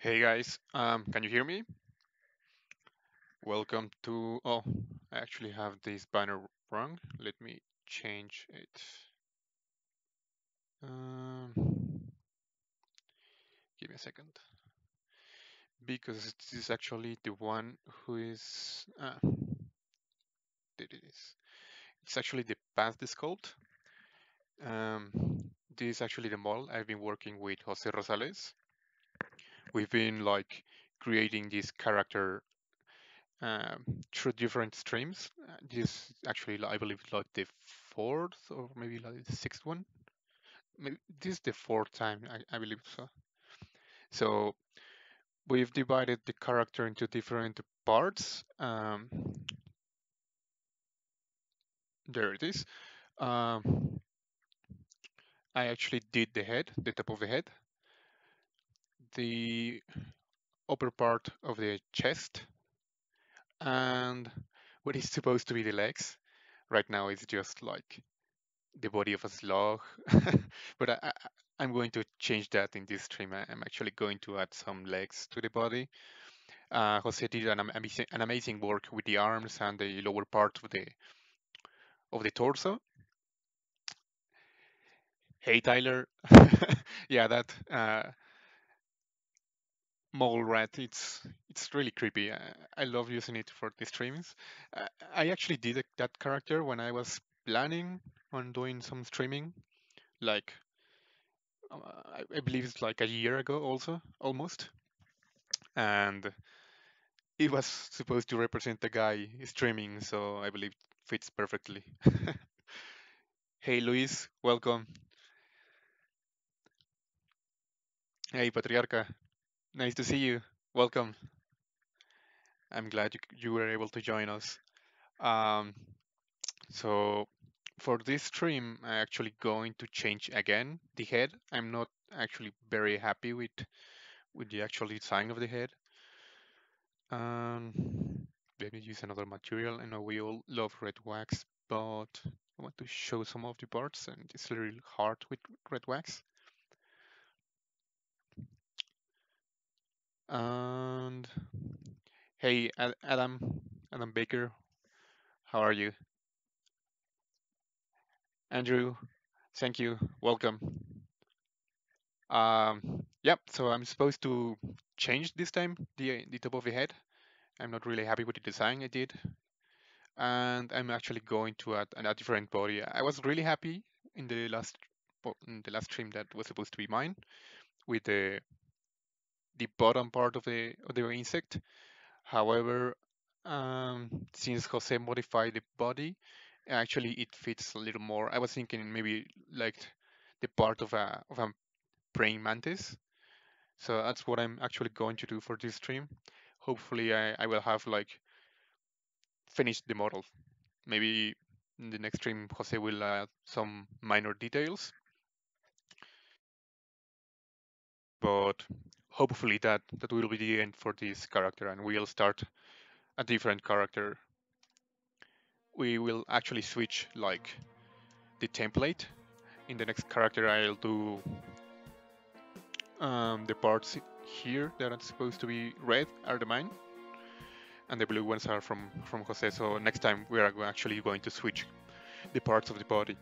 Hey guys, can you hear me? Welcome to. Oh, I actually have this banner wrong. Let me change it. Um, Give me a second, because this is actually the one who is. There it is. It's actually the past sculpt. Um, this is actually the model I've been working with José Rosales. We've been like creating this character through different streams. This actually, I believe, like the fourth or maybe like the sixth one. Maybe this is the fourth time, I believe so. So we've divided the character into different parts. There it is. Um, I actually did the head, the top of the head, the upper part of the chest, and what is supposed to be the legs. Right now, it's just like the body of a slug. But I'm going to change that in this stream. I'm actually going to add some legs to the body. Jose did an amazing work with the arms and the lower part of the torso. Hey Tyler, yeah, that mole rat. It's really creepy. I love using it for the streams. I actually did that character when I was planning on doing some streaming, like I believe it's like a year ago, also almost, and it was supposed to represent the guy streaming, so I believe it fits perfectly. Hey Luis, welcome. Hey Patriarca, nice to see you. Welcome. I'm glad you were able to join us. Um, so for this stream, I'm actually going to change again the head. I'm not actually very happy with the actual design of the head. Um, Let me use another material. I know we all love red wax, but I want to show some of the parts, and it's a little hard with red wax. And hey, Adam Baker, how are you? Andrew, thank you. Welcome. Yep. So I'm supposed to change this time the top of the head. I'm not really happy with the design I did, and I'm actually going to add a different body. I was really happy in the last stream that was supposed to be mine with the bottom part of the insect. However, since Jose modified the body, actually it fits a little more. I was thinking maybe like the part of a praying mantis. So that's what I'm actually going to do for this stream. Hopefully, I will have like finished the model. Maybe in the next stream, Jose will add some minor details, but hopefully that will be the end for this character, and we'll start a different character. We will actually switch like the template. In the next character, I'll do the parts here that are supposed to be red are the mine, and the blue ones are from Jose. So next time we are actually going to switch the parts of the body.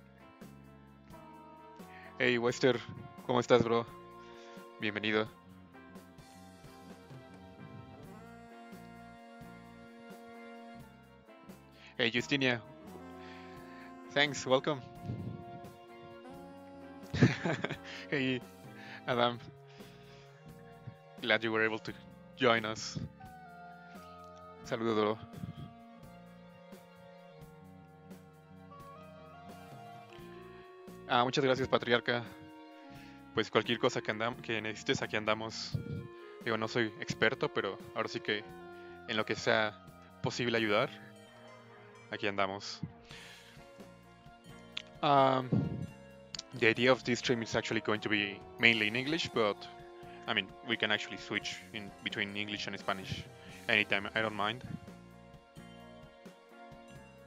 Hey Wester, ¿cómo estás, bro? Bienvenido. Hey Justinia, thanks, welcome. Hey Adam, glad you were able to join us. Saludos, bro. Muchas gracias, Patriarca. Pues cualquier cosa que necesites, aquí andamos. Digo, no soy experto, pero ahora sí que en lo que sea posible ayudar, aquí andamos. Um, the idea of this stream is actually going to be mainly in English, but I mean, we can actually switch in between English and Spanish anytime. I don't mind.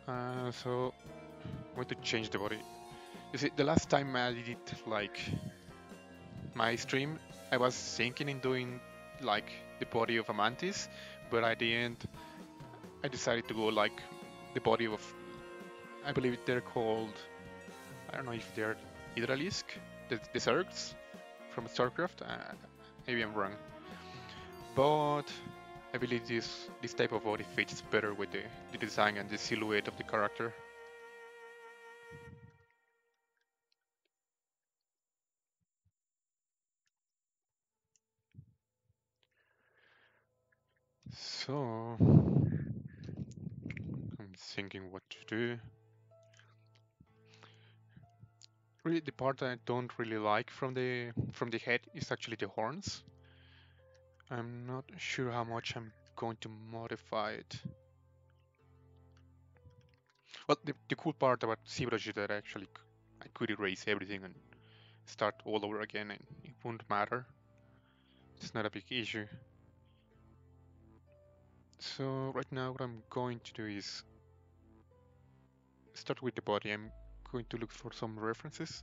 So I'm going to change the body. You see, the last time I did like my stream, I was thinking in doing like the body of a mantis, but at the end I decided to go like the body of, I believe they're called, I don't know if they're Hydralisk, the Zergs from StarCraft. Maybe I'm wrong, but I believe this type of body fits better with the design and the silhouette of the character. So I'm thinking what to do. Really, the part that I don't really like from the head is actually the horns. I'm not sure how much I'm going to modify it. Well, the cool part about ZBrush is that I could erase everything and start all over again, and it won't matter. It's not a big issue. So right now what I'm going to do is start with the body. I'm going to look for some references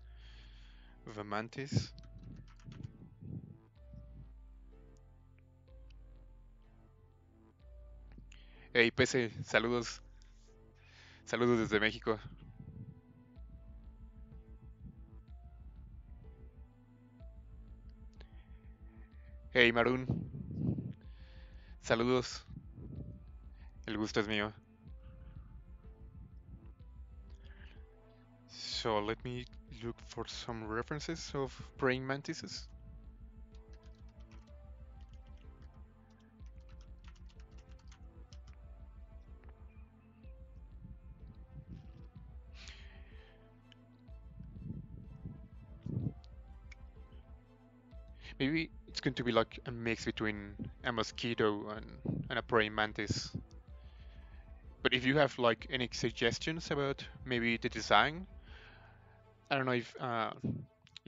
of a mantis. Hey PC, saludos. Saludos desde México. Hey Marun, saludos. El gusto es mío. So let me look for some references of praying mantises. Maybe it's going to be like a mix between a mosquito and a praying mantis. But if you have like any suggestions about maybe the design, I don't know if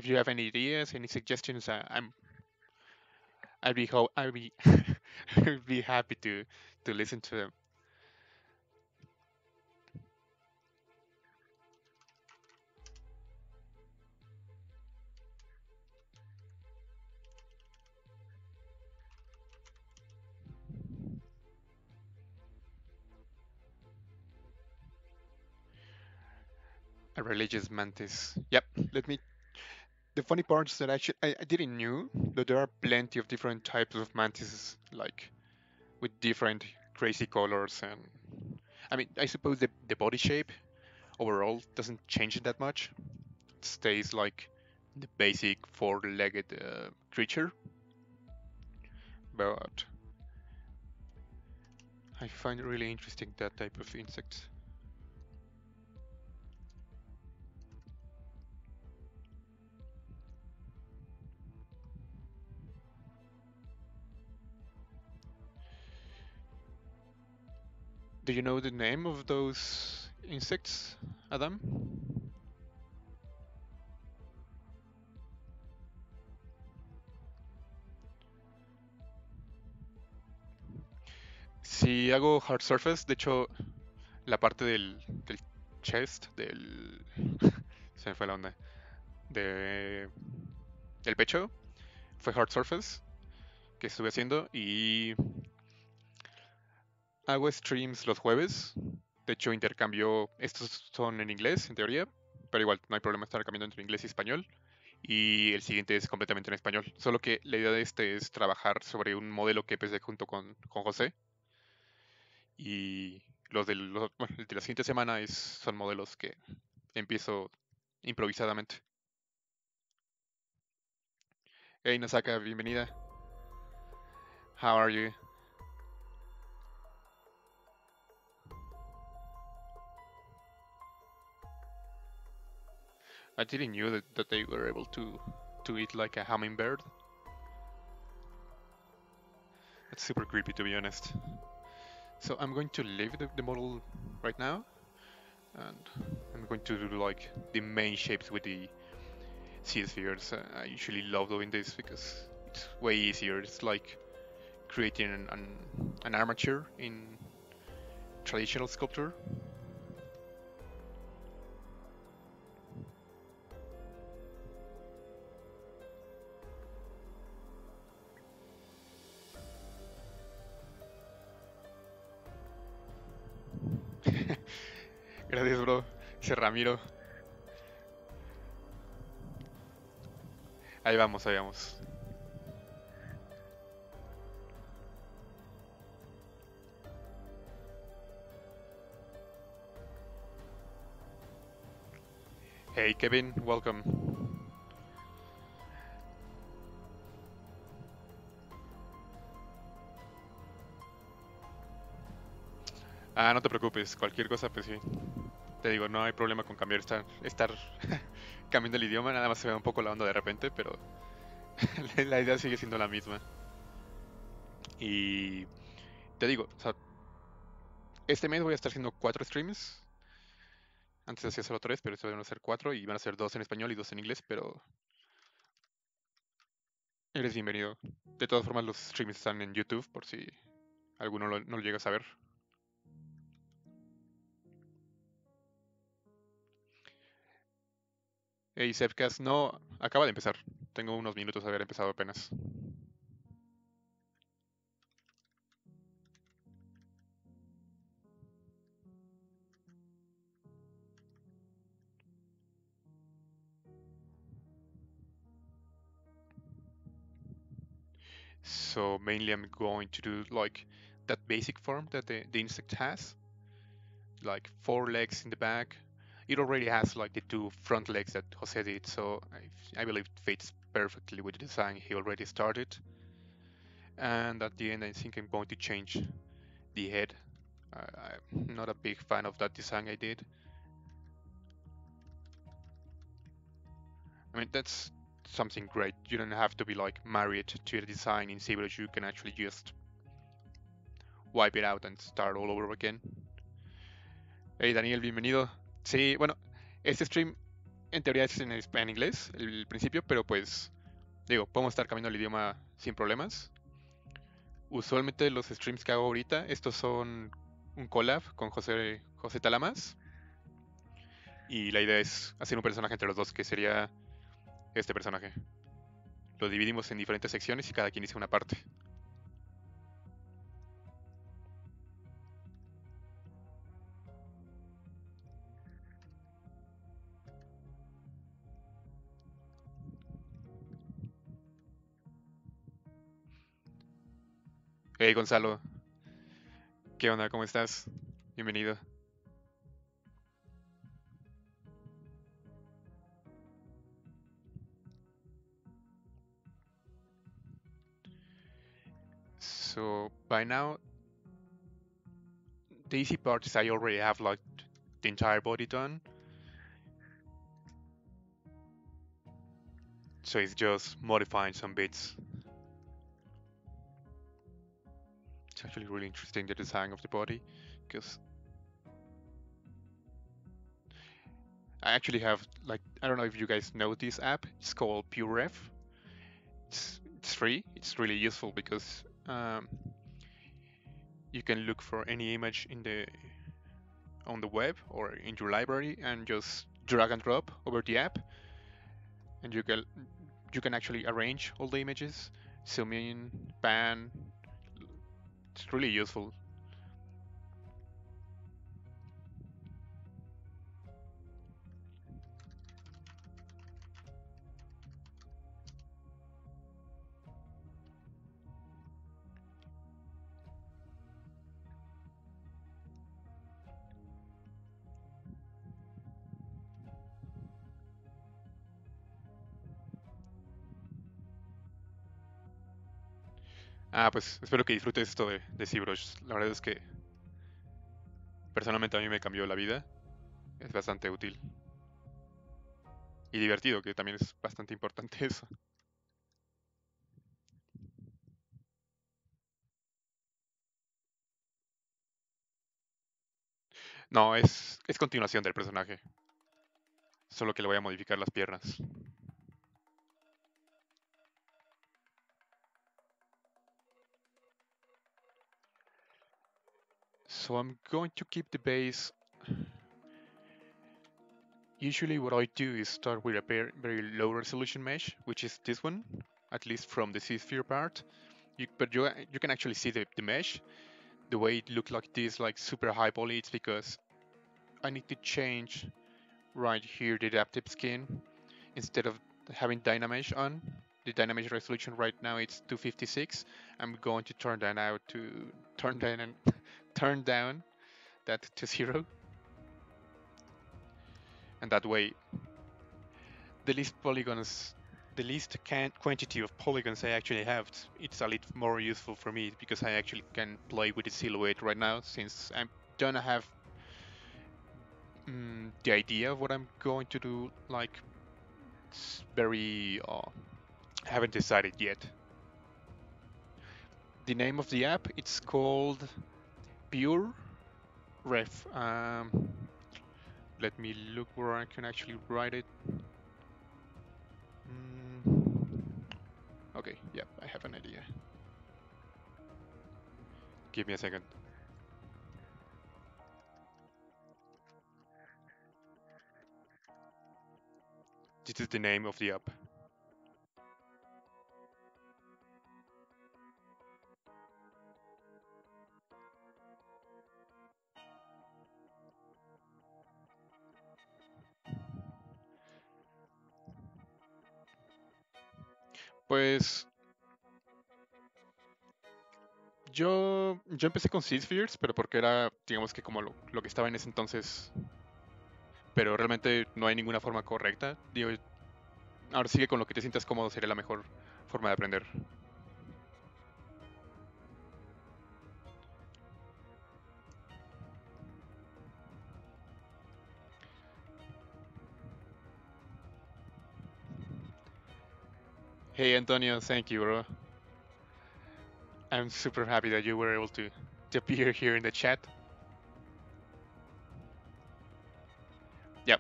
you have any ideas, any suggestions. I'd be I'd be happy to listen to them. A religious mantis. Yep. Let me. The funny part is that I didn't knew that there are plenty of different types of mantises, like with different crazy colors. And I mean, I suppose the body shape overall doesn't change that much. It stays like the basic four-legged creature, but I find it really interesting that type of insect. Do you know the name of those insects, Adam? Si hago hard surface, de hecho, la parte del chest, se me fue la onda. Del pecho, fue hard surface que estuve haciendo y hago streams los jueves. De hecho, intercambio, estos son en inglés, en teoría, pero igual no hay problema estar cambiando entre inglés y español. Y el siguiente es completamente en español. Solo que la idea de este es trabajar sobre un modelo que empecé junto con José. Y bueno, el de la siguiente semana son modelos que empiezo improvisadamente. Hey Nasaka, bienvenida. How are you? I didn't knew that they were able to eat like a hummingbird. That's super creepy, to be honest. So I'm going to leave the model right now, and I'm going to do like the main shapes with the ZSpheres. I usually love doing this because it's way easier. It's like creating an armature in traditional sculpture. Gracias, bro. Dice Ramiro. Ahí vamos, ahí vamos. Hey, Kevin, welcome. Ah, no te preocupes, cualquier cosa, pues sí. Te digo, no hay problema con cambiar, estar cambiando el idioma, nada más se ve un poco la onda de repente, pero la idea sigue siendo la misma. Y te digo, o sea, este mes voy a estar haciendo 4 streams. Antes hacía solo 3, pero estos van a ser 4 y van a ser 2 en español y 2 en inglés, pero eres bienvenido. De todas formas, los streams están en YouTube por si alguno no lo llegas a ver. Hey, Zepcast, no, acaba de empezar. Tengo unos minutos de haber empezado apenas. So mainly I'm going to do like that basic form that the insect has, like 4 legs in the back. It already has like the 2 front legs that Jose did, so I believe it fits perfectly with the design he already started. And at the end, I think I'm going to change the head. I'm not a big fan of that design I did. I mean, that's something great. You don't have to be like married to the design in ZBrush. You can actually just wipe it out and start all over again. Hey Daniel, bienvenido. Sí, bueno, este stream en teoría es en inglés, el principio, pero pues digo, podemos estar cambiando el idioma sin problemas. Usualmente los streams que hago ahorita, estos son un collab con José Talamas. Y la idea es hacer un personaje entre los dos, que sería este personaje. Lo dividimos en diferentes secciones y cada quien dice una parte. Hey Gonzalo, ¿qué onda? ¿Cómo estás? Bienvenido. So by now, the easy part is I already have like the entire body done. So it's just modifying some bits. It's actually really interesting, the design of the body, because I actually have like, I don't know if you guys know this app. It's called PureRef. It's free. It's really useful because you can look for any image on the web or in your library and just drag and drop over the app, and you can actually arrange all the images, zoom in, pan. It's really useful. Ah, pues espero que disfrutes esto de ZBrush. La verdad es que personalmente a mí me cambió la vida. Es bastante útil y divertido, que también es bastante importante eso. No, es continuación del personaje, solo que le voy a modificar las piernas. So I'm going to keep the base. Usually what I do is start with a very low resolution mesh, which is this one, at least from the ZSphere part. But you can actually see the mesh. The way it looked like this, like super high poly, it's because I need to change right here the adaptive skin instead of having Dynamish on. The Dynamish resolution right now it's 256. I'm going to turn that out to turn down and turn down that to 0, and that way the least polygons, the least quantity of polygons I actually have, it's a little more useful for me because I actually can play with the silhouette right now since I don't have the idea of what I'm going to do. Like, it's very, I haven't decided yet. The name of the app, it's called Pure Ref. Let me look where I can actually write it. Okay, yeah, I have an idea. Give me a second. This is the name of the app. Pues yo empecé con ZSpheres, pero porque era, digamos que como lo que estaba en ese entonces, pero realmente no hay ninguna forma correcta. Digo, ahora sigue con lo que te sientas cómodo, sería la mejor forma de aprender. Hey Antonio, thank you, bro. I'm super happy that you were able to appear here in the chat. Yep,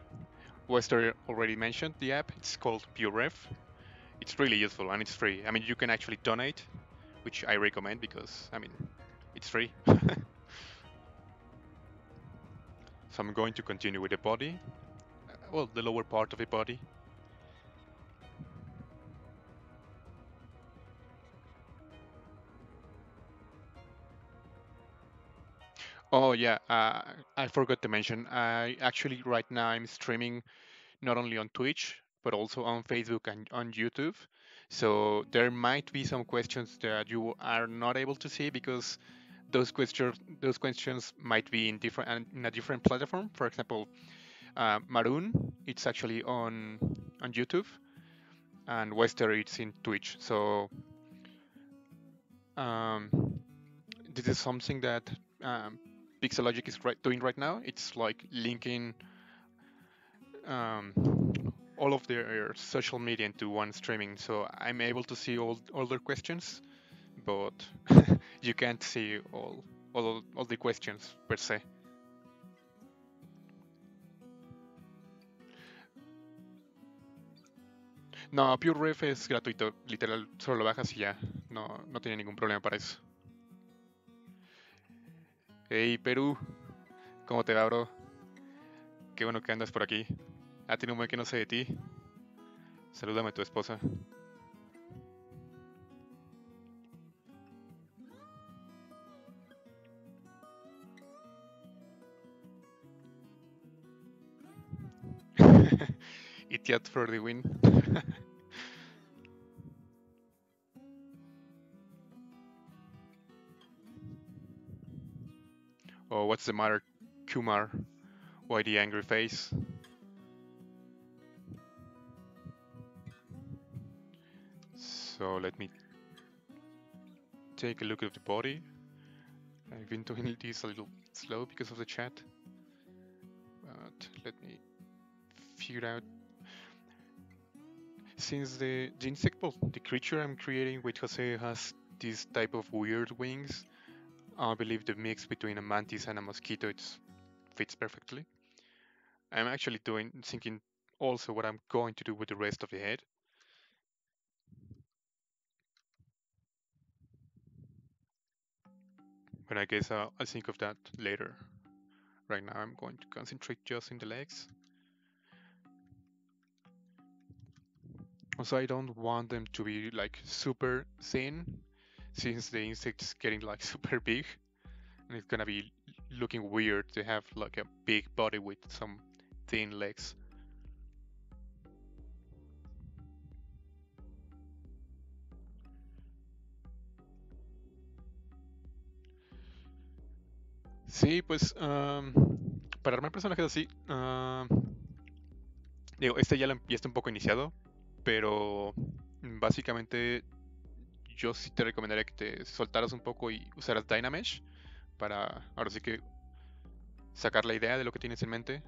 Wester already mentioned the app. It's called PureRef. It's really useful and it's free. I mean, you can actually donate, which I recommend because, I mean, it's free. So I'm going to continue with the body. Well, the lower part of the body. Oh yeah, I forgot to mention. I actually right now I'm streaming not only on Twitch but also on Facebook and on YouTube. So there might be some questions that you are not able to see because those questions might be in a different platform. For example, Maroon, it's actually on YouTube, and Wester, it's in Twitch. So um, this is something that Pixelogic is doing right now. It's like linking um, all of their social media into one streaming, so I'm able to see all their questions, but you can't see all the questions per se. No, PureRef es gratuito, literal, solo lo bajas y ya, no tiene ningún problema para eso. Hey Perú, ¿cómo te va, bro? Qué bueno que andas por aquí. Tiene un buen que no sé de ti. Salúdame a tu esposa. Idiot for the win. Oh, what's the matter, Kumar? Why the angry face? So let me take a look at the body. I've been doing this a little slow because of the chat, but let me figure out. Since the insect, well, the creature I'm creating with Jose has this type of weird wings, I believe the mix between a mantis and a mosquito fits perfectly. I'm actually thinking also what I'm going to do with the rest of the head. But I guess I'll think of that later. Right now I'm going to concentrate just in the legs. Also, I don't want them to be like super thin, since the insect's getting like super big, and it's gonna be looking weird to have like a big body with some thin legs. Sí, pues para armar personajes así, digo, este ya está un poco iniciado, pero básicamente yo sí te recomendaría que te soltaras un poco y usaras Dynamesh para ahora sí que sacar la idea de lo que tienes en mente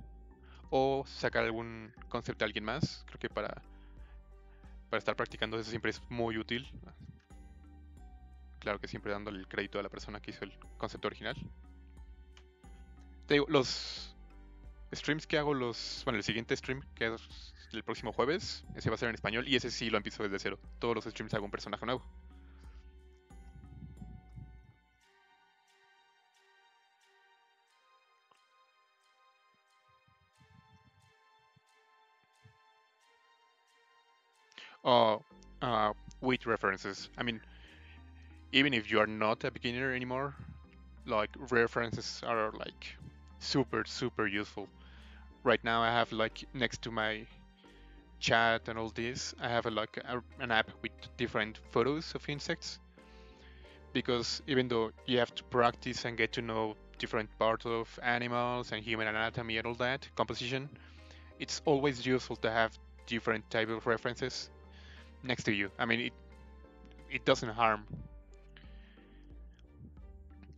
o sacar algún concepto de alguien más. Creo que para estar practicando eso siempre es muy útil. Claro que siempre dándole el crédito a la persona que hizo el concepto original. Te digo, los streams que hago, bueno, el siguiente stream que es el próximo jueves, ese va a ser en español y ese sí lo empiezo desde cero. Todos los streams hago un personaje nuevo. Uh, with references. I mean, even if you are not a beginner anymore, like references are like super useful. Right now I have like next to my chat and all this, I have an app with different photos of insects, because even though you have to practice and get to know different parts of animals and human anatomy and all that composition, it's always useful to have different type of references next to you. I mean, it doesn't harm.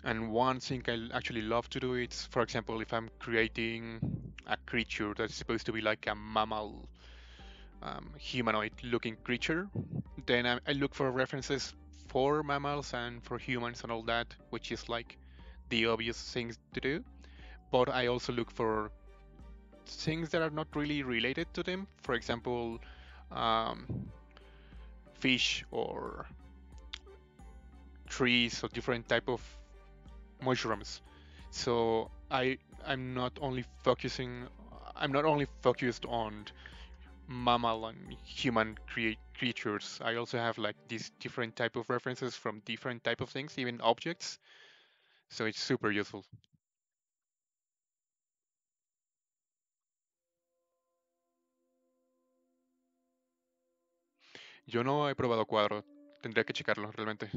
And one thing I actually love to do is, for example, if I'm creating a creature that's supposed to be like a mammal, humanoid looking creature, then I look for references for mammals and for humans and all that, which is like the obvious things to do. But I also look for things that are not really related to them. For example, um, fish or trees or different type of mushrooms. So I'm not only focused on mammal and human creatures. I also have like these different type of references from different type of things, even objects. So it's super useful. Yo no he probado cuadro, tendría que checarlo realmente.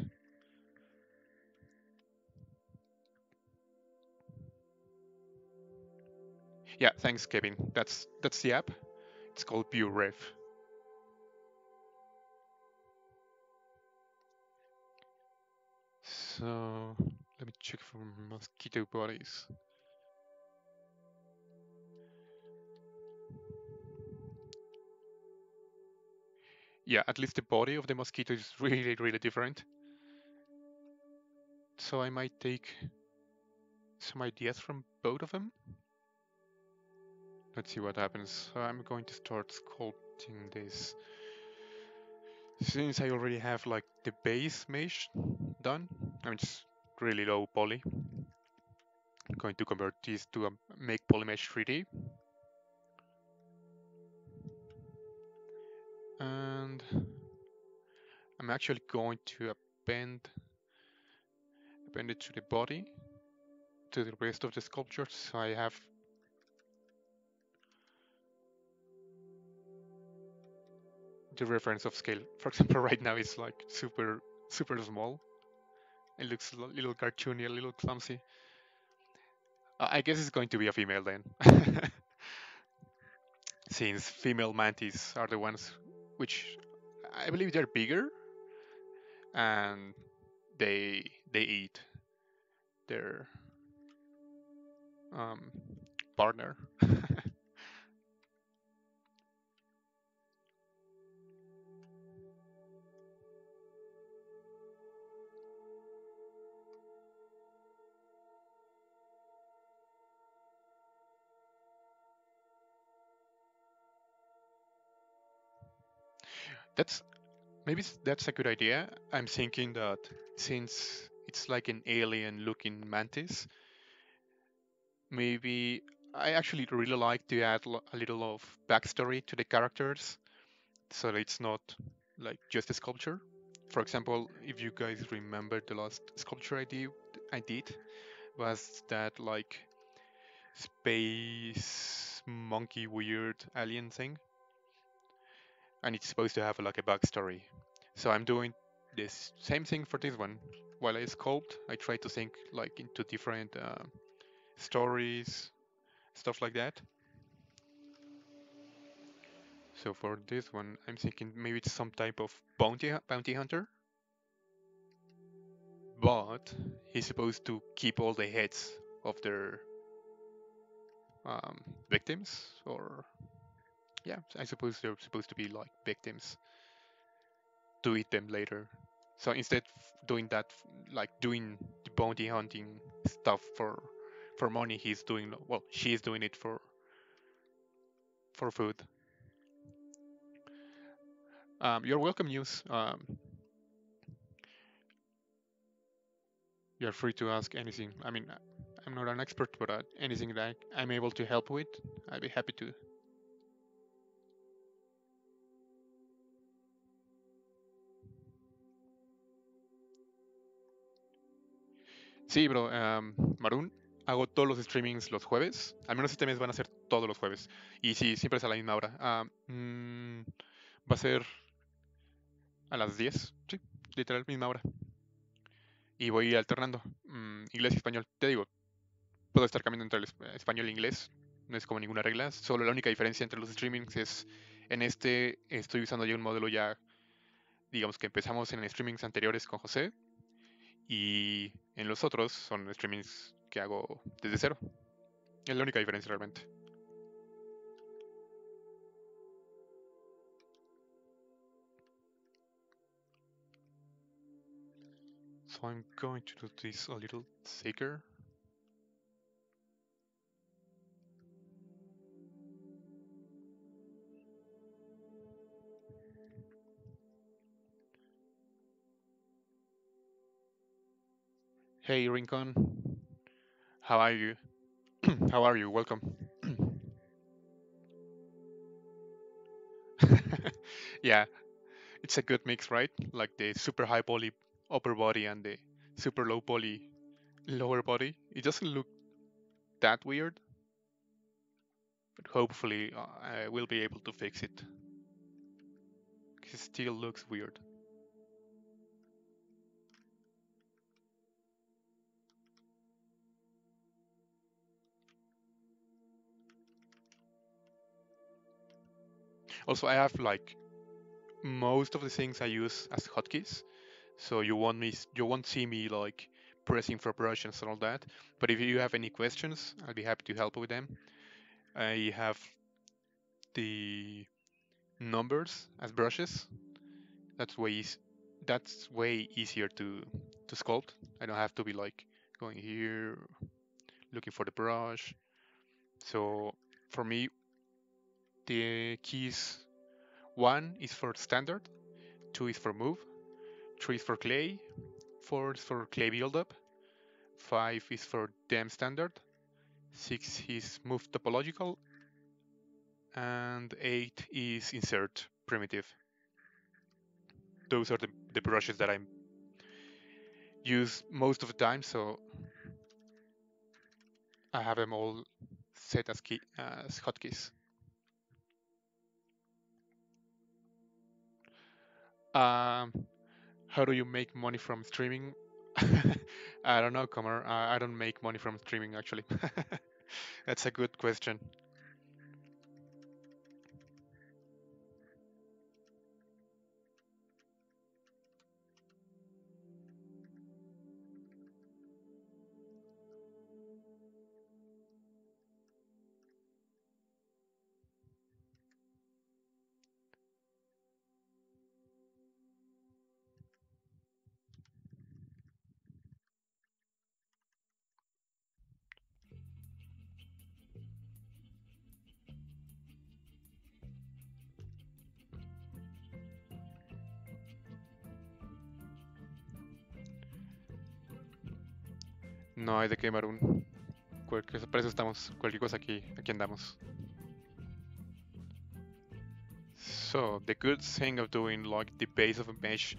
Yeah, thanks, Kevin. That's the app. It's called ViewRef. So let me check for mosquito bodies. Yeah, at least the body of the mosquito is really different. So I might take some ideas from both of them. Let's see what happens. So I'm going to start sculpting this. Since I already have like the base mesh done, I mean it's really low poly. I'm going to convert this to a make poly mesh 3D. And I'm actually going to append it to the body, to the rest of the sculpture. So I have the reference of scale. For example, right now it's like super small. It looks a little cartoony, a little clumsy. I guess it's going to be a female then. Since female mantis are the ones which I believe they're bigger and they eat their um, partner. That's maybe that's a good idea. I'm thinking that since it's like an alien looking mantis, maybe I actually really like to add a little of backstory to the characters, so that it's not like just a sculpture. For example, if you guys remember the last sculpture I did, was that like space monkey weird alien thing, and it's supposed to have like a backstory. So I'm doing this same thing for this one. While I sculpt, I try to think like into different stories, stuff like that. So for this one, I'm thinking maybe it's some type of bounty hunter, but he's supposed to keep all the heads of their victims, or yeah, I suppose they're supposed to be like victims to eat them later. So instead of doing that, like doing the bounty hunting stuff for money, he's doing well. She's doing it for food. You're welcome, News. You're free to ask anything. I mean, I'm not an expert, but anything that I'm able to help with, I'd be happy to. Sí, bro. Marún, hago todos los streamings los jueves. Al menos este mes van a ser todos los jueves. Y sí, siempre es a la misma hora. Va a ser a las 10. Sí, literal, misma hora. Y voy alternando. Inglés y español. Te digo, puedo estar cambiando entre el español e inglés. No es como ninguna regla. Solo la única diferencia entre los streamings es en este estoy usando ya un modelo ya, digamos que empezamos en streamings anteriores con José. Y en los otros son streamings que hago desde cero. Es la única diferencia realmente. So I'm going to do this a little thicker. Hey Rincon, how are you? How are you? Welcome. Yeah, it's a good mix, right? Like the super high poly upper body and the super low poly lower body. It doesn't look that weird, but hopefully I will be able to fix it. It still looks weird. Also, I have like most of the things I use as hotkeys, so you won't see me like pressing for brushes and all that. But if you have any questions, I'll be happy to help with them. I have the numbers as brushes. That's that's way easier to sculpt. I don't have to be like going here looking for the brush. So for me, the keys, one is for standard, two is for move, three is for clay, four is for clay buildup, five is for dem standard, six is move topological, and eight is insert primitive. Those are the brushes that I use most of the time, so I have them all set as hotkeys. Um, how do you make money from streaming? I don't know, Comer. I don't make money from streaming actually. That's a good question. No hay de qué, Maroon. Para eso estamos. Cualquier cosa aquí andamos. So the good thing of doing like the base of a mesh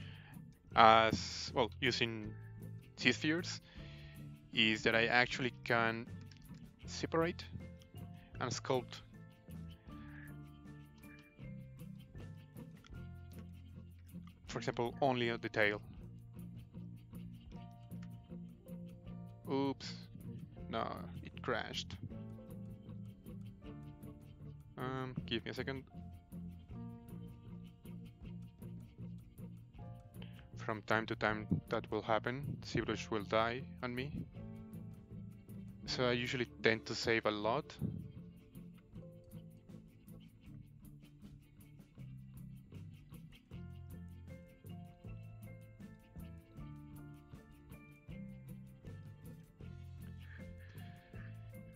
as well using ZSpheres is that I actually can separate and sculpt. For example, only a detail. Oops, no, it crashed. Give me a second. From time to time that will happen. ZBrush will die on me. So I usually tend to save a lot.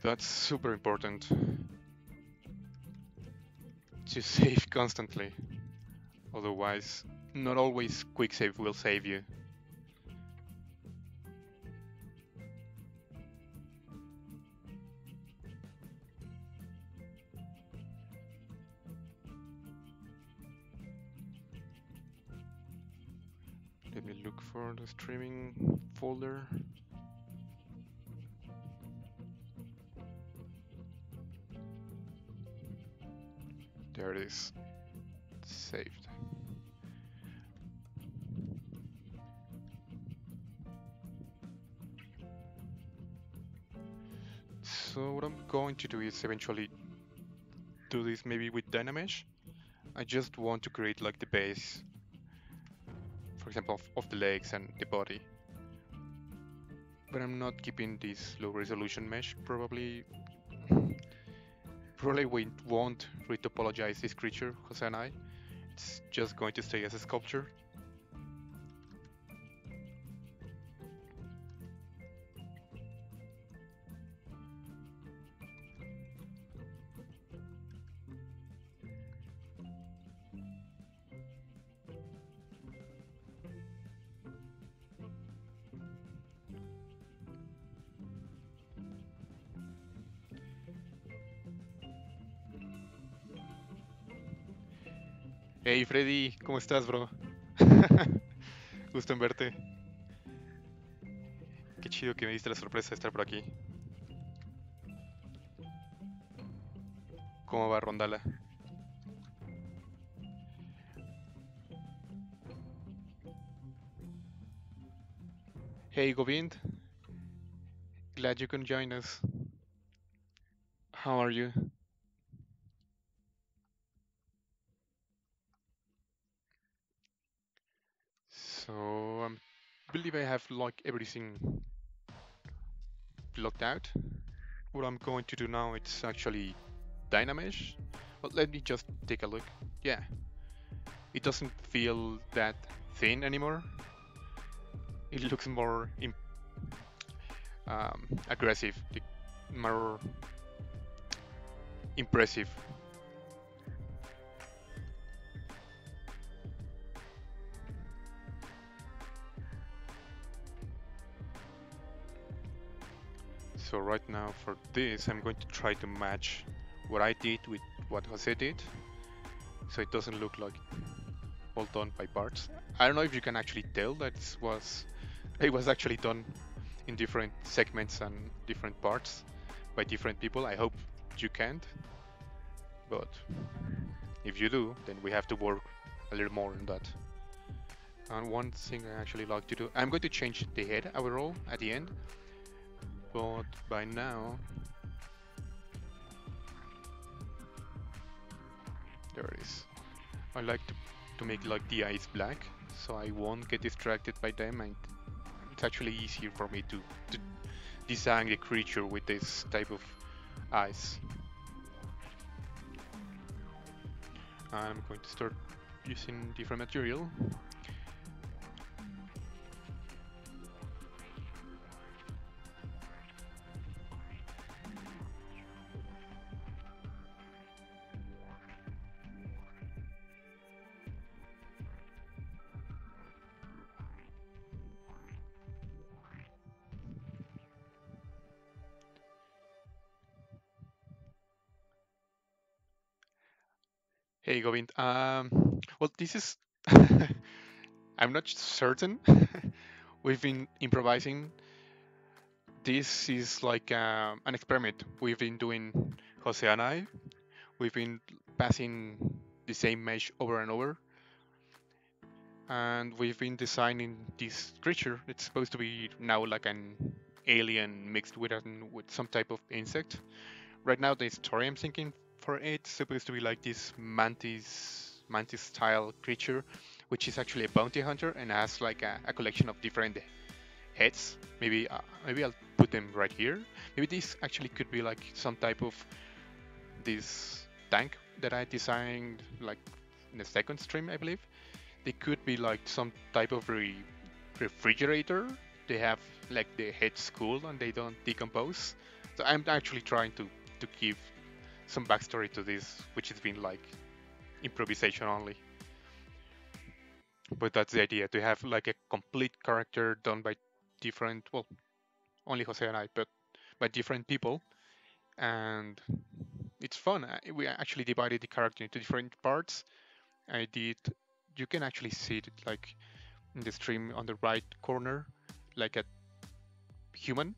That's super important to save constantly. Otherwise, not always quicksave will save you. Let me look for the streaming folder. There it is, saved. So what I'm going to do is eventually do this maybe with Dynamesh. I just want to create like the base, for example, of the legs and the body. But I'm not keeping this low resolution mesh. Probably we won't retopologize this creature, Jose and I. It's just going to stay as a sculpture. Hey Freddy, ¿cómo estás, bro? Gusto en verte. Qué chido que me diste la sorpresa de estar por aquí. ¿Cómo va Rondala? Hey Govind, glad you can join us. How are you? So I believe I have like everything blocked out. What I'm going to do now is actually Dynamesh. But let me just take a look. Yeah, it doesn't feel that thin anymore. It looks more aggressive, more impressive. So right now for this, I'm going to try to match what I did with what Jose did, so it doesn't look like all done by parts. I don't know if you can actually tell that it was actually done in different segments and different parts by different people. I hope you can't, but if you do, then we have to work a little more on that. And one thing I actually like to do, I'm going to change the head overall at the end, but by now, there it is. I like to make like the eyes black, so I won't get distracted by them, and it's actually easier for me to design the creature with this type of eyes. I'm going to start using different material. Hey Govind, well this is, I'm not certain, we've been improvising, this is like an experiment we've been doing, Jose and I. We've been passing the same mesh over and over, and we've been designing this creature. It's supposed to be now like an alien mixed with with some type of insect. Right now, the story I'm thinking for it's supposed to be like this mantis style creature, which is actually a bounty hunter and has like a collection of different heads. Maybe I'll put them right here. Maybe this actually could be like some type of this tank that I designed like in the second stream, I believe. They could be like some type of refrigerator. They have like the heads cool and they don't decompose. So I'm actually trying to give some backstory to this, which has been like improvisation only. But that's the idea, to have like a complete character done by different, well, only Jose and I, but by different people, and it's fun. We actually divided the character into different parts. I did. You can actually see it like in the stream on the right corner, like a human.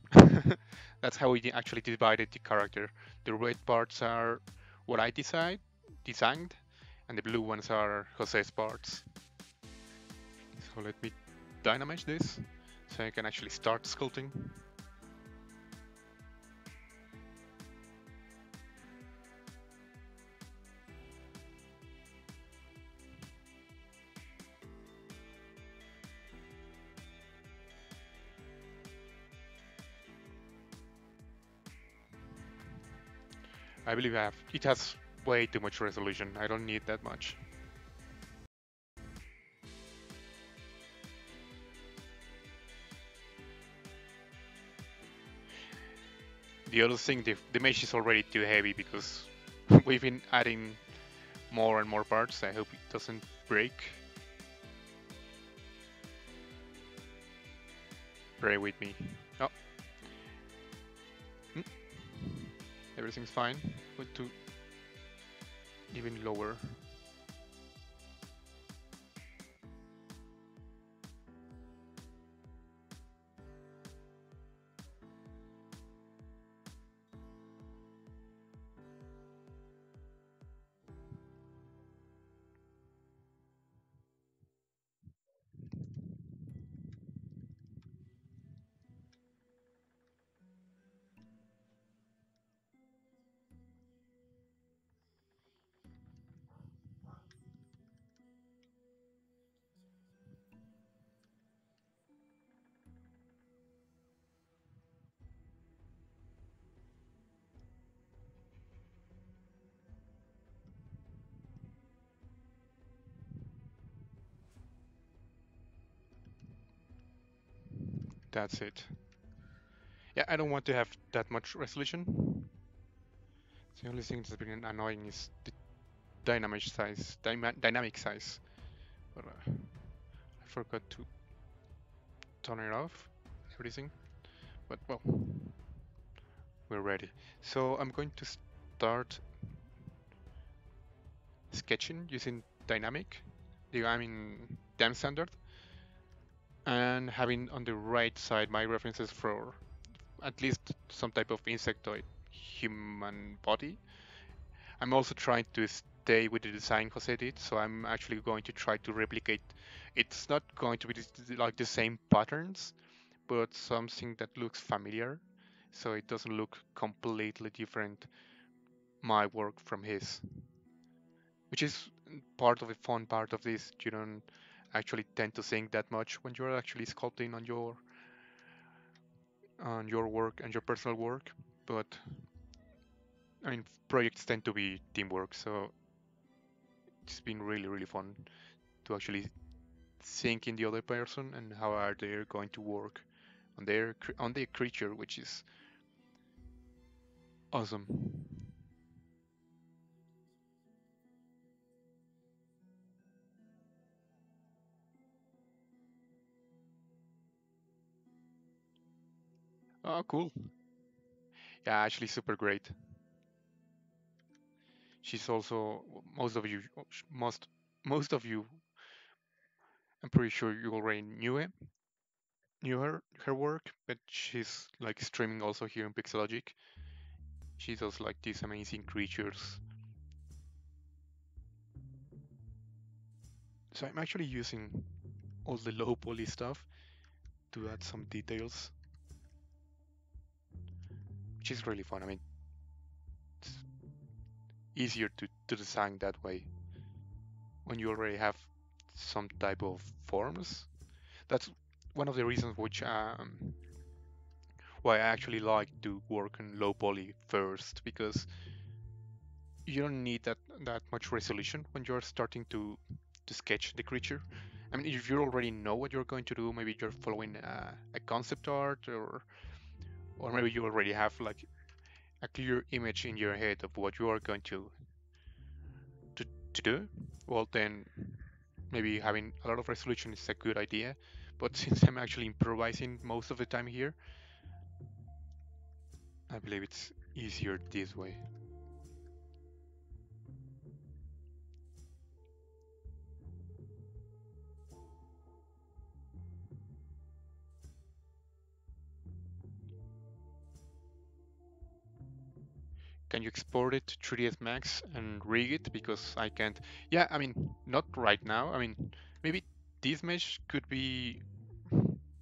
That's how we actually divided the character. The red parts are what I designed, and the blue ones are Jose's parts. So let me dynamize this so I can actually start sculpting. I believe it has way too much resolution. I don't need that much. The other thing, the mesh is already too heavy because we've been adding more and more parts. I hope it doesn't break. Pray with me. Oh, everything's fine. But to even lower. That's it. Yeah, I don't want to have that much resolution. The only thing that's been annoying is the dynamic size. But I forgot to turn it off, everything. But well, we're ready. So I'm going to start sketching using dynamic, I mean dam standard, and having on the right side my references for at least some type of insectoid human body. I'm also trying to stay with the design Jose did, so I'm actually going to try to replicate. It's not going to be like the same patterns, but something that looks familiar, so it doesn't look completely different, my work from his, which is part of the fun part of this. You don't actually tend to think that much when you're actually sculpting on your work and your personal work, but I mean projects tend to be teamwork, so it's been really fun to actually think in the other person and how are they going to work on their creature, which is awesome. Oh, cool. Yeah, actually super great. She's also most most of you. I'm pretty sure you already knew it. knew her work, but she's like streaming also here in Pixelogic. She does like these amazing creatures. So I'm actually using all the low poly stuff to add some details, which is really fun. I mean, it's easier to design that way when you already have some type of forms. That's one of the reasons why I actually like to work on low poly first, because you don't need that much resolution when you're starting to sketch the creature. I mean, if you already know what you're going to do, maybe you're following a concept art, or maybe you already have like a clear image in your head of what you are going to, to do. Well, then maybe having a lot of resolution is a good idea. But since I'm actually improvising most of the time here, I believe it's easier this way. Can you export it to 3ds Max and rig it? Because I can't. Yeah, I mean, not right now. I mean, maybe this mesh could be.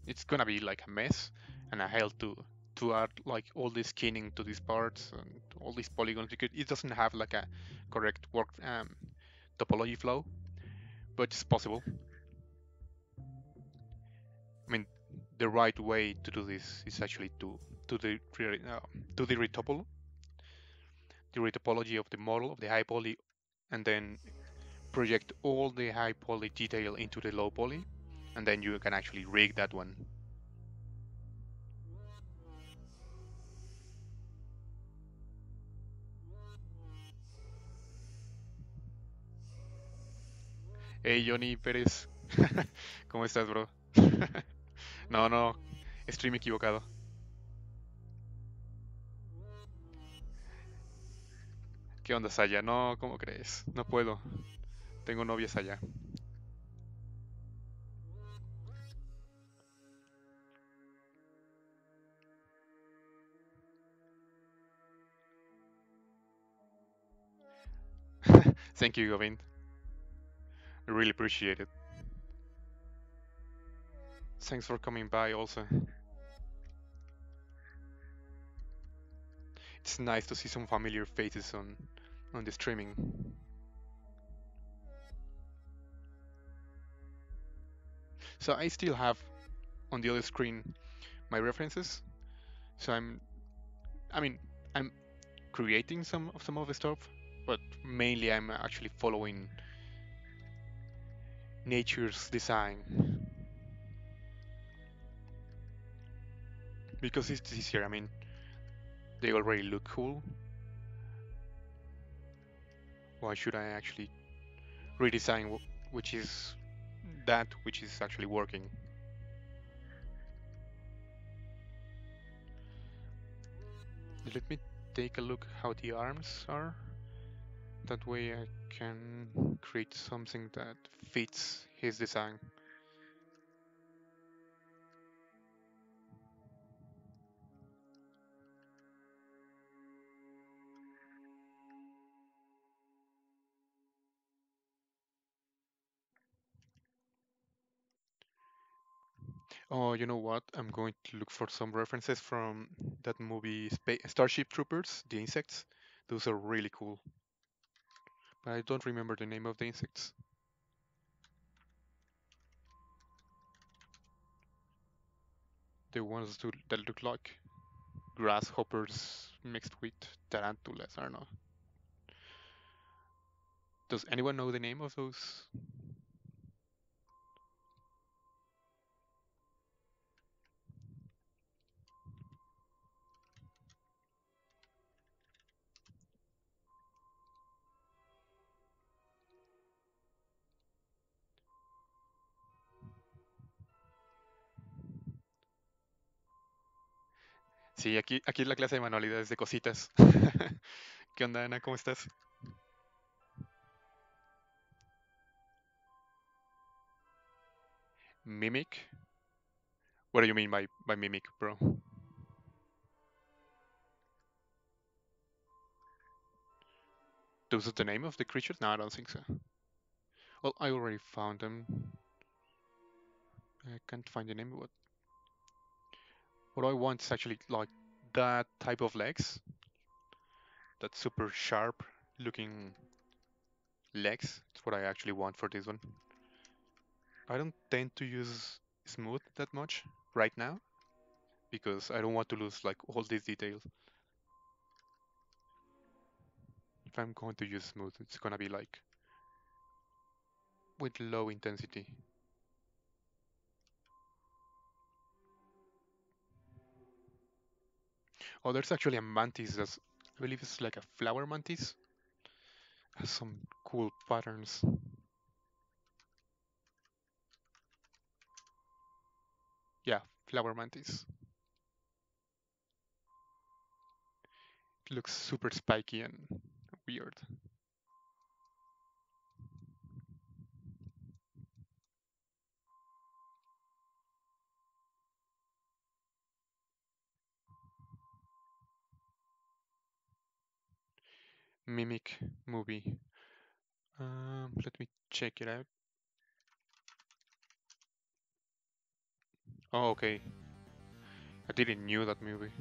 It's gonna be like a mess, and I have to add like all this skinning to these parts and all these polygons, because it doesn't have like a correct work topology flow, but it's possible. I mean, the right way to do this is actually to the to the retopology of the model of the high poly, and then project all the high poly detail into the low poly, and then you can actually rig that one. Hey Johnny Pérez, ¿cómo estás, bro? No, no, stream equivocado. ¿Qué onda, Saya? No, ¿cómo crees? No puedo. Tengo novias allá. Thank you, Gavin. I really appreciate it. Thanks for coming by also. It's nice to see some familiar faces on the streaming. So I still have on the other screen my references. So I mean, I'm creating some of the stuff, but mainly I'm actually following nature's design because it's easier. I mean, they already look cool. Why should I actually redesign which is which is actually working? Let me take a look how the arms are. That way I can create something that fits his design. Oh, you know what? I'm going to look for some references from that movie Starship Troopers, the insects. Those are really cool. But I don't remember the name of the insects. The ones that look like grasshoppers mixed with tarantulas. I don't know. Does anyone know the name of those? Sí, aquí es la clase de manualidades de cositas. ¿Qué onda, Ana? ¿Cómo estás? Mimic. What do you mean by mimic, bro? Those are the name of the creatures? No, I don't think so. Well, I already found them. I can't find the name. What I want is actually like that type of legs. That super sharp looking legs. That's what I actually want for this one. I don't tend to use smooth that much right now because I don't want to lose like all these details. If I'm going to use smooth, it's gonna be like with low intensity. Oh, there's actually a mantis that's, I believe it's like a flower mantis. Has some cool patterns. Yeah, flower mantis. It looks super spiky and weird. Mimic movie. Let me check it out. Oh, okay. I didn't knew that movie.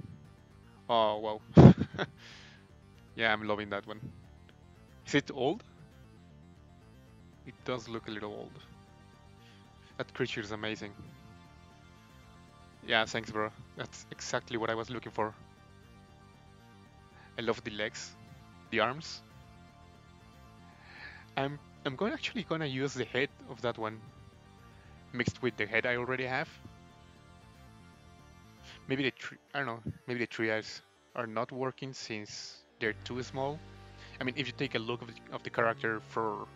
Oh, wow. Yeah, I'm loving that one. Is it old? It does look a little old. That creature is amazing. Yeah, thanks, bro. That's exactly what I was looking for. I love the legs, the arms. I'm going actually gonna use the head of that one mixed with the head I already have. Maybe I don't know. Maybe the three eyes are not working since they're too small. I mean, if you take a look of the character from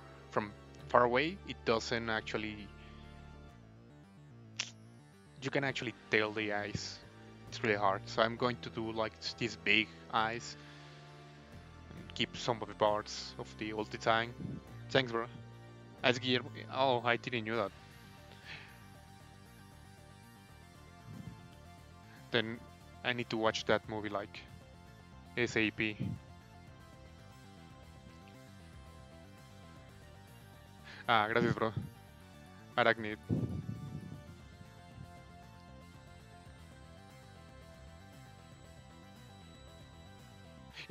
far away, it doesn't actually. You can actually tell the eyes. It's really hard. So I'm going to do like these big eyes and keep some of the parts of the old design. Thanks, bro. As gear. Oh, I didn't know that. Then I need to watch that movie like ASAP. Ah, gracias, bro. Arachnid.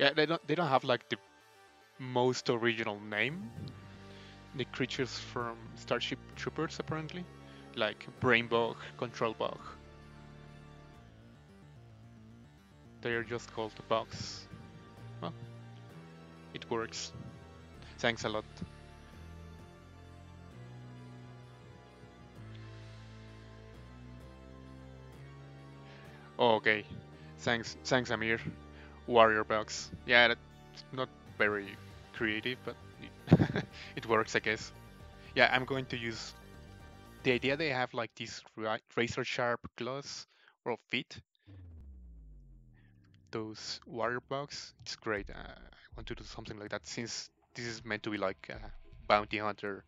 Yeah, they don't have like the most original name. The creatures from Starship Troopers apparently, like brain bug, control bug. They are just called bugs. Well, it works. Thanks a lot. Oh, okay. Thanks, Amir. Warrior bugs. Yeah, that's not very creative, but it works, I guess. Yeah, I'm going to use the idea they have like these razor sharp claws or feet. Those warrior bugs. It's great. I want to do something like that since this is meant to be like a bounty hunter.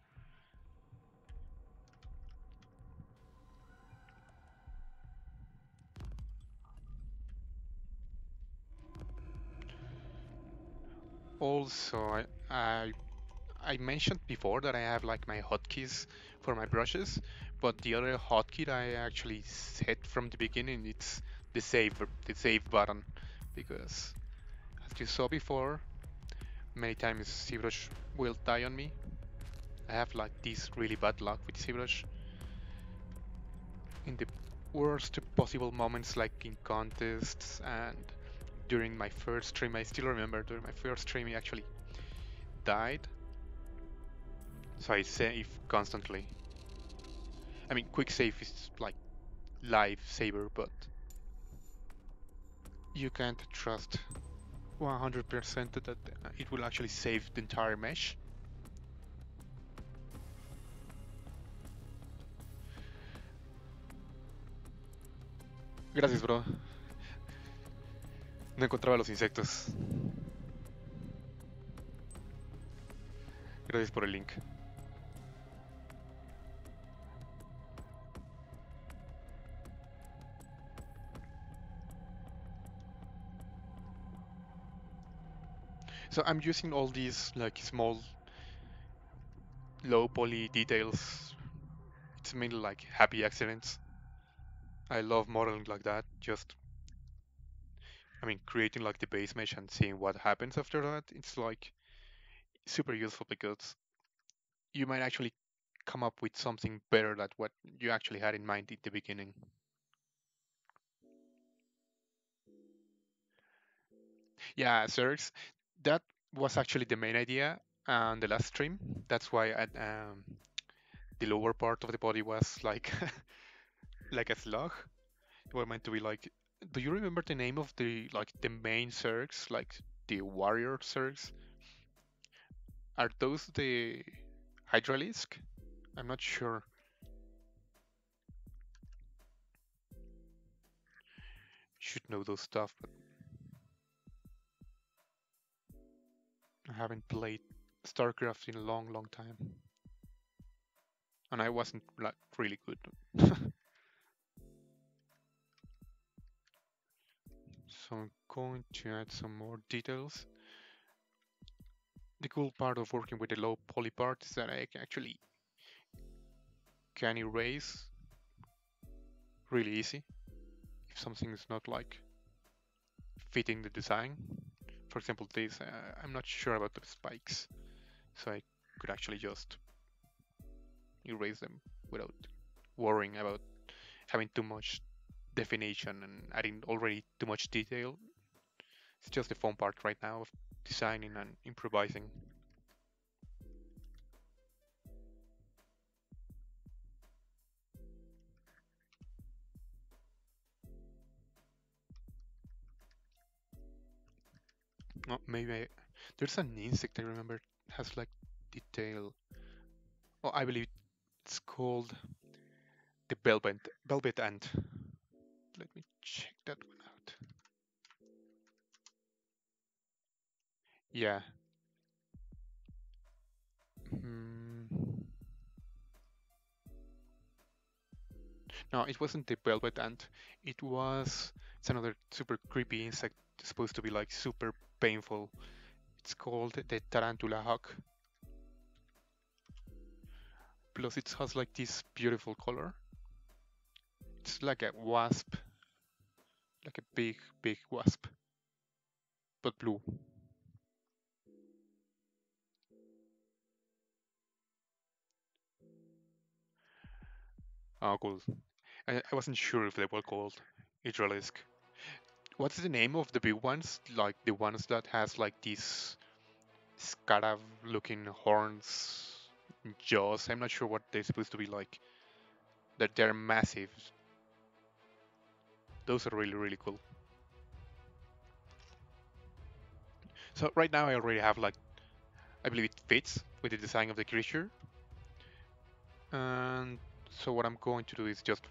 Also, I mentioned before that I have like my hotkeys for my brushes, but the other hotkey I actually set from the beginning it's the save button because as you saw before, many times ZBrush will die on me. I have like this really bad luck with ZBrush in the worst possible moments, like in contests and during my first stream. I still remember during my first stream he actually died, so I save constantly. I mean, quicksave is like lifesaver, but you can't trust 100% that it will actually save the entire mesh. Gracias, bro. No encontraba los insectos. Gracias por el link. So I'm using all these like small low poly details. It's mainly like happy accidents. I love modeling like that. Just, I mean, creating like the base mesh and seeing what happens after that. It's like super useful because you might actually come up with something better than what you actually had in mind at the beginning. Yeah, Zerx, that was actually the main idea on the last stream. That's why the lower part of the body was like like a slug. It was meant to be like. Do you remember the name of the main Zergs, like the warrior Zergs? Are those the Hydralisk? I'm not sure. Should know those stuff, but I haven't played StarCraft in a long, long time, and I wasn't like really good. So I'm going to add some more details. The cool part of working with the low poly part is that I actually can erase really easy if something is not like fitting the design. For example, this, I'm not sure about the spikes, so I could actually just erase them without worrying about having too much definition and adding already too much detail. It's just the fun part right now of designing and improvising. Oh, there's an insect I remember has like detail. Oh, I believe it's called the velvet ant. Let me check that one out. Yeah. Hmm. No, it wasn't the velvet ant. It's another super creepy insect. It's supposed to be like super painful. It's called the tarantula hawk. Plus, it has like this beautiful color. It's like a wasp, like a big, big wasp, but blue. Oh, cool. I wasn't sure if they were called Hydralisk. What's the name of the big ones? Like the ones that has like these scarab-looking horns, jaws. I'm not sure what they're supposed to be like. That they're massive. Those are really, really cool. So right now I already have like, I believe it fits with the design of the creature. And so what I'm going to do is just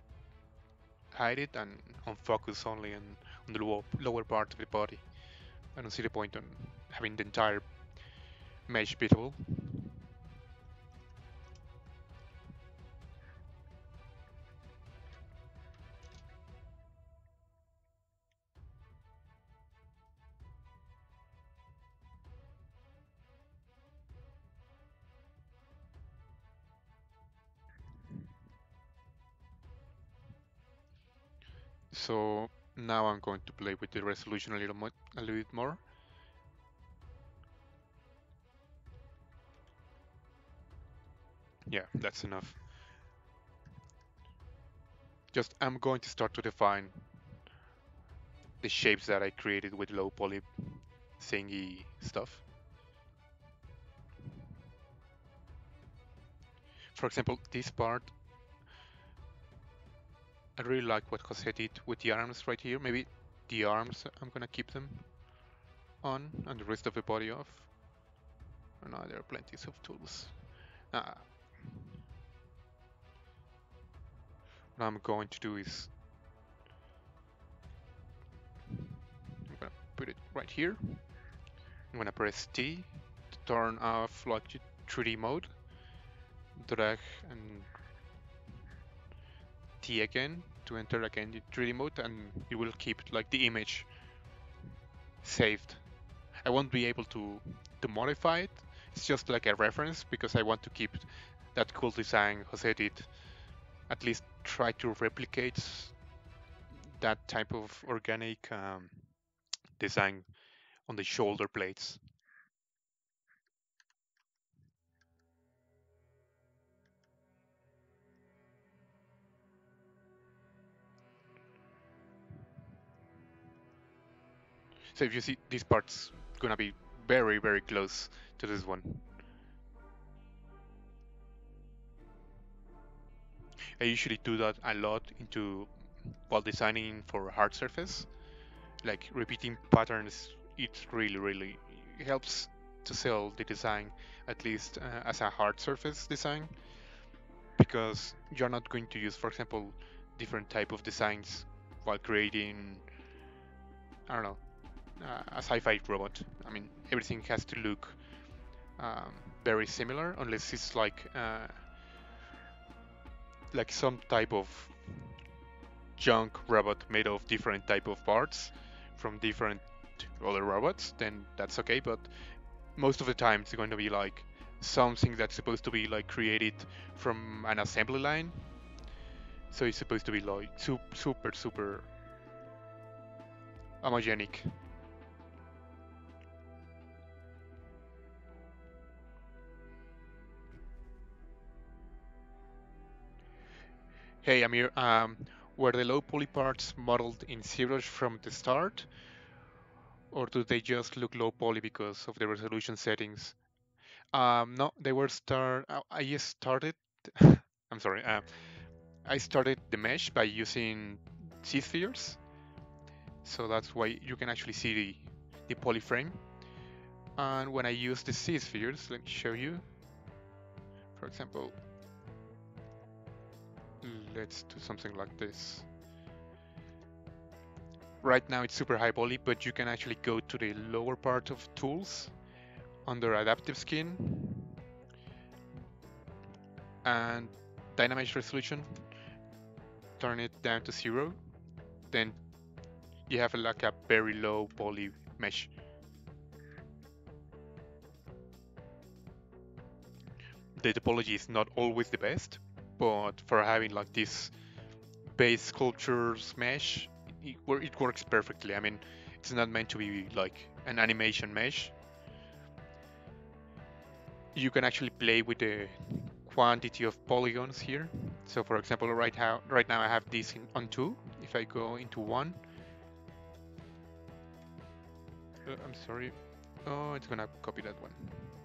hide it and on focus only on the lower part of the body. I don't see the point on having the entire mesh visible. So now I'm going to play with the resolution a little bit more. Yeah, that's enough. Just I'm going to start to define the shapes that I created with low poly thingy stuff. For example, this part, I really like what Jose did with the arms right here. Maybe the arms, I'm gonna keep them on and the rest of the body off. Oh, no, there are plenty of tools. What I'm going to do is I'm gonna put it right here. I'm gonna press T to turn off like 3D mode, drag and T again to enter again the 3D mode, and it will keep like the image saved. I won't be able to modify it. It's just like a reference because I want to keep that cool design Jose did. At least try to replicate that type of organic design on the shoulder blades. So if you see, this part's gonna be very, very close to this one. I usually do that a lot while designing for hard surface. Like repeating patterns, it really helps to sell the design, at least as a hard surface design, because you're not going to use, for example, different type of designs while creating, I don't know, a sci-fi robot. I mean, everything has to look um, very similar, unless it's like some type of junk robot made of different type of parts from different other robots. Then that's okay. But most of the time, it's going to be like something that's supposed to be like created from an assembly line. So it's supposed to be like super homogenic. Hey Amir, were the low poly parts modeled in ZBrush from the start, or do they just look low poly because of the resolution settings? No, they were I just started. I'm sorry. I started the mesh by using ZSpheres, so that's why you can actually see the poly frame. And when I use the ZSpheres, let me show you. For example, let's do something like this. Right now it's super high poly, but you can actually go to the lower part of tools under adaptive skin and dynamic resolution, turn it down to 0, then you have like a very low poly mesh. The topology is not always the best, but for having like this base sculptures mesh, it works perfectly. I mean, it's not meant to be like an animation mesh. You can actually play with the quantity of polygons here. So for example, right now I have this on 2. If I go into 1, I'm sorry. Oh, it's gonna copy that one.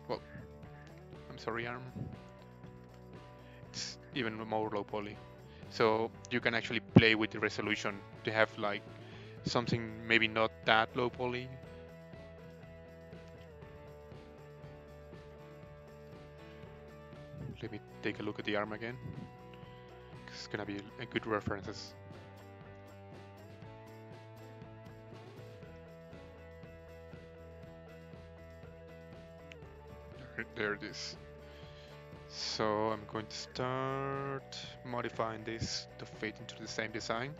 Well, I'm sorry, ARM. It's even more low poly. So you can actually play with the resolution to have like something maybe not that low poly. Let me take a look at the arm again. It's gonna be a good references. There it is. So I'm going to start modifying this to fit into the same design.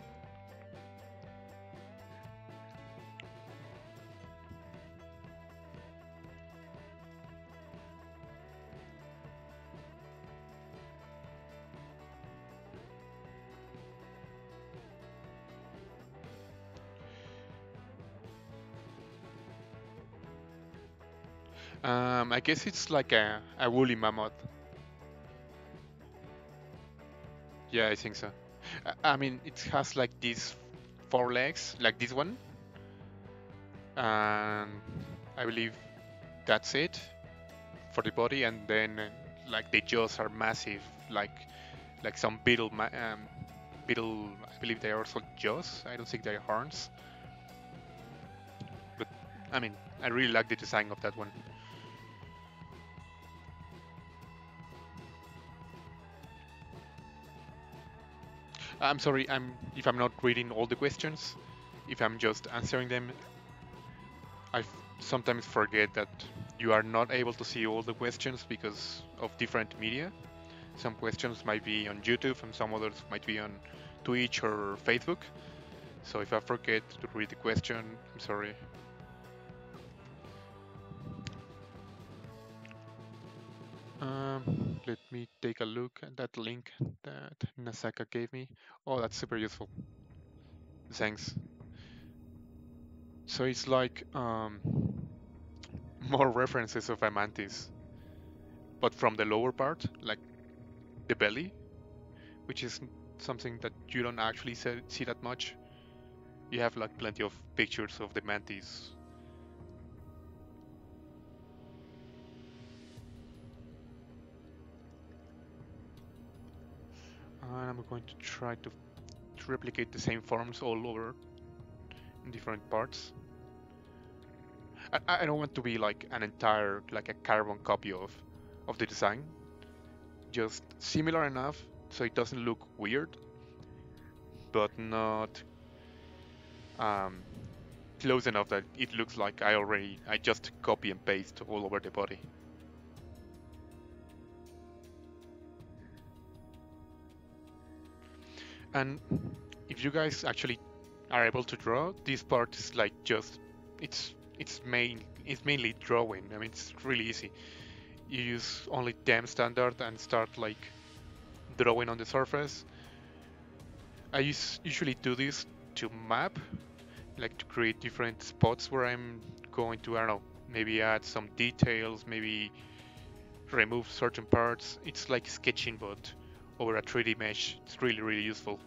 I guess it's like a woolly mammoth. Yeah, I think so. I mean, it has like these 4 legs, like this one. And I believe that's it for the body. And then like the jaws are massive, like some beetle. Beetle, I believe they are also jaws. I don't think they're horns. But I mean, I really like the design of that one. I'm sorry, if I'm not reading all the questions, if I'm just answering them, I sometimes forget that you are not able to see all the questions because of different media. Some questions might be on YouTube and some others might be on Twitch or Facebook. So if I forget to read the question, I'm sorry. Let me take a look at that link that Nasaka gave me. Oh, that's super useful. Thanks. So it's like more references of a mantis, but from the lower part, like the belly, which is something that you don't actually see that much. You have like plenty of pictures of the mantis. And I'm going to try to replicate the same forms all over in different parts. I don't want to be like an entire, like a carbon copy of the design. Just similar enough so it doesn't look weird, but not um, close enough that it looks like I just copy and paste all over the body. And if you guys actually are able to draw, this part is like just it's mainly drawing. I mean, it's really easy. You use only dem standard and start like drawing on the surface. I usually do this to map, like to create different spots where I'm going to, I don't know, maybe add some details, maybe remove certain parts. It's like sketching, but over a 3D mesh. It's really, really useful.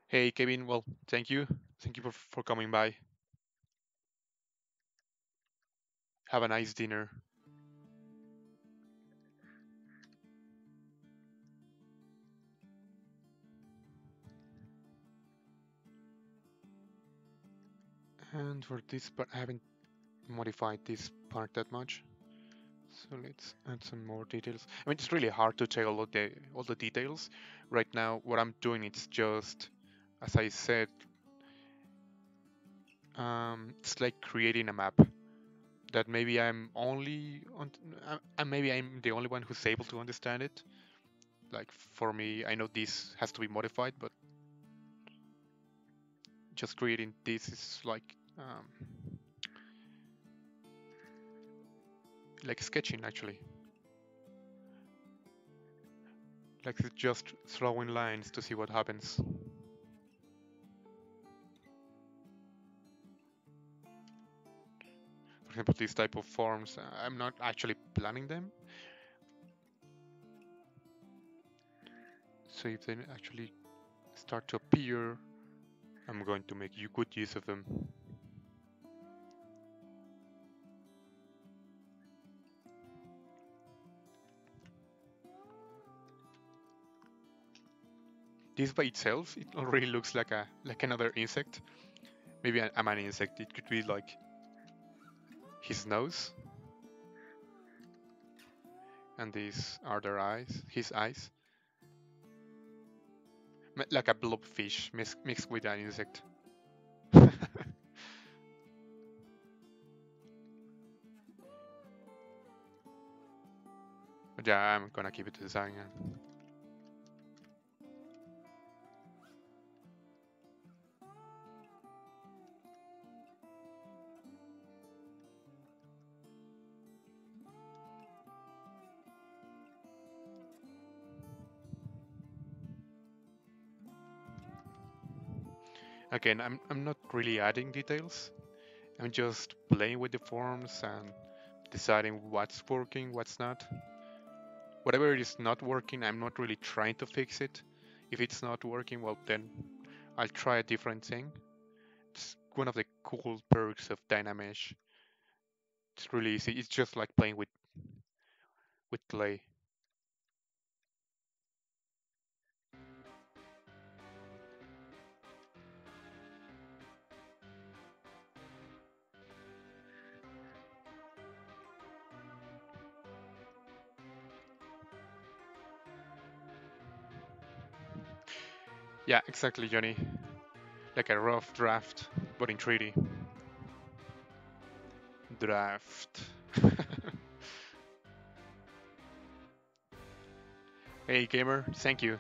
Hey, Kevin, well, thank you. Thank you for coming by. Have a nice dinner. And for this part, I haven't modified this part that much. So let's add some more details. I mean, it's really hard to tell all the details. Right now, what I'm doing is just, as I said, it's like creating a map that maybe I'm only on, maybe I'm the only one who's able to understand it. Like for me, I know this has to be modified, but just creating this is like sketching actually. Like just throwing lines to see what happens. For example, these type of forms, I'm not actually planning them. So if they actually start to appear, I'm going to make good use of them. This by itself, it already looks like another insect. Maybe I'm an insect. It could be like his nose, and these are their eyes, his eyes, like a blobfish mixed with an insect. But yeah, I'm gonna keep it to design. Again, I'm not really adding details. I'm just playing with the forms and deciding what's working, what's not. Whatever is not working, I'm not really trying to fix it. If it's not working, well then I'll try a different thing. It's one of the cool perks of Dynamesh. It's really easy. It's just like playing with clay. Yeah, exactly, Johnny. Like a rough draft, but in 3D. Draft. Hey gamer, thank you.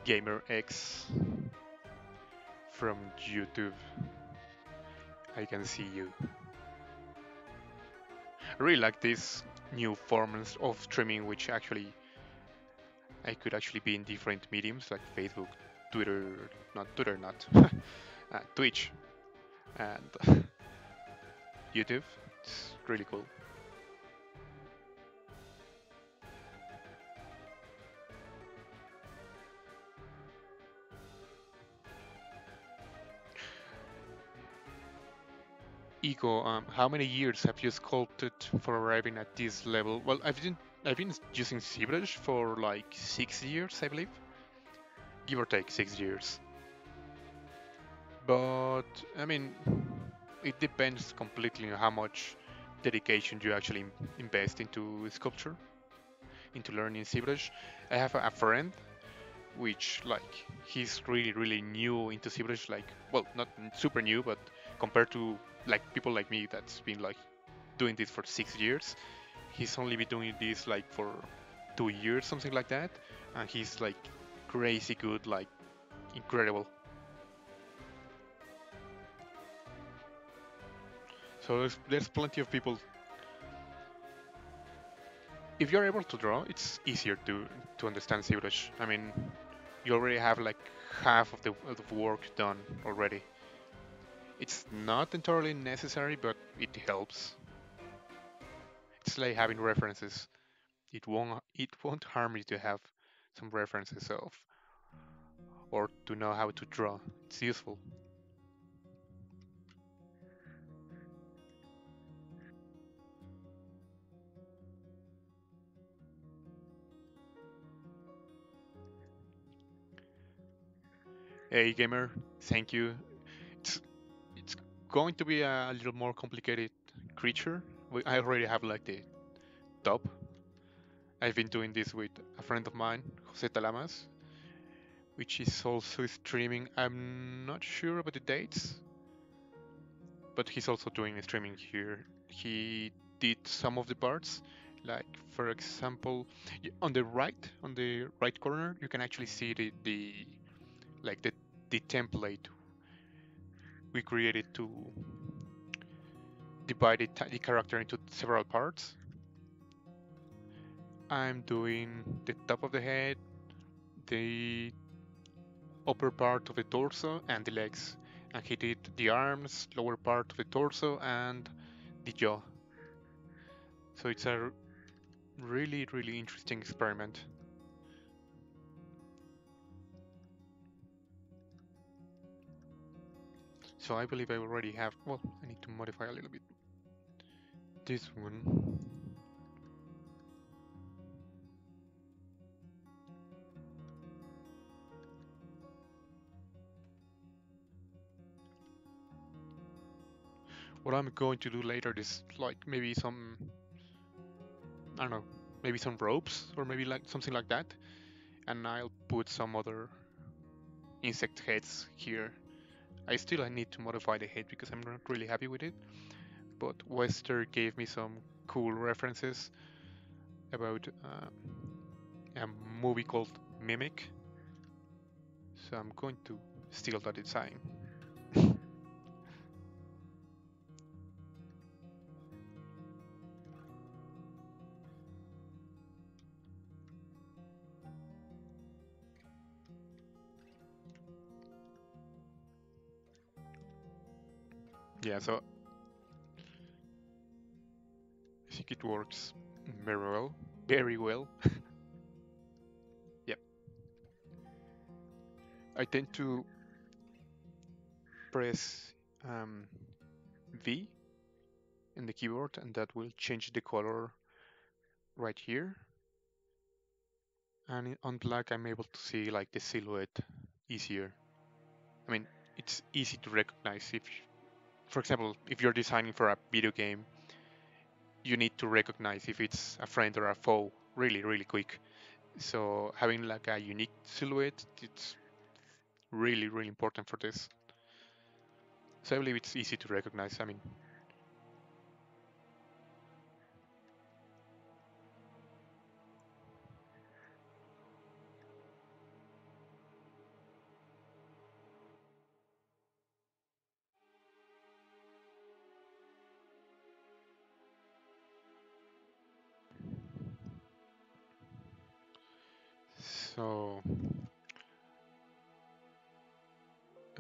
Gamer X from YouTube. I can see you. I really like this new forms of streaming, which actually I could actually be in different mediums like Facebook, Twitter, not Twitch, and YouTube. It's really cool. Ego, how many years have you sculpted for arriving at this level? Well, I've been using ZBrush for like 6 years, I believe, give or take 6 years. But I mean, it depends completely on how much dedication you actually invest into sculpture, into learning ZBrush. I have a friend which like he's really new into ZBrush, like well, not super new, but compared to like people like me that's been like doing this for 6 years, he's only been doing this like for 2 years, something like that, and he's like crazy good, like incredible. So there's plenty of people. If you're able to draw, it's easier to understand ZBrush. I mean, you already have like half of the work done already. It's not entirely necessary, but it helps. It's like having references. It won't harm you to have some references of or to know how to draw. It's useful. Hey gamer, thank you. It's going to be a little more complicated creature. I already have like the top. I've been doing this with a friend of mine, Jose Talamas, which is also streaming. I'm not sure about the dates, but he's also doing streaming here. He did some of the parts, like for example, on the right corner, you can actually see the like the template we created to divide the character into several parts. I'm doing the top of the head, the upper part of the torso, and the legs. And he did the arms, lower part of the torso, and the jaw. So it's a really interesting experiment. So I believe I already have. Well, I need to modify a little bit this one. What I'm going to do later is like maybe some, I don't know, maybe some ropes or maybe like something like that, and I'll put some other insect heads here. I need to modify the head because I'm not really happy with it. But Wester gave me some cool references about a movie called Mimic, so I'm going to steal that design. Yeah, so I think it works very well. Very well. Yep. I tend to press V in the keyboard, and that will change the color right here. And on black, I'm able to see like the silhouette easier. I mean, it's easy to recognize if, for example, if you're designing for a video game, you need to recognize if it's a friend or a foe really quick. So having like a unique silhouette, it's really important for this. So I believe it's easy to recognize. I mean,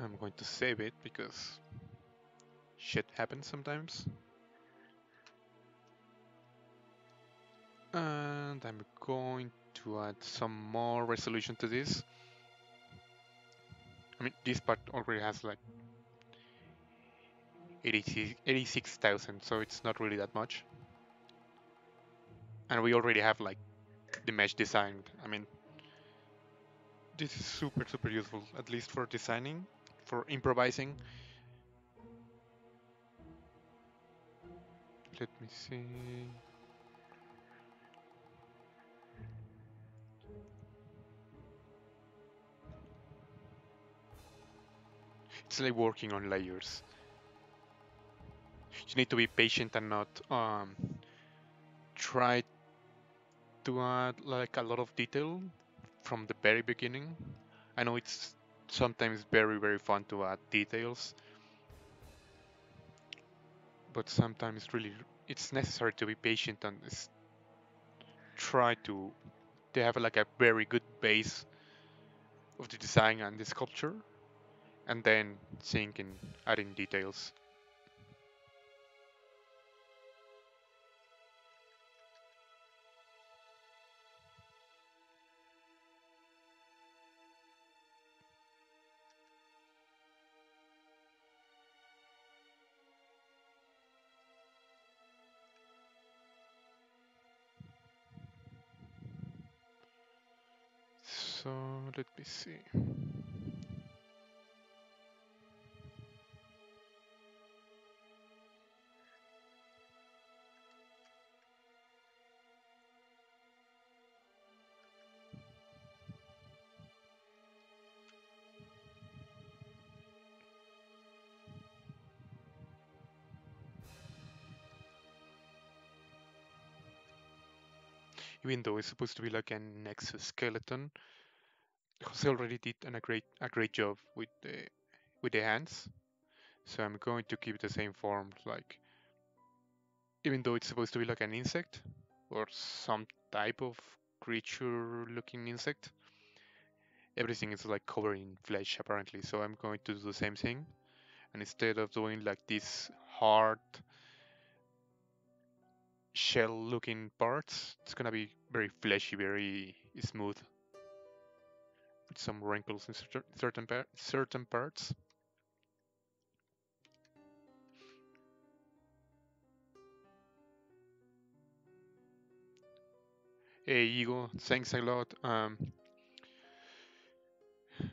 I'm going to save it because shit happens sometimes. And I'm going to add some more resolution to this. I mean, this part already has like 86,000, so it's not really that much. And we already have like the mesh designed. I mean, this is super useful, at least for designing, for improvising. Let me see. It's like working on layers. You need to be patient and not try to add like a lot of detail from the very beginning. I know it's sometimes very fun to add details, but sometimes really it's necessary to be patient and try to have like a very good base of the design and the sculpture, and then think in adding details. So let me see. Even though it's supposed to be like an exoskeleton, Jose already did a great job with the hands. So I'm going to keep the same form, like even though it's supposed to be like an insect or some type of creature-looking insect, everything is like covered in flesh apparently. So I'm going to do the same thing, and instead of doing like this hard shell-looking parts, it's gonna be very fleshy, very smooth, with some wrinkles in certain parts. Hey, Igor, thanks a lot.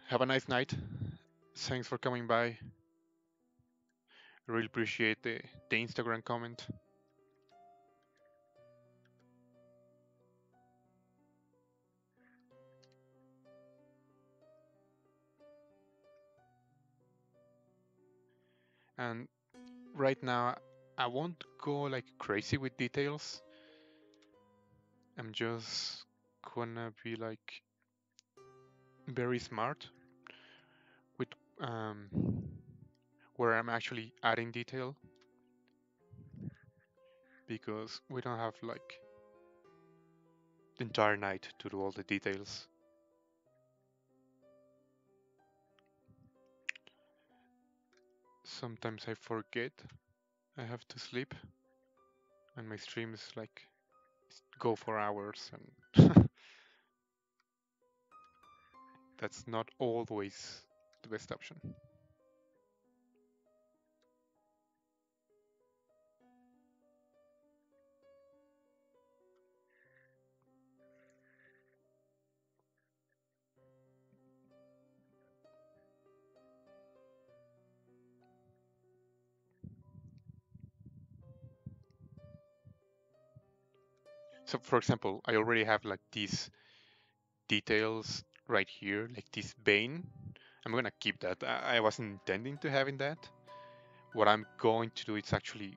Have a nice night. Thanks for coming by. Really appreciate the Instagram comment. And right now, I won't go like crazy with details. I'm just gonna be like very smart with um, where I'm actually adding detail, because we don't have like the entire night to do all the details. Sometimes I forget I have to sleep, and my streams like go for hours, and that's not always the best option. So for example, I already have like these details right here, like this vein. I'm gonna keep that. I wasn't intending to having that. What I'm going to do is actually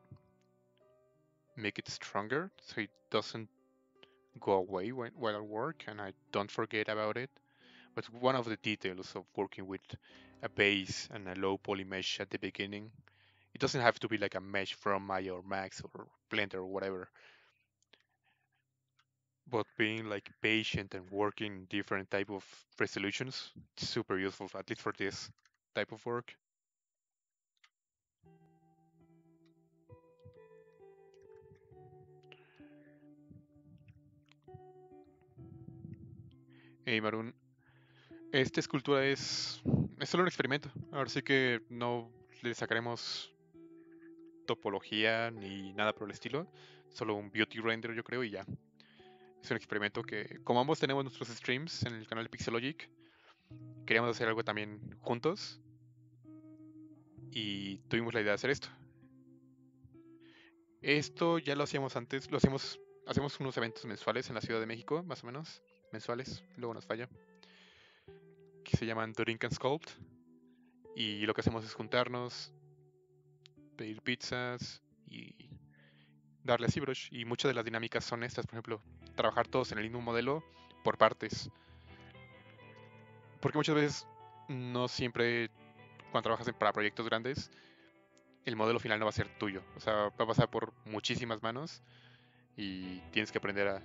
make it stronger so it doesn't go away while I work and I don't forget about it. But one of the details of working with a base and a low poly mesh at the beginning, it doesn't have to be like a mesh from Maya or Max or Blender or whatever. But being like patient and working different type of resolutions, it's super useful, at least for this. type of work. Hey Marun, esta escultura es solo un experimento. Ahora sí que no le sacaremos topología ni nada por el estilo. Solo un beauty render, yo creo, y ya. Es un experimento que, como ambos tenemos nuestros streams en el canal de Pixelogic, queríamos hacer algo también juntos. Y tuvimos la idea de hacer esto. Esto ya lo hacíamos antes, hacemos unos eventos mensuales en la Ciudad de México, más o menos. Mensuales, luego nos falla. Que se llaman Drink and Sculpt. Y lo que hacemos es juntarnos, pedir pizzas y darle a ZBrush. Y muchas de las dinámicas son estas, por ejemplo, trabajar todos en el mismo modelo por partes. Porque muchas veces no siempre cuando trabajas para proyectos grandes, el modelo final no va a ser tuyo. O sea, va a pasar por muchísimas manos y tienes que aprender a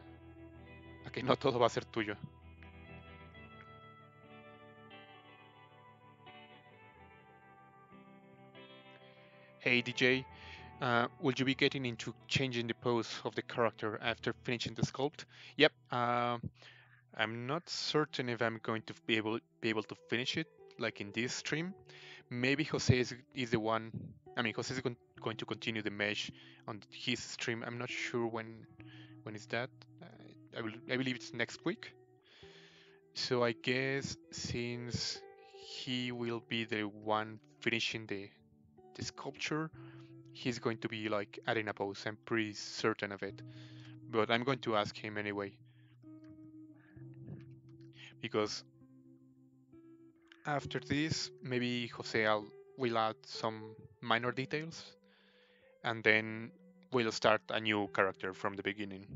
que no todo va a ser tuyo. Hey DJ, will you be getting into changing the pose of the character after finishing the sculpt? Yep. I'm not certain if I'm going to be able to finish it like in this stream. Maybe Jose is the one. I mean, Jose is going to continue the mesh on his stream. I'm not sure when is that. I believe it's next week. So I guess since he will be the one finishing the sculpture, he's going to be like adding a pose. I'm pretty certain of it. But I'm going to ask him anyway. Because after this, maybe Jose will add some minor details, and then we'll start a new character from the beginning.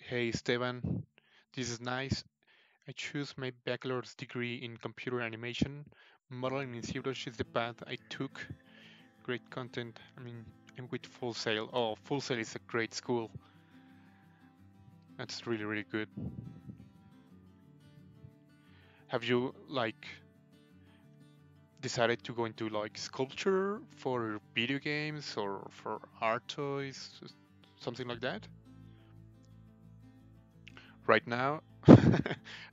Hey Esteban, this is nice. I choose my bachelor's degree in computer animation. Modeling in ZBrush is the path I took. Great content. I mean, I'm with Full Sail. Oh, Full Sail is a great school. That's really, really good. Have you like decided to go into like sculpture for video games or for art toys, something like that? Right now,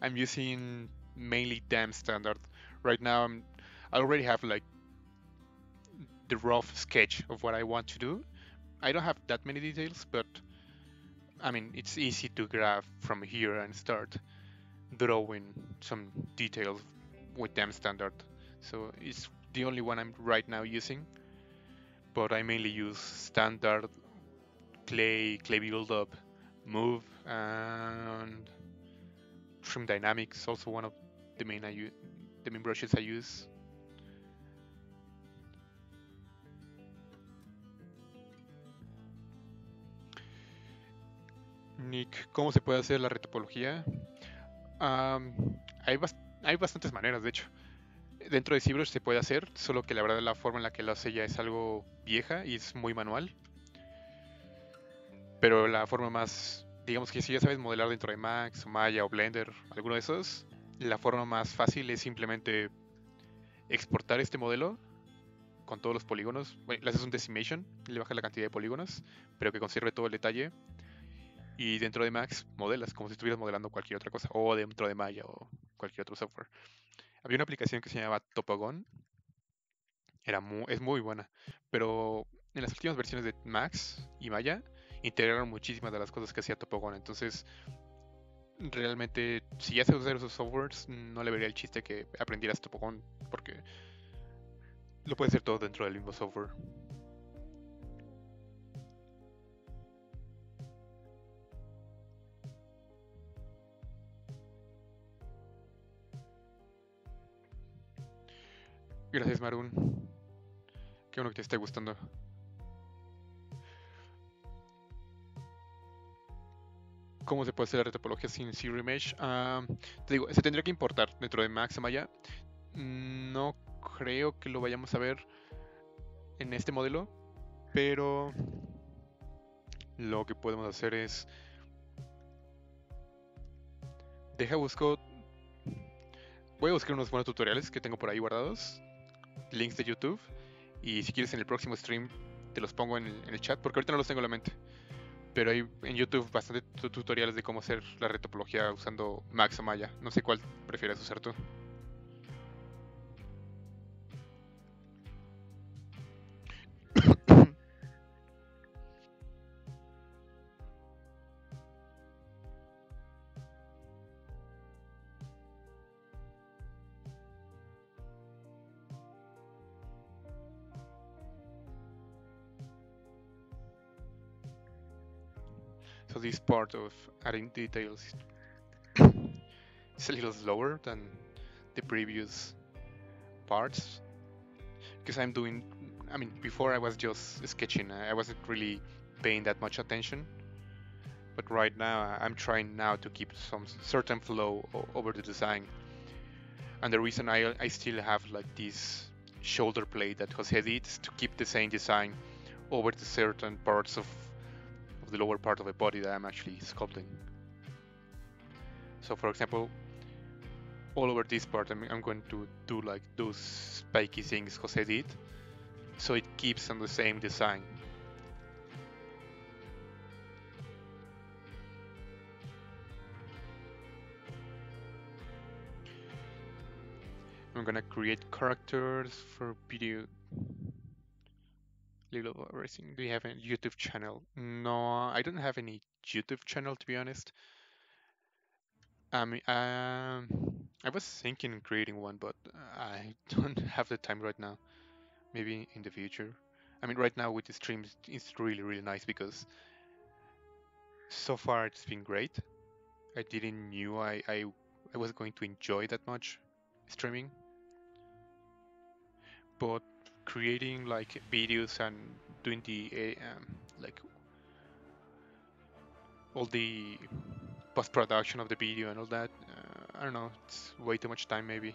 I'm using mainly DAM standard. Right now, I already have like the rough sketch of what I want to do. I don't have that many details, but I mean, it's easy to grab from here and start drawing some details with DAM standard. So it's the only one I'm right now using, but I mainly use standard, clay build-up, move, and trim dynamics. Also one of the main brushes I use. Nick, ¿cómo se puede hacer la retopología? Hay bastantes maneras, de hecho. Dentro de ZBrush se puede hacer, solo que la verdad la forma en la que lo hace ya es algo vieja y es muy manual. Pero la forma más, digamos que si ya sabes modelar dentro de Max, o Maya o Blender, alguno de esos, la forma más fácil es simplemente exportar este modelo con todos los polígonos. Bueno, le haces un Decimation, le bajas la cantidad de polígonos, pero que conserve todo el detalle. Y dentro de Max modelas como si estuvieras modelando cualquier otra cosa, o dentro de Maya o cualquier otro software. Había una aplicación que se llamaba Topogon, es muy buena, pero en las últimas versiones de Max y Maya integraron muchísimas de las cosas que hacía Topogon. Entonces, realmente, si ya sabes usar esos softwares, no le vería el chiste que aprendieras Topogon, porque lo puedes hacer todo dentro del mismo software. Gracias, Marun. Qué bueno que te esté gustando. ¿Cómo se puede hacer la retopología sin ZRemesh? Te digo, se tendría que importar dentro de Max o Maya. No creo que lo vayamos a ver en este modelo, pero lo que podemos hacer es, deja busco, voy a buscar unos buenos tutoriales que tengo por ahí guardados, links de YouTube, y si quieres en el próximo stream te los pongo en el chat, porque ahorita no los tengo en la mente. Pero hay en YouTube bastante tutoriales de cómo hacer la retopología usando Max o Maya. No sé cuál prefieres usar tú. So this part of adding details is a little slower than the previous parts because I'm doing, I mean, before I was just sketching. I wasn't really paying that much attention. But right now I'm trying now to keep some certain flow over the design. And the reason I still have like this shoulder plate that Jose did is to keep the same design over the certain parts of the lower part of the body that I'm actually sculpting. So for example, all over this part I'm going to do like those spiky things Jose did, so it keeps on the same design. I'm gonna create characters for video. Little of everything. Do you have a YouTube channel? No, I don't have any YouTube channel to be honest. I mean, I was thinking of creating one, but I don't have the time right now. Maybe in the future. I mean, right now with the streams, it's really nice because so far it's been great. I didn't knew I was going to enjoy that much streaming, but creating like videos and doing the like all the post-production of the video and all that, I don't know, it's way too much time maybe.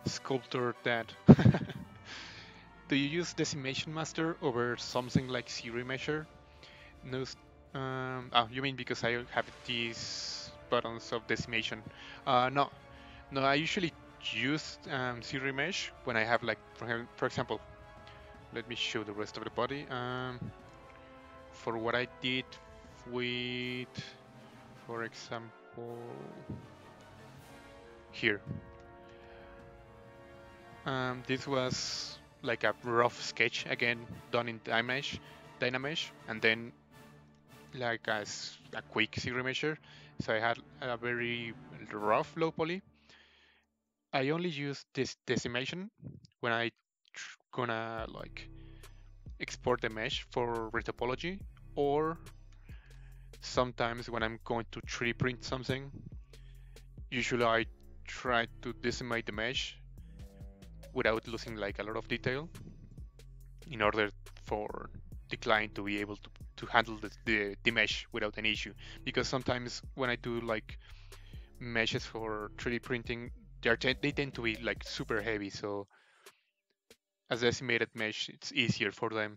Sculptor that. Do you use Decimation Master over something like ZRemesher? No. You mean because I have these buttons of Decimation? No. I usually use ZRemesh when I have like, for example, let me show the rest of the body. For what I did with, for example, here. This was like a rough sketch again done in Dynamesh, and then like as a quick ZRemesher. So I had a very rough low poly. I only use this decimation when I gonna like export the mesh for retopology, or sometimes when I'm going to 3D print something. Usually I try to decimate the mesh without losing like a lot of detail in order for the client to be able to handle the mesh without any issue. Because sometimes when I do like meshes for 3D printing, they tend to be like super heavy, so as decimated mesh, it's easier for them.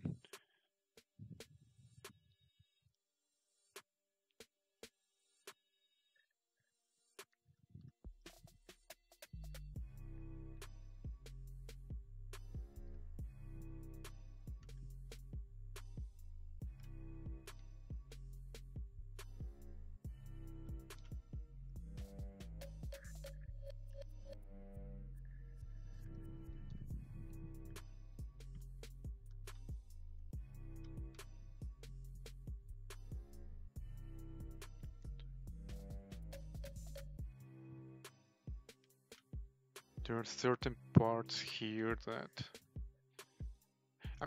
There are certain parts here that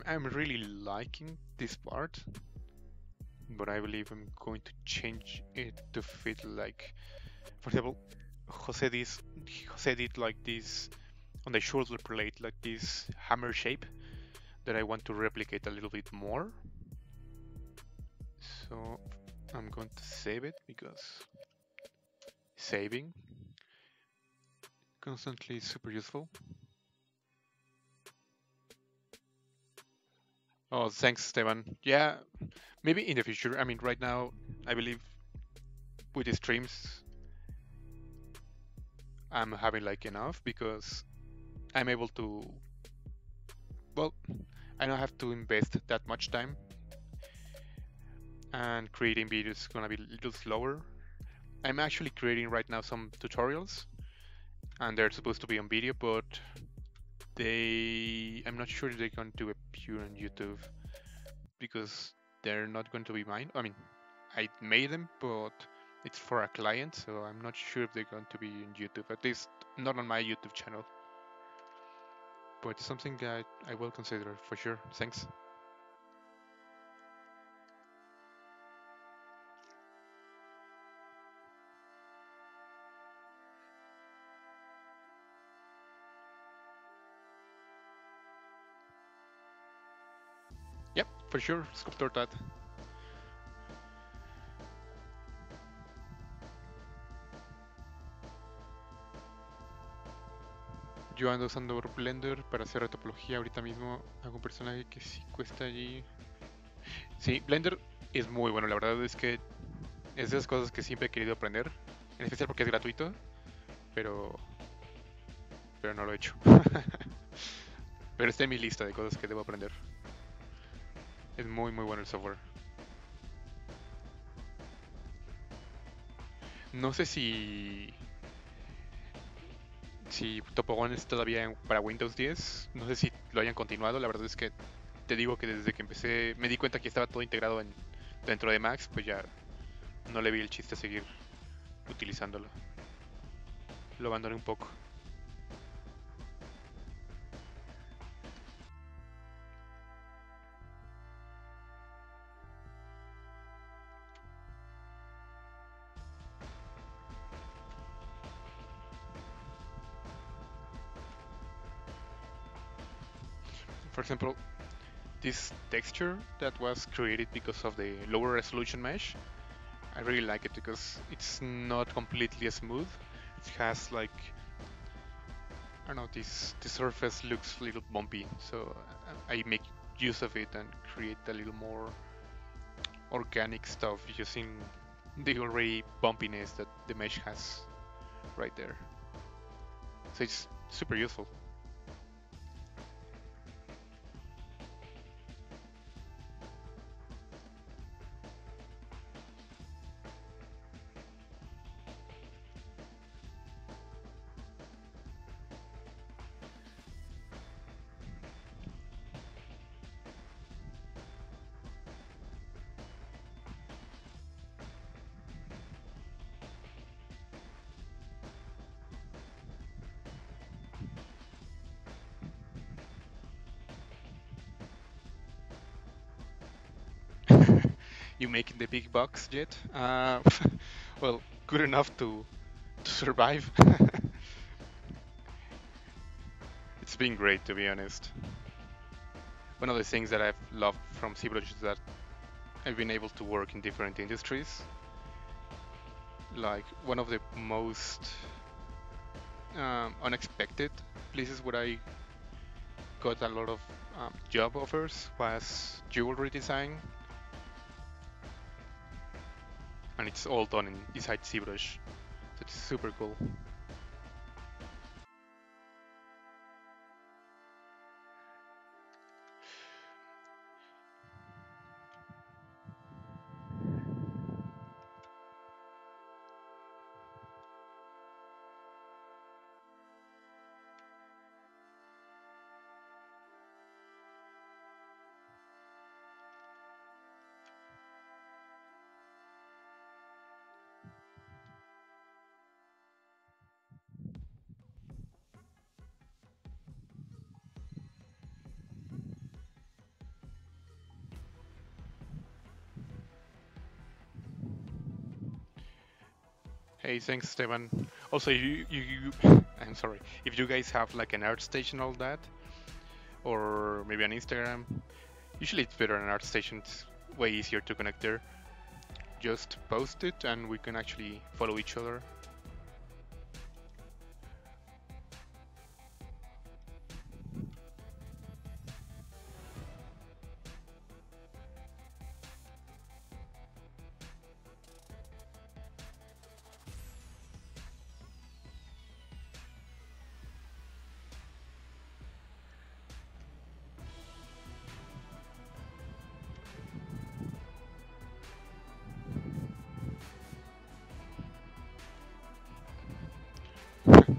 I'm really liking this part, but I believe I'm going to change it to fit like, for example, Jose did like this on the shoulder plate, like this hammer shape that I want to replicate a little bit more. So I'm going to save it because saving constantly is super useful. Oh, thanks, Esteban. Yeah, maybe in the future. I mean, right now, I believe with the streams, I'm having like enough because I'm able to, well, I don't have to invest that much time, and creating videos is gonna be a little slower. I'm actually creating right now some tutorials, and they're supposed to be on video, but I'm not sure they're going to appear on YouTube because they're not going to be mine. I mean, I made them, but it's for a client, so I'm not sure if they're going to be on YouTube, at least not on my YouTube channel. But it's something that I will consider for sure. Thanks. Yep, for sure. Sculptor that. Yo ando usando Blender para hacer retopología ahorita mismo. Hago un personaje que sí cuesta allí. Sí, Blender es muy bueno. La verdad es que es de esas cosas que siempre he querido aprender. En especial porque es gratuito. Pero, pero no lo he hecho. Pero está en mi lista de cosas que debo aprender. Es muy muy bueno el software. No sé si Topogon es todavía para Windows 10. No sé si lo hayan continuado. La verdad es que te digo que desde que empecé me di cuenta que estaba todo integrado dentro de Max, pues ya no le vi el chiste a seguir utilizándolo. Lo abandoné un poco. For example, this texture that was created because of the lower resolution mesh, I really like it because it's not completely smooth. It has like, I don't know, the surface looks a little bumpy, so I make use of it and create a little more organic stuff using the already bumpiness that the mesh has right there. So it's super useful. You making the big bucks yet? Well, good enough to survive. It's been great, to be honest. One of the things that I've loved from ZBrush is that I've been able to work in different industries. Like one of the most unexpected places where I got a lot of job offers was jewelry design, and it's all done inside ZBrush. So it's super cool. Hey, thanks, Esteban. Also, I'm sorry, if you guys have like an art station, all that, or maybe an Instagram, usually it's better an art station. It's way easier to connect there. Just post it and we can actually follow each other.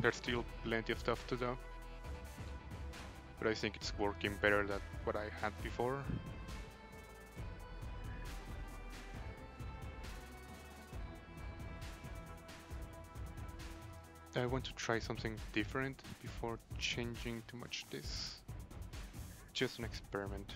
There's still plenty of stuff to do, but I think it's working better than what I had before. I want to try something different before changing too much this. Just an experiment.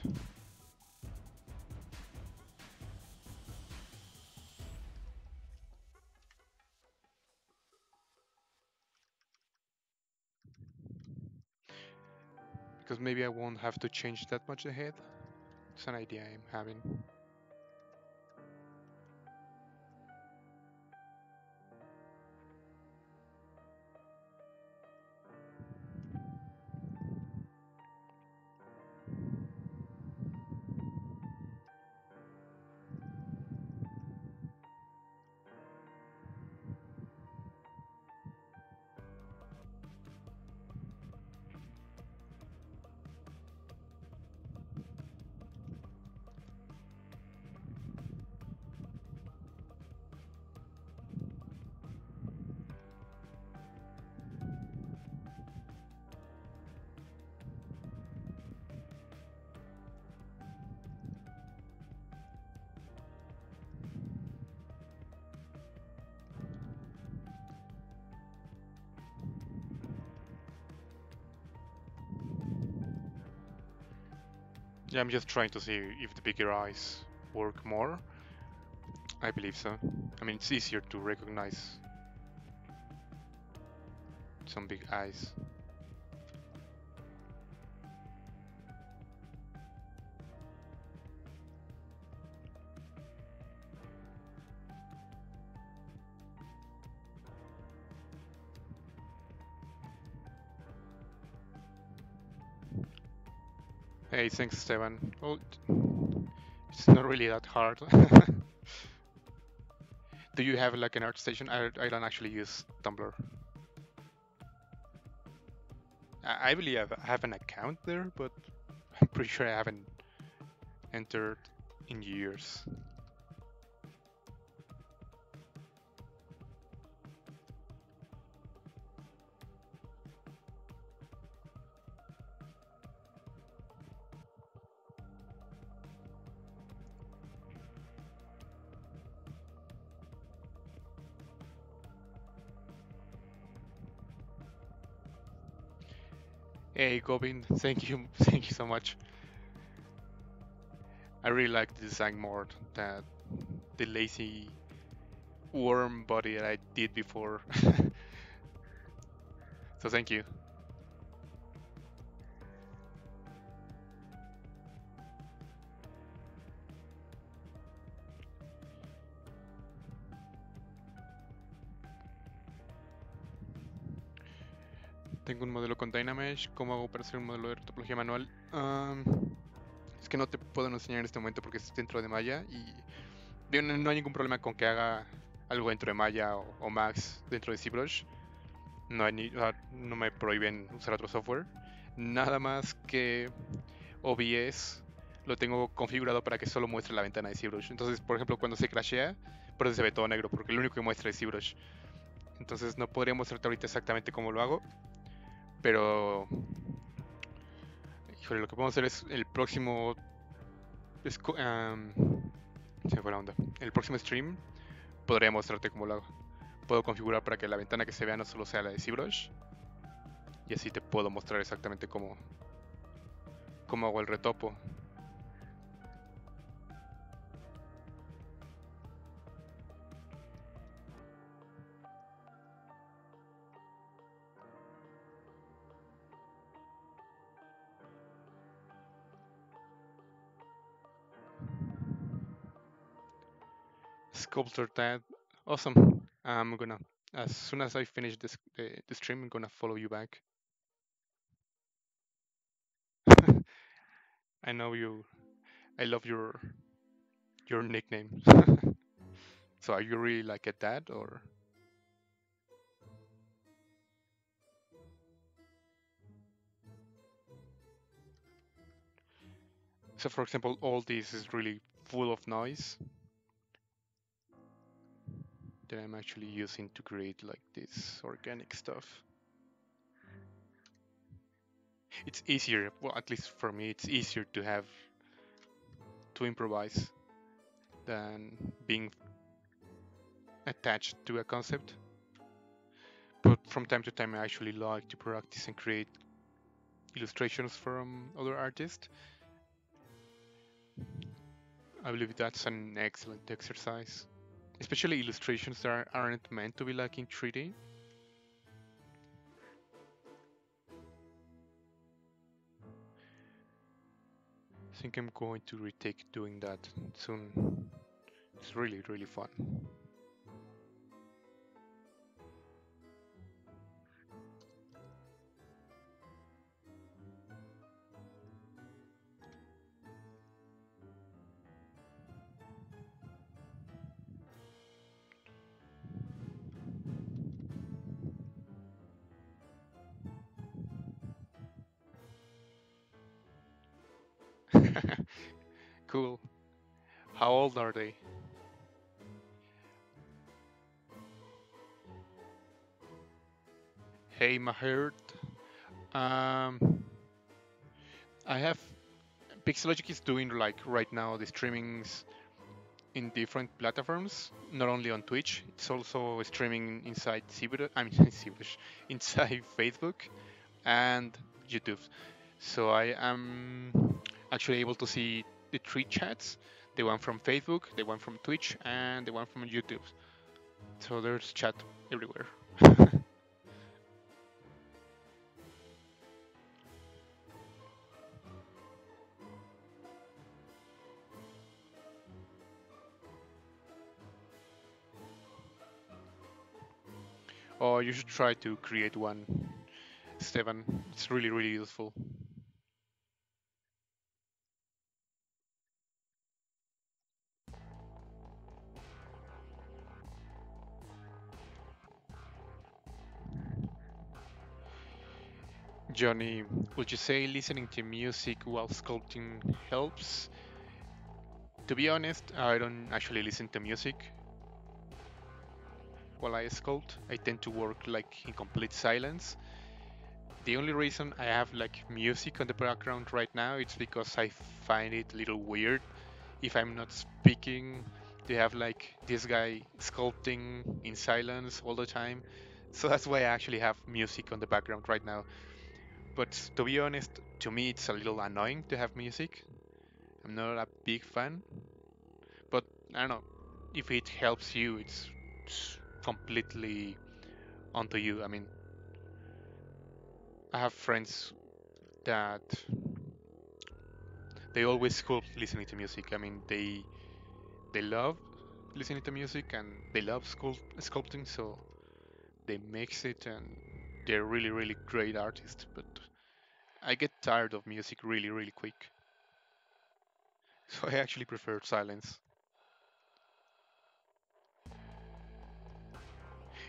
Because maybe I won't have to change that much ahead. It's an idea I'm having. Yeah, I'm just trying to see if the bigger eyes work more. I believe so. I mean, it's easier to recognize some big eyes. Hey, thanks, Esteban. Well, it's not really that hard. Do you have like an art station? I don't actually use Tumblr. I believe I have an account there, but I'm pretty sure I haven't entered in years. Hey, Gobind, thank you so much. I really like the design more than the lazy worm body that I did before. So thank you. Tengo un modelo con Dynamesh. ¿Cómo hago para hacer un modelo de retopología manual? Es que no te puedo enseñar en este momento porque es dentro de Maya y no hay ningún problema con que haga algo dentro de Maya o Max dentro de ZBrush. No me prohíben usar otro software. Nada más que OBS lo tengo configurado para que solo muestre la ventana de ZBrush. Entonces, por ejemplo, cuando se crashea, por eso se ve todo negro, porque lo único que muestra es ZBrush. Entonces no podría mostrarte ahorita exactamente cómo lo hago, pero híjole, lo que podemos hacer es el próximo se me fue la onda. El próximo stream podría mostrarte cómo lo hago. Puedo configurar para que la ventana que se vea no solo sea la de ZBrush, y así te puedo mostrar exactamente cómo hago el retopo. sculptor that. Awesome. I'm gonna, as soon as I finish the stream, I'm gonna follow you back. I know you. I love your nickname. So are you really like a dad or? So for example, all this is really full of noise that I'm actually using to create like this organic stuff. It's easier, well, at least for me, it's easier to have to improvise than being attached to a concept. But from time to time, I actually like to practice and create illustrations from other artists. I believe that's an excellent exercise, especially illustrations that aren't meant to be like in 3D. I think I'm going to retake doing that soon. It's really, really fun. Cool. How old are they? Hey, Maher. Um, I have Pixelogic is doing like right now the streamings in different platforms, not only on Twitch. It's also streaming inside ZBrush, I mean ZBrush, inside Facebook and YouTube. So I am actually able to see the three chats: the one from Facebook, the one from Twitch, and the one from YouTube. So there's chat everywhere. Or you should try to create one, Steven. It's really, really useful. Johnny, would you say listening to music while sculpting helps? To be honest, I don't actually listen to music while I sculpt. I tend to work like in complete silence. The only reason I have like music on the background right now is because I find it a little weird if I'm not speaking to have like this guy sculpting in silence all the time. So that's why I actually have music on the background right now. But to be honest, to me it's a little annoying to have music. I'm not a big fan, but I don't know. If it helps you, it's completely onto you. I mean, I have friends that they always sculpt listening to music. I mean, they love listening to music and they love sculpting, so they mix it and they're really, really great artists. But I get tired of music really, really quick, so I actually prefer silence.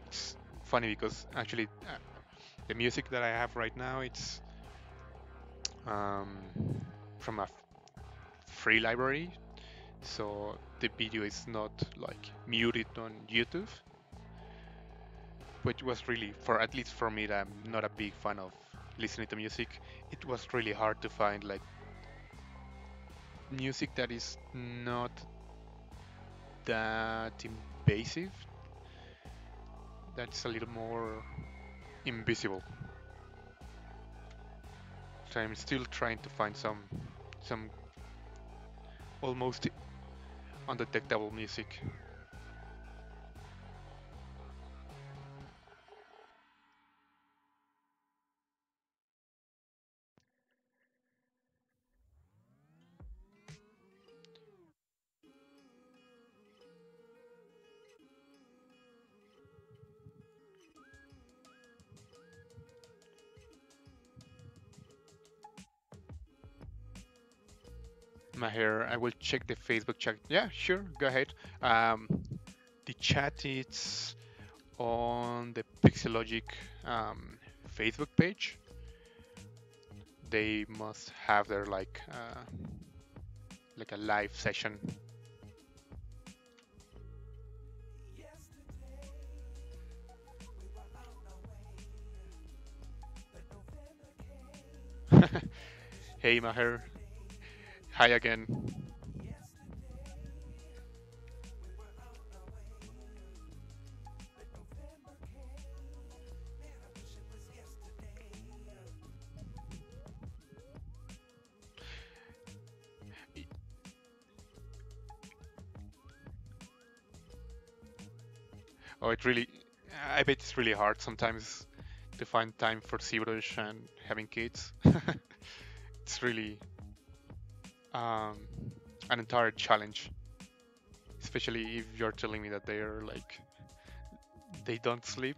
It's funny because actually the music that I have right now it's um, from a free library, so the video is not like muted on YouTube. Which was really, for at least for me, that I'm not a big fan of listening to music. It was really hard to find like music that is not that invasive. That's a little more invisible. So I'm still trying to find some almost undetectable music. Maher, I will check the Facebook chat. Yeah, sure, go ahead. The chat is on the Pixelogic Facebook page. They must have their like a live session. Hey Maher, hi again. Oh, I bet it's really hard sometimes to find time for ZBrush and having kids. It's really um, an entire challenge, especially if you're telling me that they're like, they don't sleep.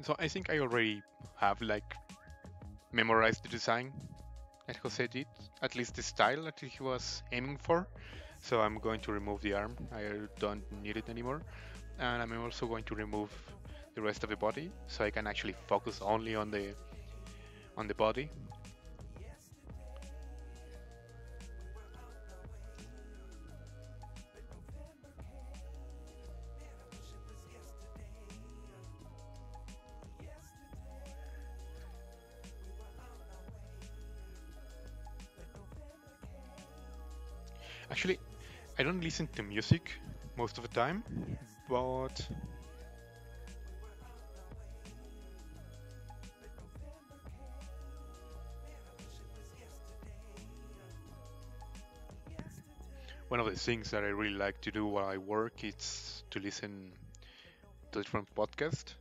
So I think I already have like memorized the design that Jose did, at least the style that he was aiming for. So I'm going to remove the arm. I don't need it anymore. And I'm also going to remove the rest of the body so I can actually focus only on the body. Actually, I don't listen to music most of the time, but one of the things that I really like to do while I work is to listen to different podcasts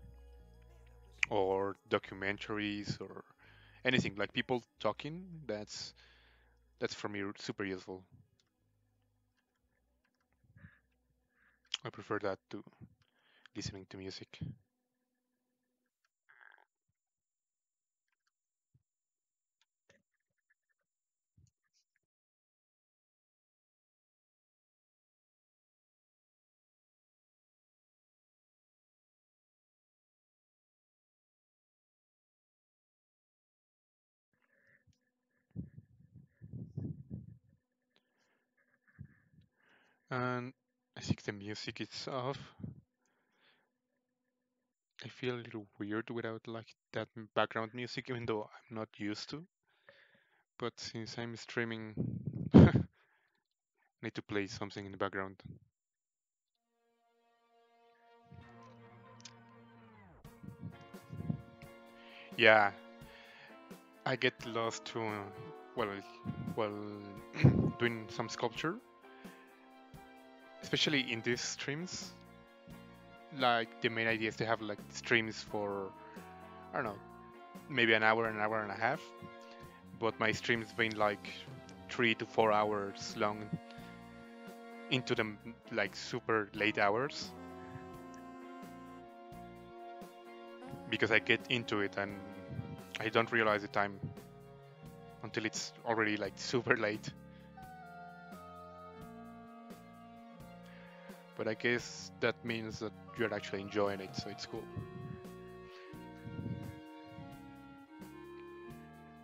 or documentaries or anything like people talking. That's for me super useful. I prefer that to listening to music. And I think the music is off. I feel a little weird without like that background music, even though I'm not used to. But since I'm streaming, I need to play something in the background. Yeah, I get lost to well, well, doing some sculpture, especially in these streams. Like the main idea is to have like streams for I don't know, maybe an hour and a half. But my streams been like 3 to 4 hours long into them like super late hours because I get into it and I don't realize the time until it's already like super late. But I guess that means that you're actually enjoying it, so it's cool.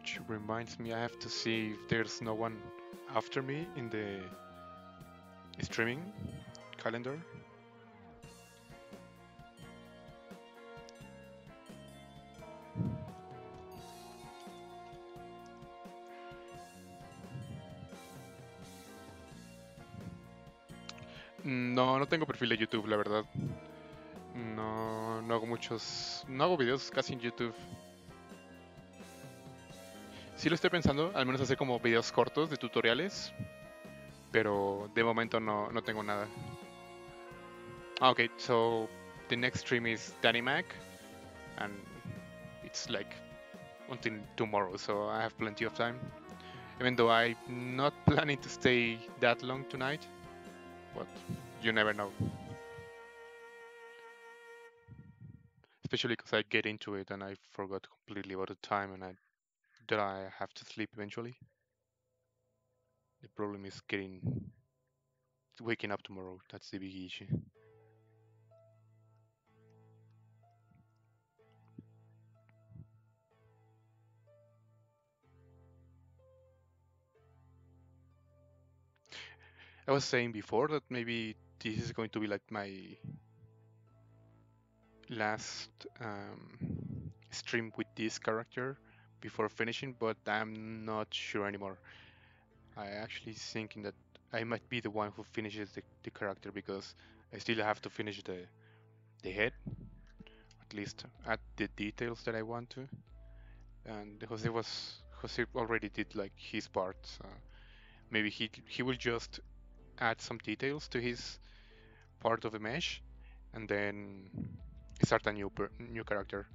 Which reminds me, I have to see if there's no one after me in the streaming calendar. No, no tengo perfil de YouTube, la verdad. No, no hago no hago videos casi en YouTube. Sí lo estoy pensando, al menos hacer como videos cortos de tutoriales, pero de momento no tengo nada. Okay, so the next stream is Danny Mac, and it's like until tomorrow, so I have plenty of time. Even though I'm not planning to stay that long tonight, but you never know. especially because I get into it and I forgot completely about the time and that I have to sleep eventually. The problem is waking up tomorrow. That's the big issue. I was saying before that maybe this is going to be like my last stream with this character before finishing, but I'm not sure anymore. I actually thinking that I might be the one who finishes the character because I still have to finish the head, at least add the details that I want to. And Jose already did like his part. So maybe he will just add some details to his part of the mesh, and then start a new character.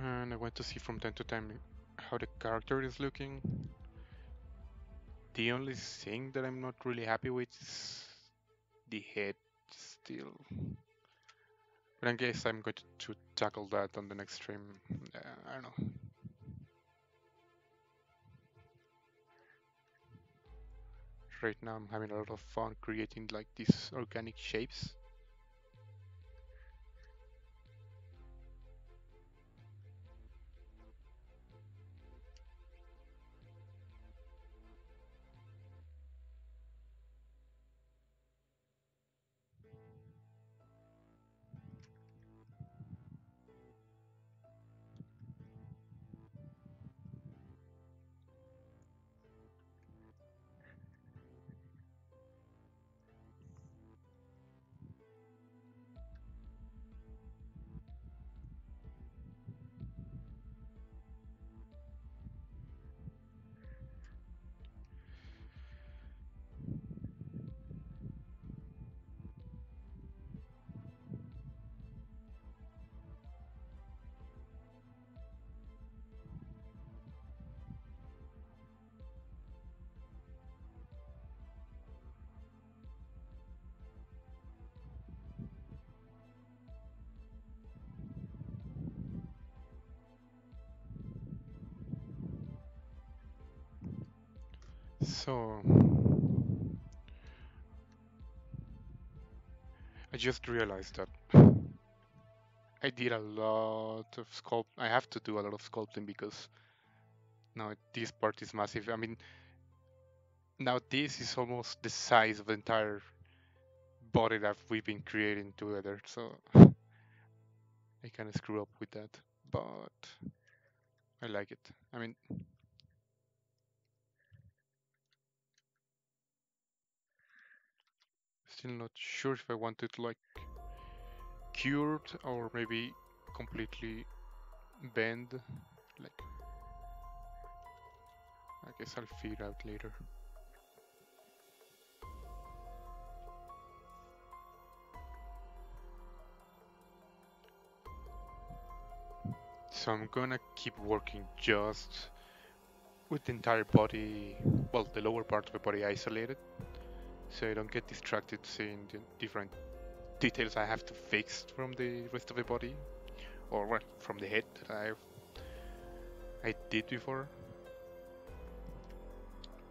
And I want to see from time to time how the character is looking. The only thing that I'm not really happy with is the head still. But I guess I'm going to tackle that on the next stream. I don't know. Right now I'm having a lot of fun creating like these organic shapes. So I just realized that I did a lot of sculpt. I have to do a lot of sculpting because now this part is massive. I mean, now this is almost the size of the entire body that we've been creating together. So I kind of screw up with that, but I like it. I mean, still not sure if I want it like cured or maybe completely bend. Like, I guess I'll figure out later. So I'm gonna keep working just with the entire body, well, the lower part of the body isolated, so I don't get distracted seeing the different details I have to fix from the rest of the body, or well, from the head that I did before.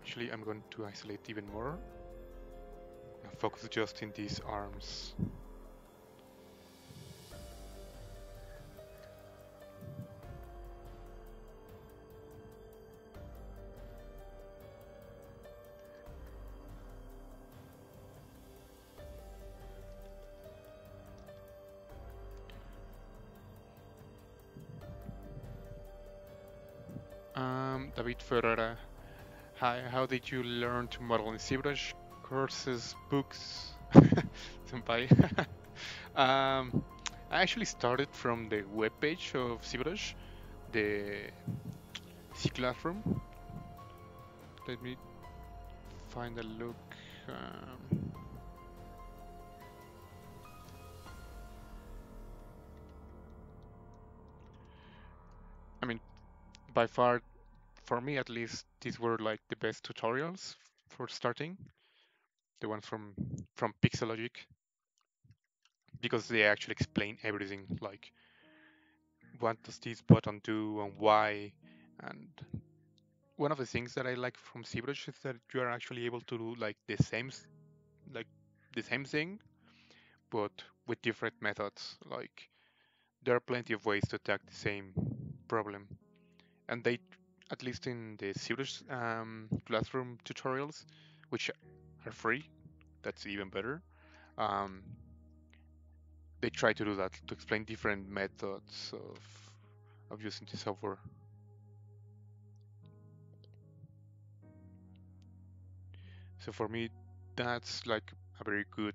Actually, I'm going to isolate even more. I'll focus just in these arms. David Ferreira Hi, how did you learn to model in ZBrush? Courses, books, senpai. um, I actually started from the webpage of ZBrush, the C Classroom. Let me find a look. Um, I mean, by far, for me at least, these were like the best tutorials for starting. The ones from Pixelogic, because they actually explain everything, like what does this button do and why. And one of the things that I like from ZBrush is that you are actually able to do like like the same thing, but with different methods. Like there are plenty of ways to attack the same problem, and they, at least in the ZBrush classroom tutorials, which are free, that's even better. Um, they try to do that to explain different methods of using the software. So for me, that's like a very good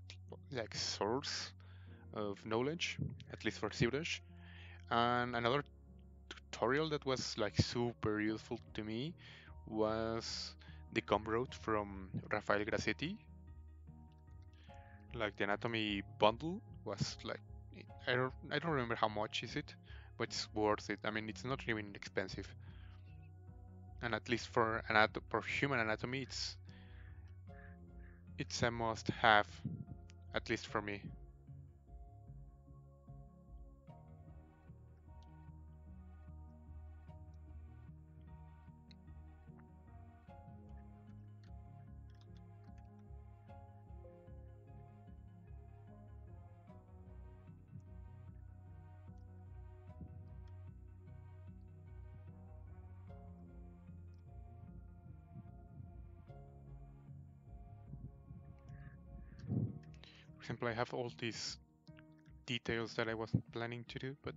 like source of knowledge, at least for ZBrush. And another tutorial that was like super useful to me was the Gumroad from Rafael Grassetti. Like the anatomy bundle was like, I don't remember how much is it, but it's worth it. I mean, it's not even expensive, and at least for human anatomy, it's a must have, at least for me. For example, I have all these details that I wasn't planning to do, but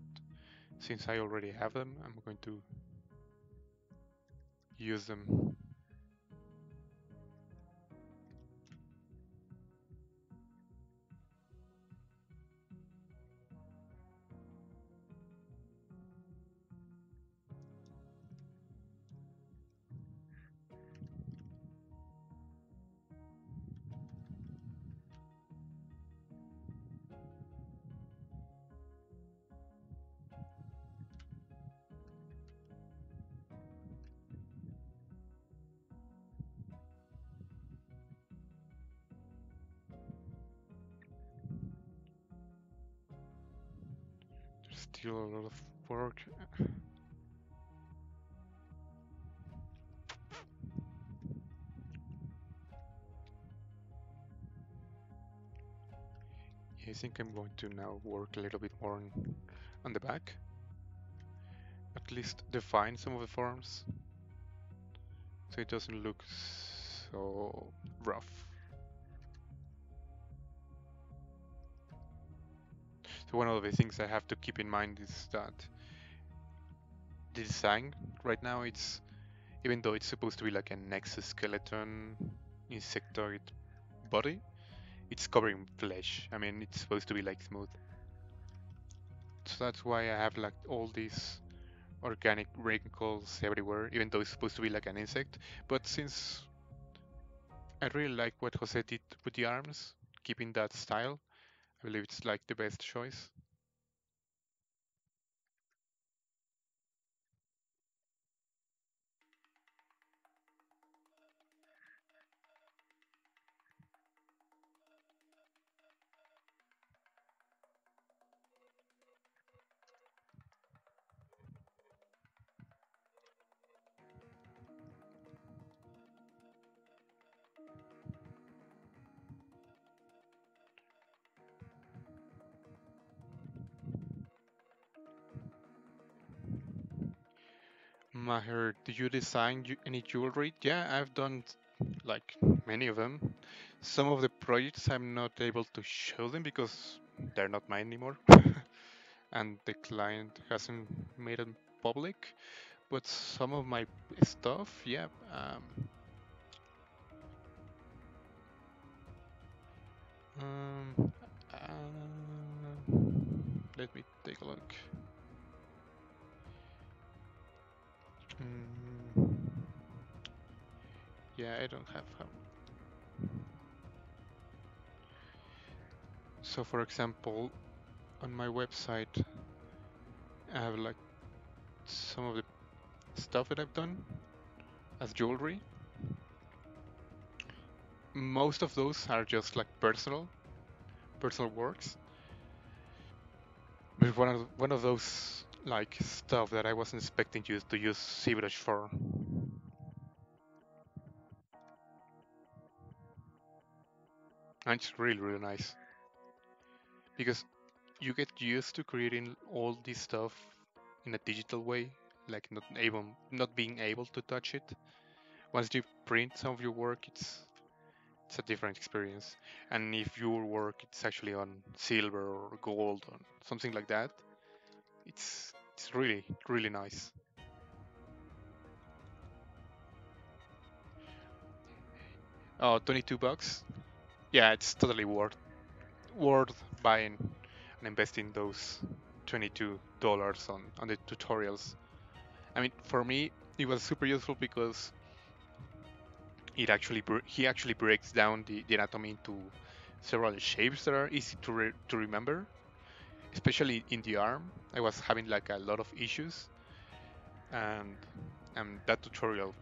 since I already have them, I'm going to use them. There's still a lot of work. I think I'm going to now work a little bit more on the back. At least define some of the forms so it doesn't look so rough. So one of the things I have to keep in mind is that the design right now, it's, even though it's supposed to be like an exoskeleton insectoid body, it's covering flesh. I mean, it's supposed to be like smooth. So that's why I have like all these organic wrinkles everywhere, even though it's supposed to be like an insect. But since I really like what Jose did with the arms, keeping that style, I believe it's like the best choice. Maher, do you design any jewelry? Yeah, I've done like many of them. Some of the projects I'm not able to show them because they're not mine anymore, and the client hasn't made them public. But some of my stuff, yeah. me take a look. Mm, yeah, I don't have. So, for example, on my website, I have like some of the stuff that I've done as jewelry. Most of those are just like personal works. But one of those like stuff that I wasn't expecting to use ZBrush for. And it's really nice because you get used to creating all this stuff in a digital way, like not being able to touch it. Once you print some of your work, it's a different experience. And if your work it's actually on silver or gold or something like that, it's really nice. Oh, $22. Yeah, it's totally worth buying and investing those $22 on the tutorials. I mean, for me, it was super useful because he actually breaks down the anatomy into several shapes that are easy to remember, especially in the arm. I was having like a lot of issues, and that tutorial,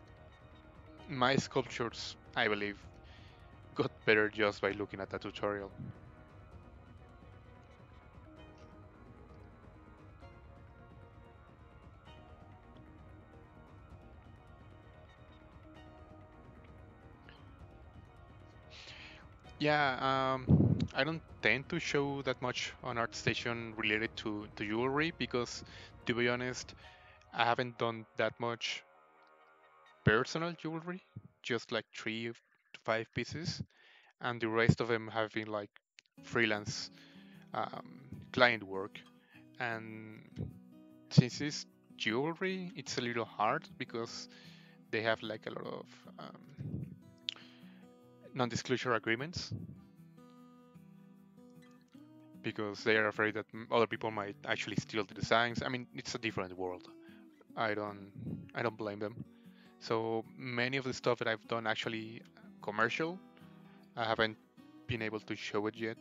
my sculptures, I believe, got better just by looking at that tutorial. Yeah, I don't tend to show that much on ArtStation related to jewelry because, to be honest, I haven't done that much personal jewelry, just like 3 to 5 pieces, and the rest of them have been like freelance client work. And since it's jewelry, it's a little hard because they have like a lot of non-disclosure agreements because they are afraid that other people might actually steal the designs. I mean, it's a different world. I don't I don't blame them. So many of the stuff that I've done actually commercial, I haven't been able to show it yet,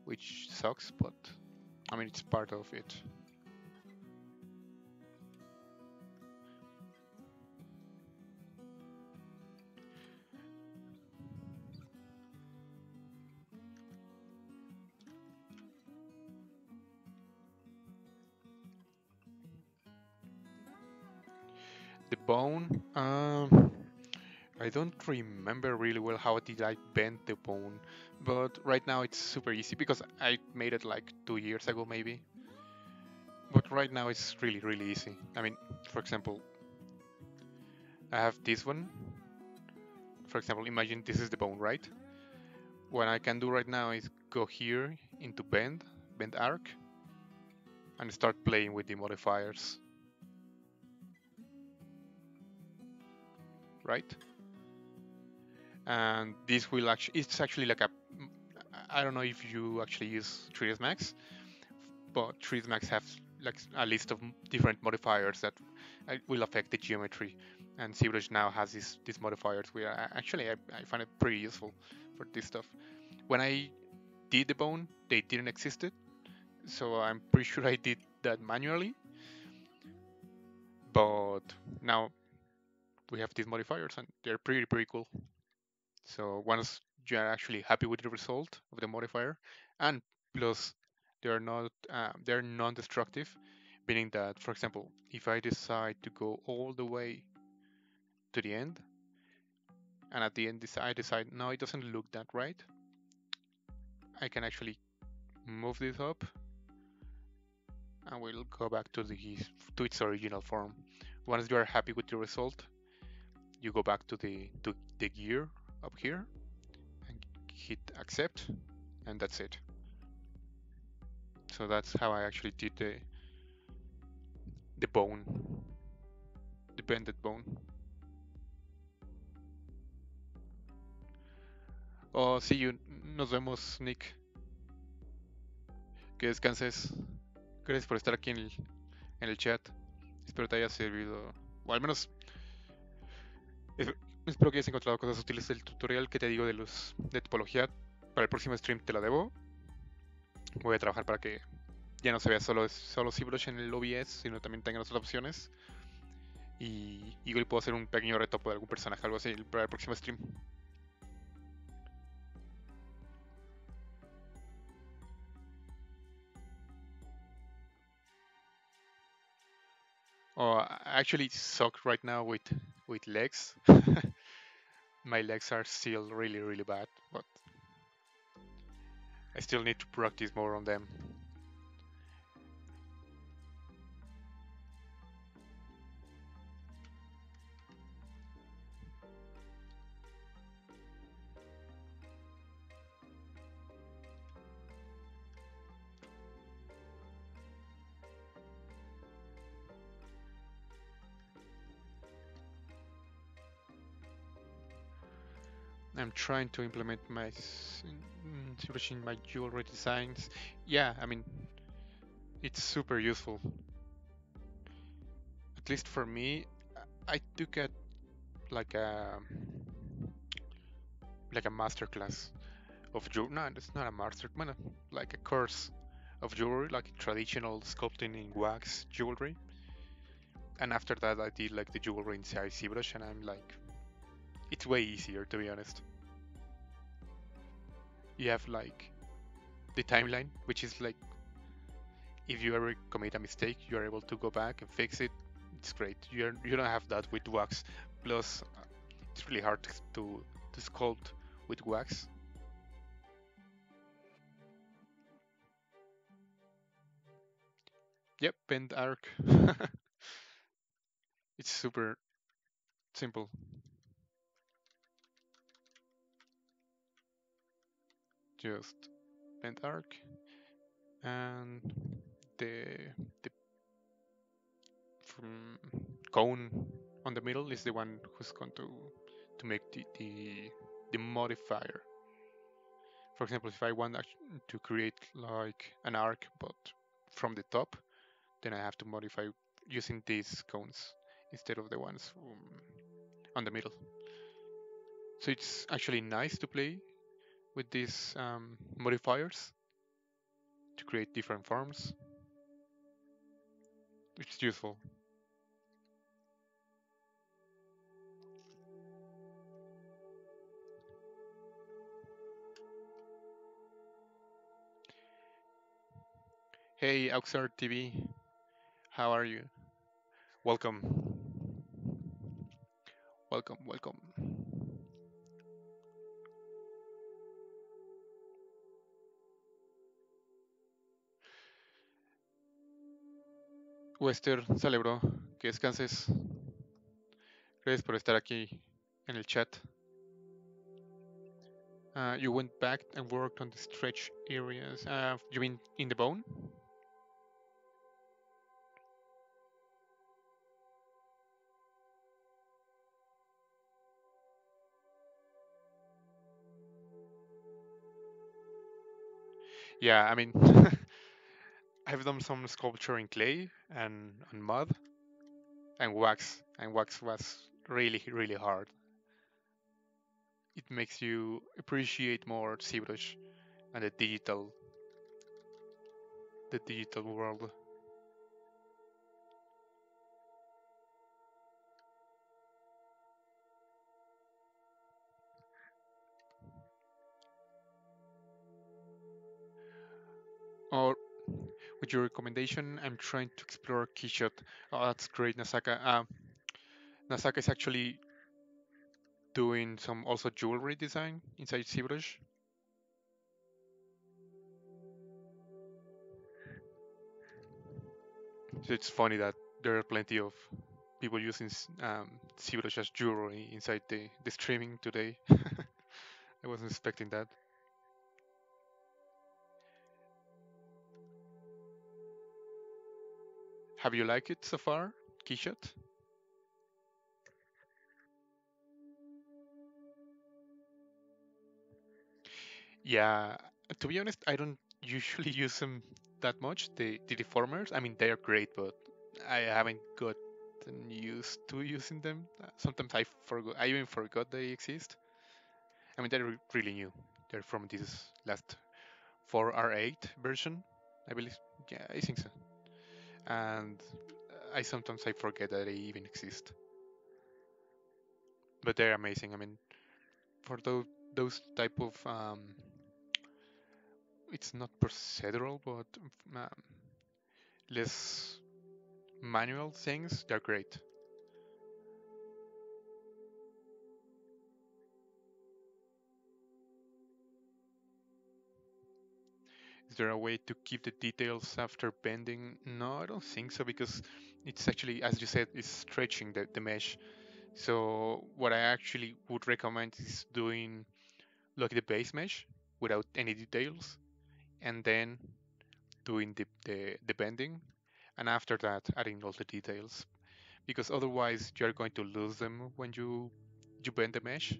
which sucks, but I mean it's part of it. The bone, I don't remember really well how did I bend the bone, but right now it's super easy because I made it like 2 years ago maybe. But right now it's really easy. I mean, for example, I have this one. For example, imagine this is the bone, right? What I can do right now is go here into bend arc, and start playing with the modifiers, right? And this will actually, it's actually like I don't know if you actually use 3ds Max, but 3ds Max have like a list of different modifiers that will affect the geometry. And ZBrush now has these modifiers where I find it pretty useful for this stuff. When I did the bone, they didn't exist, so I'm pretty sure I did that manually. But now we have these modifiers, and they're pretty cool. So once you are actually happy with the result of the modifier, and plus they're non-destructive, meaning that, for example, if I decide to go all the way to the end, and at the end I decide no, it doesn't look that right, I can actually move this up, and we'll go back to its original form. Once you are happy with the result, you go back to the gear up here and hit accept, and that's it. So that's how I actually did the bone, the bended bone. Oh, see you. Nos vemos, Nick. Que descanses. Gracias por estar aquí en el chat. Espero te haya servido, o al menos es- espero que hayas encontrado cosas útiles del tutorial que te digo de topología. Para el próximo stream te la debo. Voy a trabajar para que ya no se vea solo ZBrush en el OBS, sino también tengan otras opciones. Y igual puedo hacer un pequeño retopo de algún personaje, algo así, para el próximo stream. Oh, I actually suck right now with legs. My legs are still really bad, but I still need to practice more on them. I'm trying to implement my ZBrush in my jewelry designs. Yeah, I mean, it's super useful. At least for me, I took a like a master class of jewelry. No, it's not a master, bueno, like a course of jewelry, like traditional sculpting in wax jewelry. And after that, I did like the jewelry inside ZBrush, and I'm like, it's way easier to be honest. You have like the timeline, which is like if you ever commit a mistake, you are able to go back and fix it. It's great. You don't have that with wax. Plus, it's really hard to sculpt with wax. Yep, bend arc. It's super simple. Just bend arc, and the the from cone on the middle is the one who's going to make the modifier. For example, if I want to create like an arc but from the top, then I have to modify using these cones instead of the ones on the middle. So it's actually nice to play with these modifiers to create different forms. It's useful. Hey, Auxar TV, how are you? Welcome. Welcome, welcome. Wester, sale bro, que descanses. Gracias por estar aquí en el chat. You went back and worked on the stretch areas. You mean in the bone? Yeah, I mean, I've done some sculpture in clay and on mud and wax was really hard. It makes you appreciate more ZBrush and the digital world. Or with your recommendation, I'm trying to explore keyshot. Oh, that's great, Nasaka. Nasaka is actually doing some also jewelry design inside ZBrush. So it's funny that there are plenty of people using ZBrush as jewelry inside the streaming today. I wasn't expecting that. Have you liked it so far, Keyshot? Yeah, to be honest, I don't usually use them that much. The deformers, I mean, they are great, but I haven't gotten used to using them. Sometimes I even forgot they exist. I mean, they're really new. They're from this last 4R8 version, I believe. Yeah, I think so. And sometimes I forget that they even exist. But they're amazing. I mean, for those type of it's not procedural, but um, less manual things, they're great. Is there a way to keep the details after bending? No, I don't think so, because it's actually, as you said, it's stretching the mesh. So what I actually would recommend is doing like the base mesh without any details, and then doing the bending, and after that adding all the details, because otherwise you're going to lose them when you bend the mesh.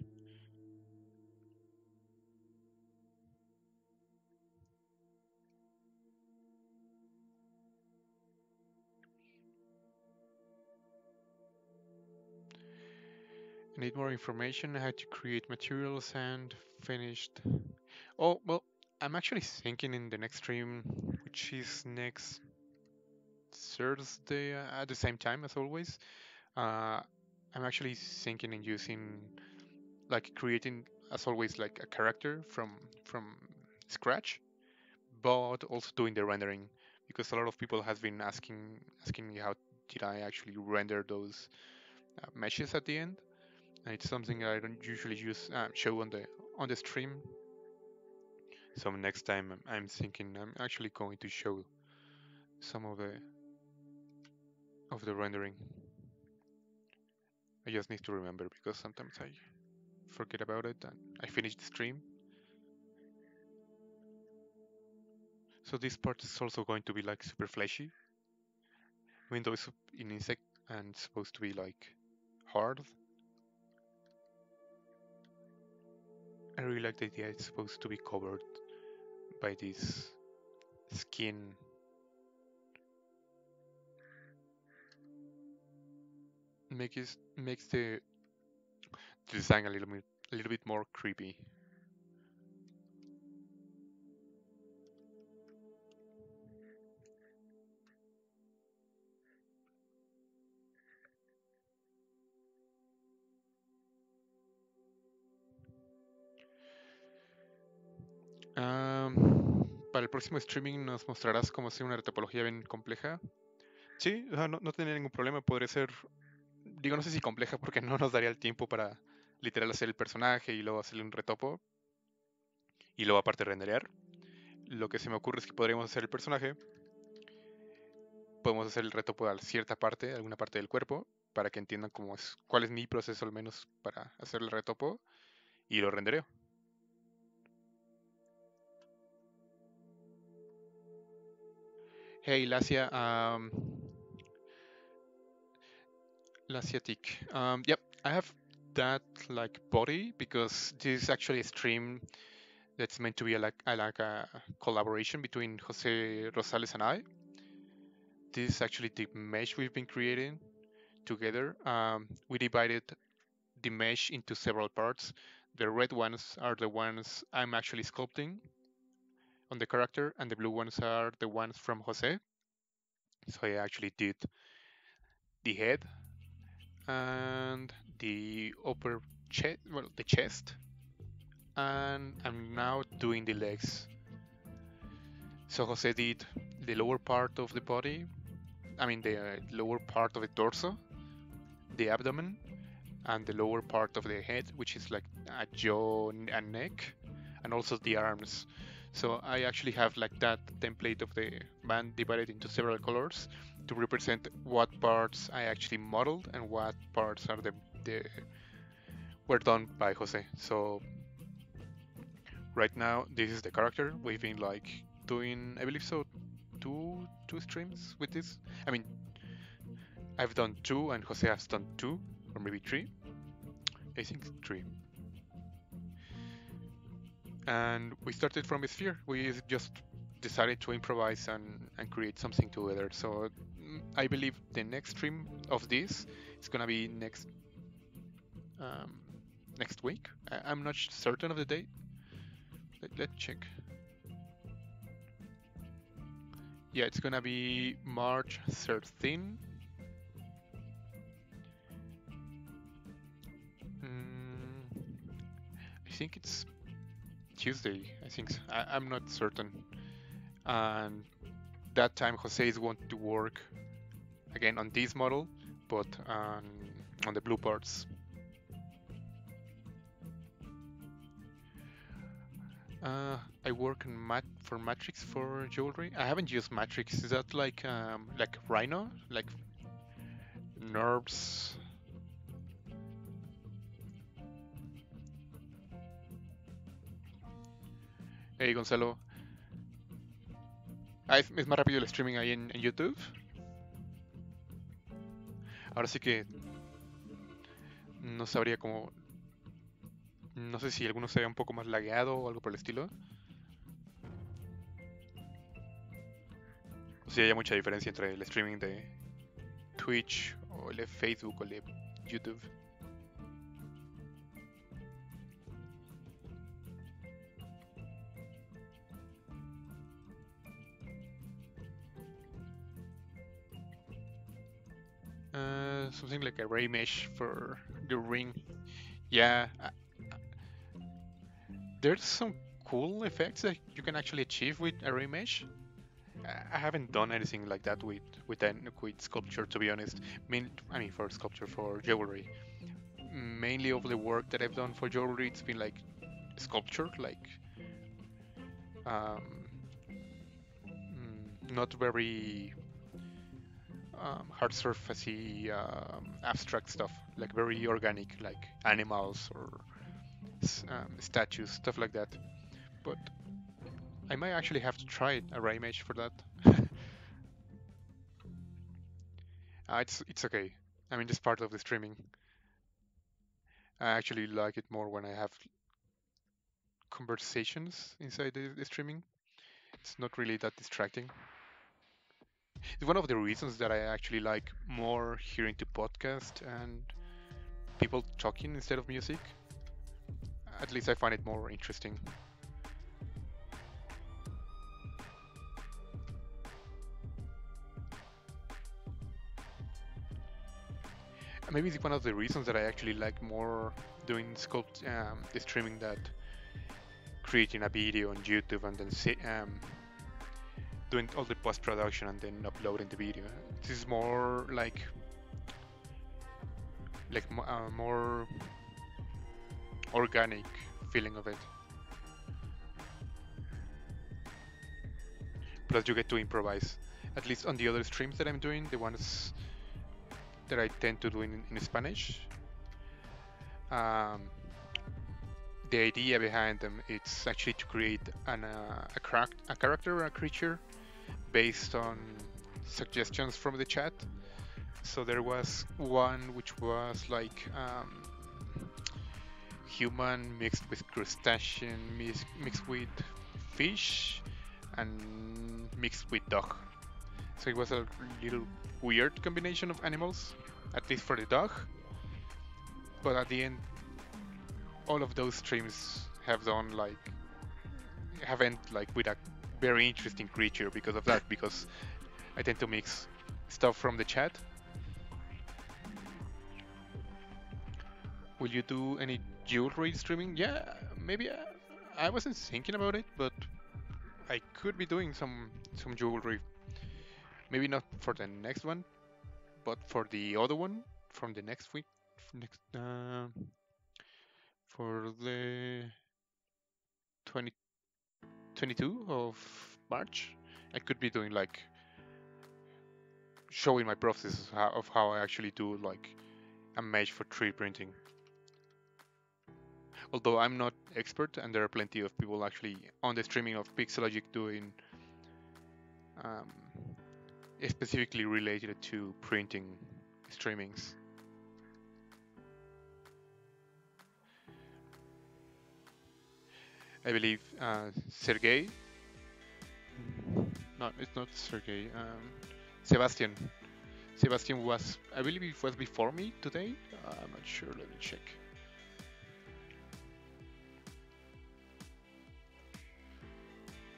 I need more information how to create materials and finished. Oh, well, I'm actually thinking in the next stream, which is next Thursday at the same time as always. Uh, I'm actually thinking in using, like, creating as always like a character from scratch, but also doing the rendering, because a lot of people has been asking me how did I actually render those meshes at the end, and it's something I don't usually use show on the stream. So next time I'm thinking I'm actually going to show some of the rendering. I just need to remember, because sometimes I forget about it and I finish the stream. So this part is also going to be like super fleshy, even though it's in insect and it's supposed to be like hard. I really like the idea it's supposed to be covered by this skin. Makes the design a little bit more creepy. Para el próximo streaming nos mostrarás cómo hacer una retopología bien compleja. Sí, o sea, no tendría ningún problema. Podría ser, digo, no sé si compleja, porque no nos daría el tiempo para literal hacer el personaje y luego hacerle un retopo y luego aparte renderear. Lo que se me ocurre es que podríamos hacer el personaje, podemos hacer el retopo a cierta parte, alguna parte del cuerpo, para que entiendan cuál es mi proceso al menos para hacer el retopo, y lo rendereo. Hey, Lasia, Lasiatic. Yep, I have that like body, because this is actually a stream that's meant to be like a collaboration between José Rosales and I. This is actually the mesh we've been creating together. We divided the mesh into several parts. The red ones are the ones I'm actually sculpting on the character, and the blue ones are the ones from Jose. So I actually did the head and the upper chest, well, the chest, and I'm now doing the legs. So Jose did the lower part of the body, I mean the lower part of the torso, the abdomen, and the lower part of the head, which is like a jaw and neck, and also the arms. So I actually have like that template of the band divided into several colors to represent what parts I actually modeled and what parts are were done by Jose. So right now this is the character. We've been like doing, I believe so, two streams with this. I mean, I've done 2 and Jose has done 2 or maybe 3. I think 3. And we started from a sphere. We just decided to improvise and create something together. So I believe the next stream of this is gonna be um, next week. I'm not certain of the date. Let's check. Yeah, it's gonna be March 13. I think it's Tuesday. I think so. I'm not certain. And that time, Jose is going to work again on this model, but on the blue parts. I work on for Matrix for jewelry. I haven't used Matrix. Is that like Rhino, like NURBS? Hey Gonzalo, es más rápido el streaming ahí en YouTube. Ahora sí que no sabría cómo. No sé si alguno se ve un poco más lagueado o algo por el estilo. O si hay mucha diferencia entre el streaming de Twitch o el de Facebook o el de YouTube. Something like a ray mesh for the ring. Yeah, there's some cool effects that you can actually achieve with array mesh. I haven't done anything like that with sculpture, to be honest. I mean for sculpture for jewelry. Mainly of the work that I've done for jewelry, it's been like sculpture, like not very hard surfacey abstract stuff, like very organic, like animals or statues, stuff like that. But I might actually have to try array mesh for that. It's okay. I mean, it's part of the streaming. I actually like it more when I have conversations inside the streaming. It's not really that distracting. It's one of the reasons that I actually like more hearing to podcast and people talking instead of music. At least I find it more interesting. Maybe it's one of the reasons that I actually like more doing the streaming that creating a video on YouTube and then doing all the post-production and then uploading the video. This is more like more organic feeling of it. Plus you get to improvise. At least on the other streams that I'm doing, the ones that I tend to do in Spanish. The idea behind them it's actually to create a character or a creature based on suggestions from the chat. So there was one which was like human mixed with crustacean, mixed with fish, and mixed with dog. So it was a little weird combination of animals, at least for the dog. But at the end, all of those streams have haven't with a very interesting creature because of that, because I tend to mix stuff from the chat. Will you do any jewelry streaming? Yeah, maybe. I wasn't thinking about it, but I could be doing some jewelry. Maybe not for the next one, but for the other one from the next week. For the 22 of March, I could be doing like showing my process of how I actually do like a mesh for 3D printing. Although I'm not expert, and there are plenty of people actually on the streaming of Pixelogic doing specifically related to printing streamings. I believe Sergey No, it's not Sergey. Sebastian. Sebastian was, I believe it was before me today. I'm not sure. Let me check.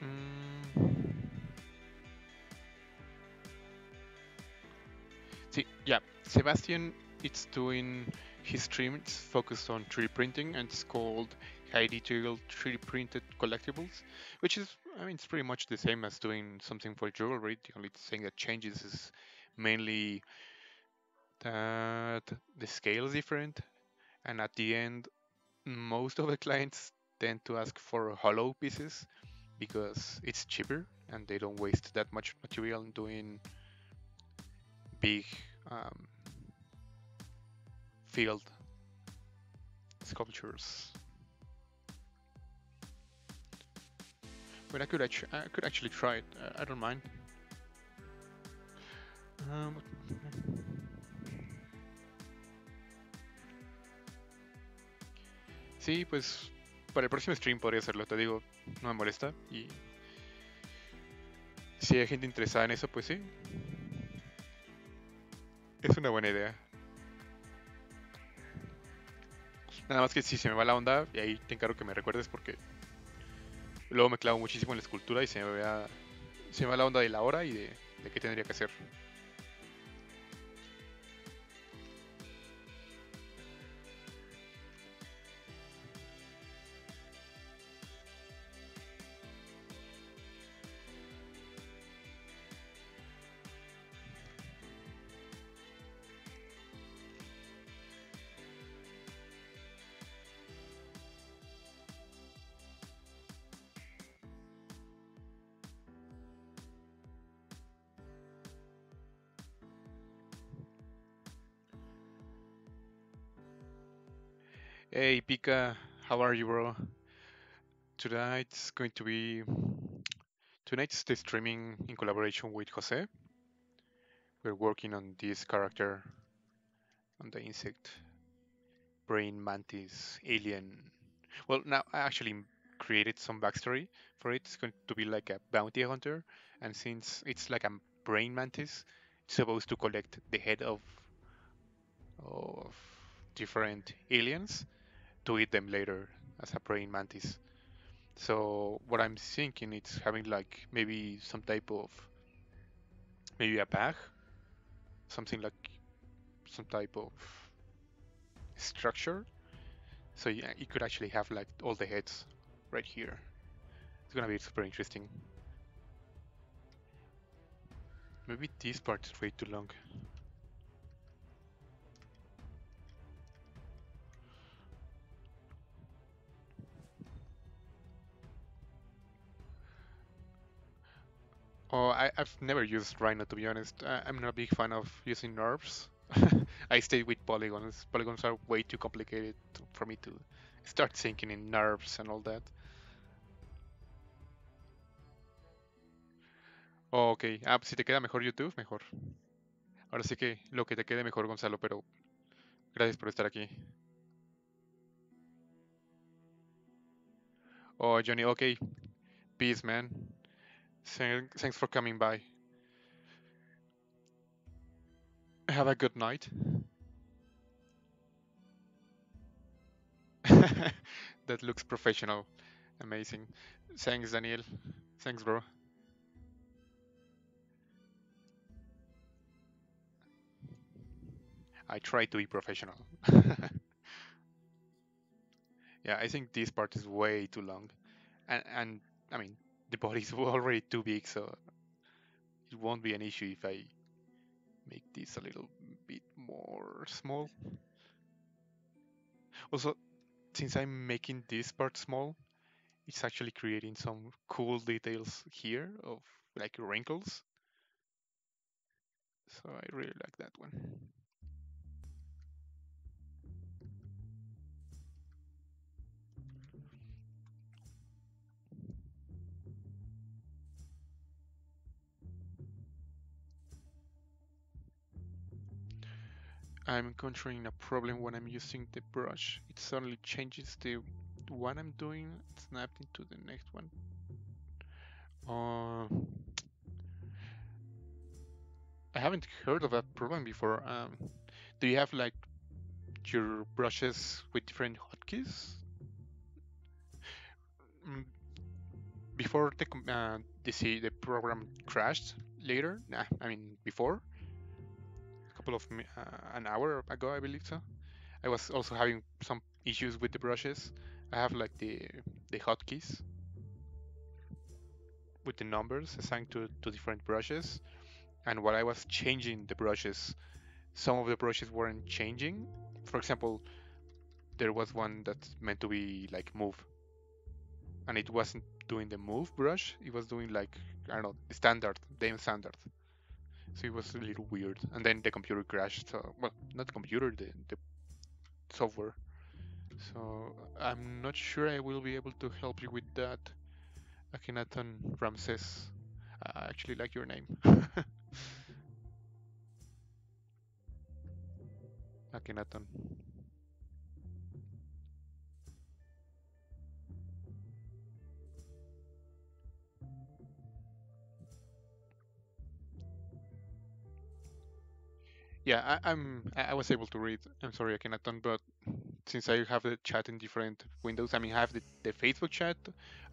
Mm. See, yeah, Sebastian, it's doing his stream. It's focused on 3D printing, and it's called High Detail 3D Printed Collectibles, which is, I mean, it's pretty much the same as doing something for jewelry. The only thing that changes is mainly that the scale is different, and at the end, most of the clients tend to ask for hollow pieces because it's cheaper and they don't waste that much material in doing big um, field sculptures. But I could actually try it. I don't mind. Um, sí, pues para el próximo stream podría hacerlo. Te digo, no me molesta. Y si hay gente interesada en eso, pues sí, es una buena idea. Nada más que si se me va la onda, y ahí te encargo que me recuerdes porque luego me clavo muchísimo en la escultura y se me va la onda de la hora y de qué tendría que hacer. Hey Pika, how are you, bro? Tonight's going to be tonight's the streaming in collaboration with Jose. We're working on this character on the insect brain mantis alien. Well, now I actually created some backstory for it. It's going to be like a bounty hunter, and since it's like a brain mantis, it's supposed to collect the head of different aliens to eat them later as a praying mantis. So what I'm thinking is having like maybe some type of maybe a bag, something like some type of structure. So yeah, you could actually have like all the heads right here. It's gonna be super interesting. Maybe this part is way too long. Oh, I've never used Rhino to be honest. I'm not a big fan of using NURBS. I stay with polygons. Polygons are way too complicated for me to start thinking in NURBS and all that. Oh, ok. Ah, pues si te queda mejor YouTube, mejor. Ahora sí que lo que te quede mejor, Gonzalo, pero gracias por estar aquí. Oh, Johnny, okay. Peace, man. Thanks for coming by. Have a good night. That looks professional. Amazing. Thanks, Daniel. Thanks, bro. I try to be professional. Yeah, I think this part is way too long. And I mean, the body is already too big, so it won't be an issue if I make this a little bit more small. Also, since I'm making this part small, it's actually creating some cool details here of like wrinkles. So I really like that one. I'm encountering a problem when I'm using the brush. It suddenly changes the one I'm doing snapped into the next one. Uh, I haven't heard of that problem before. Do you have like your brushes with different hotkeys? Mm, Before the program crashed later, nah, I mean before, a couple of an hour ago, I believe so. I was also having some issues with the brushes. I have like the hotkeys with the numbers assigned to different brushes, and while I was changing the brushes, some of the brushes weren't changing. For example, there was one that's meant to be like move, and it wasn't doing the move brush. It was doing like, I don't know, the standard, the standard. So it was a little weird. And then the computer crashed. So, well, not the computer, the software. So I'm not sure I will be able to help you with that. Akhenaton Ramses. I actually like your name. Akhenaton. Yeah, I was able to read. I'm sorry, Akhenaton, but since I have the chat in different windows, I mean, I have the Facebook chat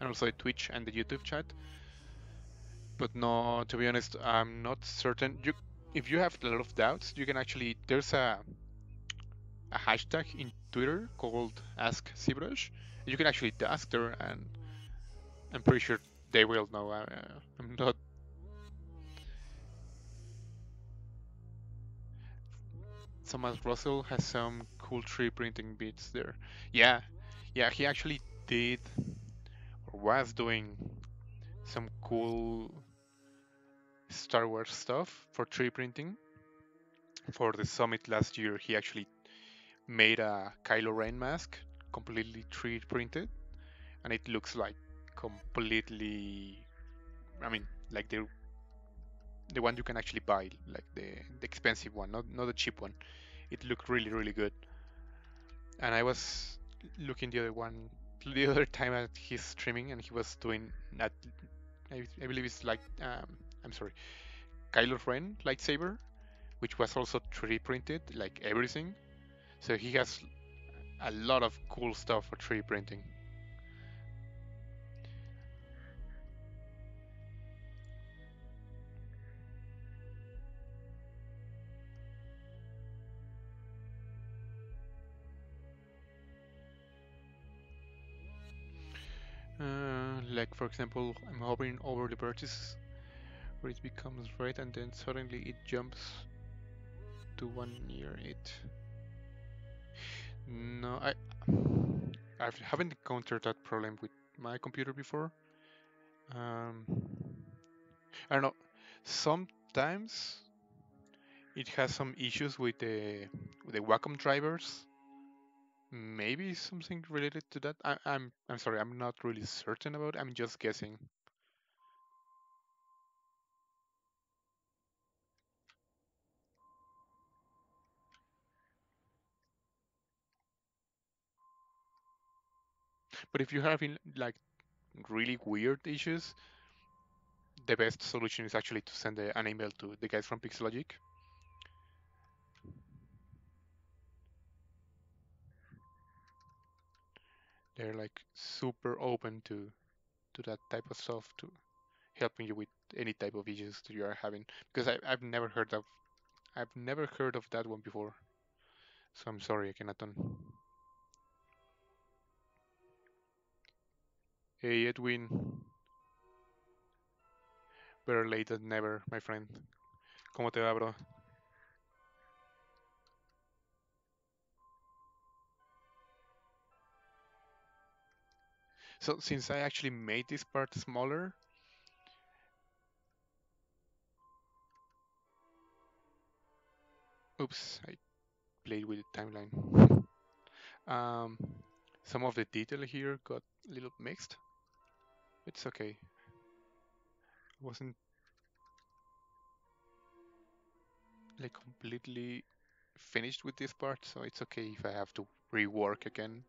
and also the Twitch and the YouTube chat. But no, to be honest, I'm not certain. If you have a lot of doubts, you can actually there's a hashtag in Twitter called Ask ZBrush. You can actually ask there, and I'm pretty sure they will know. I'm not. Thomas Russell has some cool 3D printing bits there. Yeah, yeah, he actually did or was doing some cool Star Wars stuff for 3D printing. For the summit last year, he actually made a Kylo Ren mask completely 3D printed, and it looks like completely. I mean, like the one you can actually buy, like the expensive one, not the cheap one. It looked really good. And I was looking the other time at his streaming, and he was doing that. I believe it's like I'm sorry, Kylo Ren lightsaber, which was also 3D printed, like everything. So he has a lot of cool stuff for 3D printing. Like for example, I'm hovering over the vertices where it becomes red, and then suddenly it jumps to one near it. No, I haven't encountered that problem with my computer before. Um, I don't know. Sometimes it has some issues with the Wacom drivers. Maybe something related to that. I'm sorry. I'm not really certain about. I'm just guessing. But if you're having like really weird issues, the best solution is actually to send an email to the guys from Pixelogic. They're like super open to that type of stuff, to helping you with any type of issues that you are having. Because I've never heard of that one before. So I'm sorry, Akhenaton. Hey Edwin, better late than never, my friend. ¿Cómo te va, bro? So since I actually made this part smaller, oops, I played with the timeline. um, some of the detail here got a little mixed. It's okay. I wasn't like completely finished with this part, so it's okay if I have to rework again.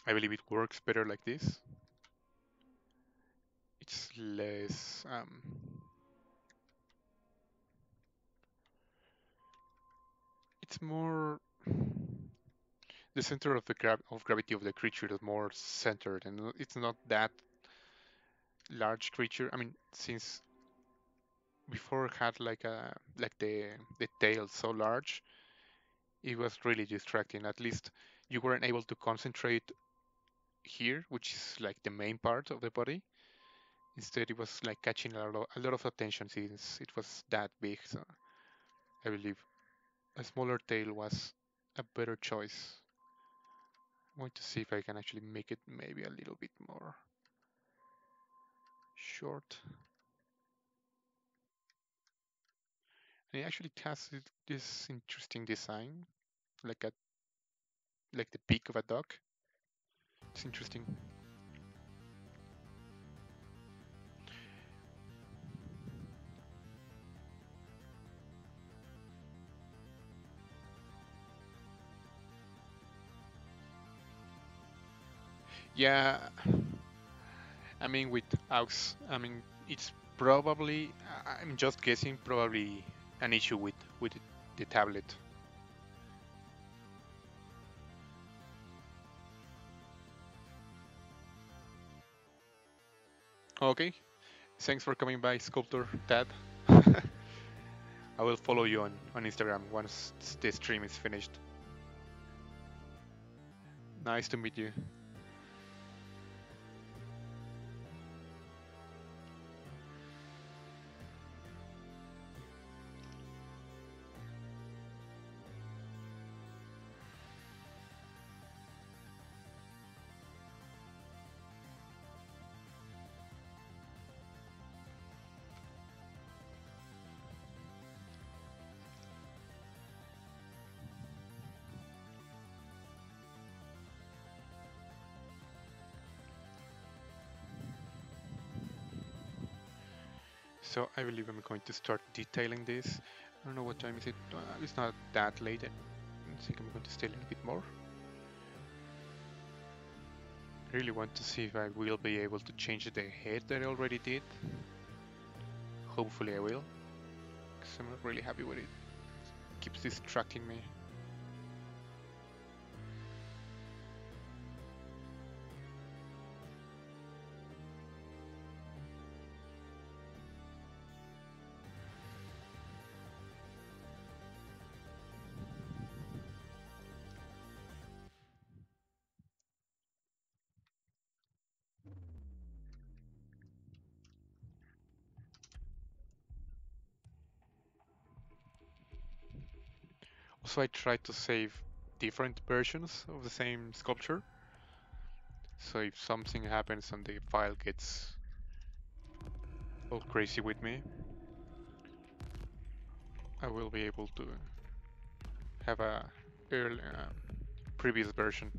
I believe it works better like this. less it's more the center of the gravity of the creature is more centered, and it's not that large creature. I mean, since before it had like the tail so large, it was really distracting. At least you weren't able to concentrate here, which is like the main part of the body. Instead, it was like catching a lot of attention since it was that big. So I believe a smaller tail was a better choice. I'm going to see if I can actually make it maybe a little bit more short. And it actually has this interesting design, like a like the beak of a duck. It's interesting. Yeah, I mean with aux, I mean it's probably I'm just guessing probably an issue with the tablet. Okay, thanks for coming by, Sculptor Dad. I will follow you on Instagram once the stream is finished. Nice to meet you. So I believe I'm going to start detailing this. I don't know what time is it. It's not that late. I think I'm going to stay a little bit more. I really want to see if I will be able to change the head that I already did. Hopefully I will, because I'm not really happy with it. It keeps distracting me. Also, I tried to save different versions of the same sculpture. So if something happens and the file gets all crazy with me, I will be able to have a early, previous version.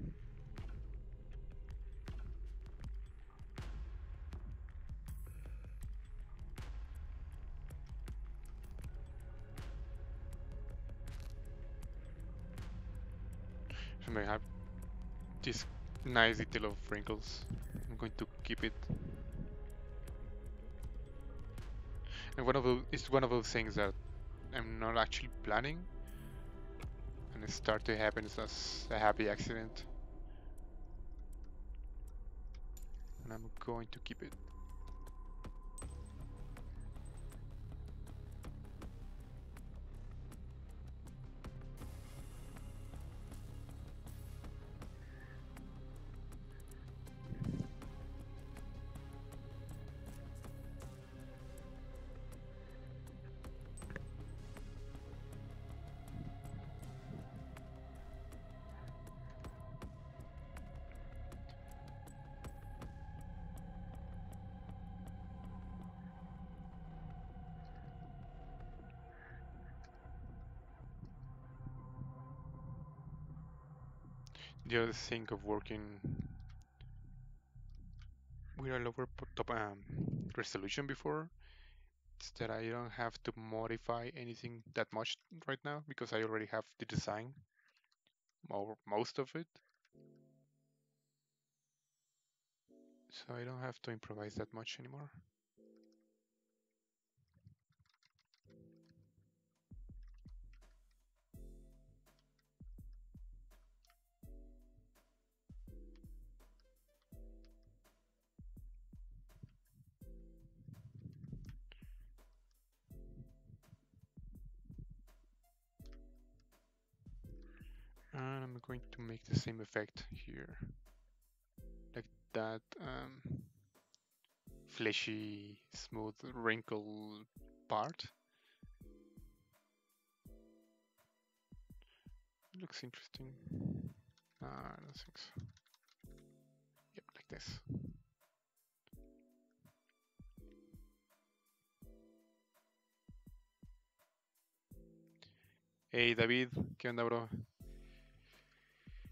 And I have this nice detail of wrinkles. I'm going to keep it. And it's one of those things that I'm not actually planning, and it start to happen as a happy accident. And I'm going to keep it. The other thing of working with a lower top resolution before is that I don't have to modify anything that much right now because I already have the design, or most of it. So I don't have to improvise that much anymore. And I'm going to make the same effect here, like that fleshy, smooth, wrinkle part. Looks interesting. I don't think so. Yep, like this. Hey David, ¿qué onda, bro?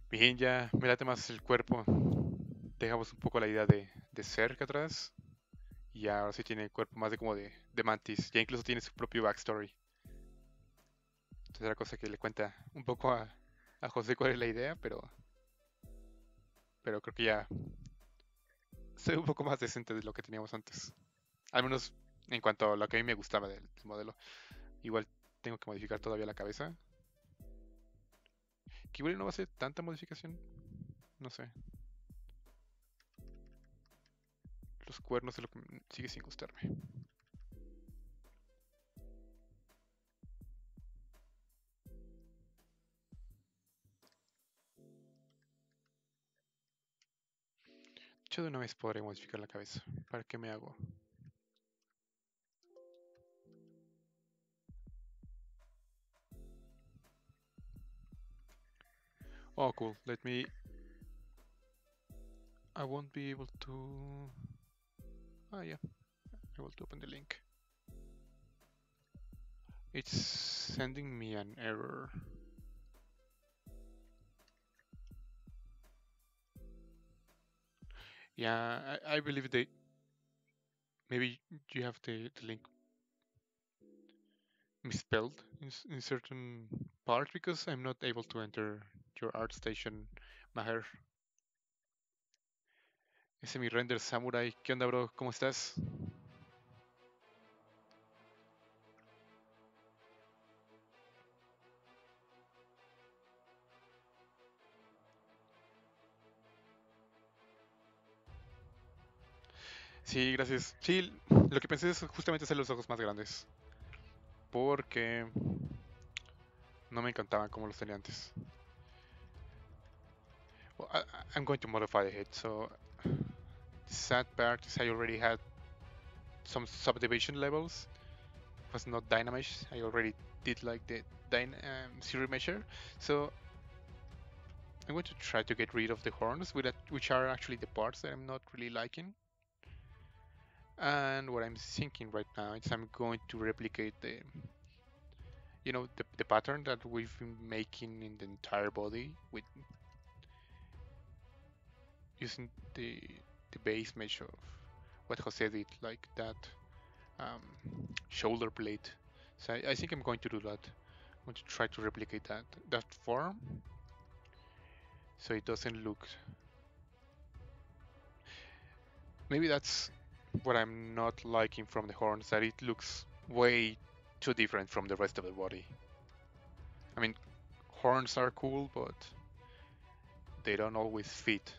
Bien, ya me late más el cuerpo. Dejamos un poco la idea de cerca atrás. Y ahora sí tiene el cuerpo más de como de Mantis. Ya incluso tiene su propio backstory. Entonces era cosa que le cuenta un poco a José cuál es la idea, pero creo que ya se ve un poco más decente de lo que teníamos antes. Al menos en cuanto a lo que a mí me gustaba del modelo. Igual tengo que modificar todavía la cabeza. Que igual no va a ser tanta modificación. No sé. Los cuernos es lo que sigue sin gustarme. Yo de una vez podré modificar la cabeza. ¿Para qué me hago? Oh, cool. Let me... I won't be able to... Ah, yeah. Able to open the link. It's sending me an error. Yeah, I believe they... Maybe you have the link misspelled in certain part because I'm not able to enter your ArtStation Maher. Ese mi render samurai. ¿Qué onda, bro? ¿Cómo estás? Sí, gracias. Sí, lo que pensé es justamente hacer los ojos más grandes. Porque no me encantaban como los tenía antes. Well, I'm going to modify the head, so the sad part is I already had some subdivision levels. It was not Dynamesh. I already did like the Siri measure, so I'm going to try to get rid of the horns, which are actually the parts that I'm not really liking. And what I'm thinking right now is I'm going to replicate the, the pattern that we've been making in the entire body with using the base mesh of what Jose did, like that um, shoulder blade. So I think I'm going to do that. I'm going to try to replicate that form, so it doesn't look. Maybe that's what I'm not liking from the horns, that it looks way too different from the rest of the body. I mean, horns are cool, but they don't always fit.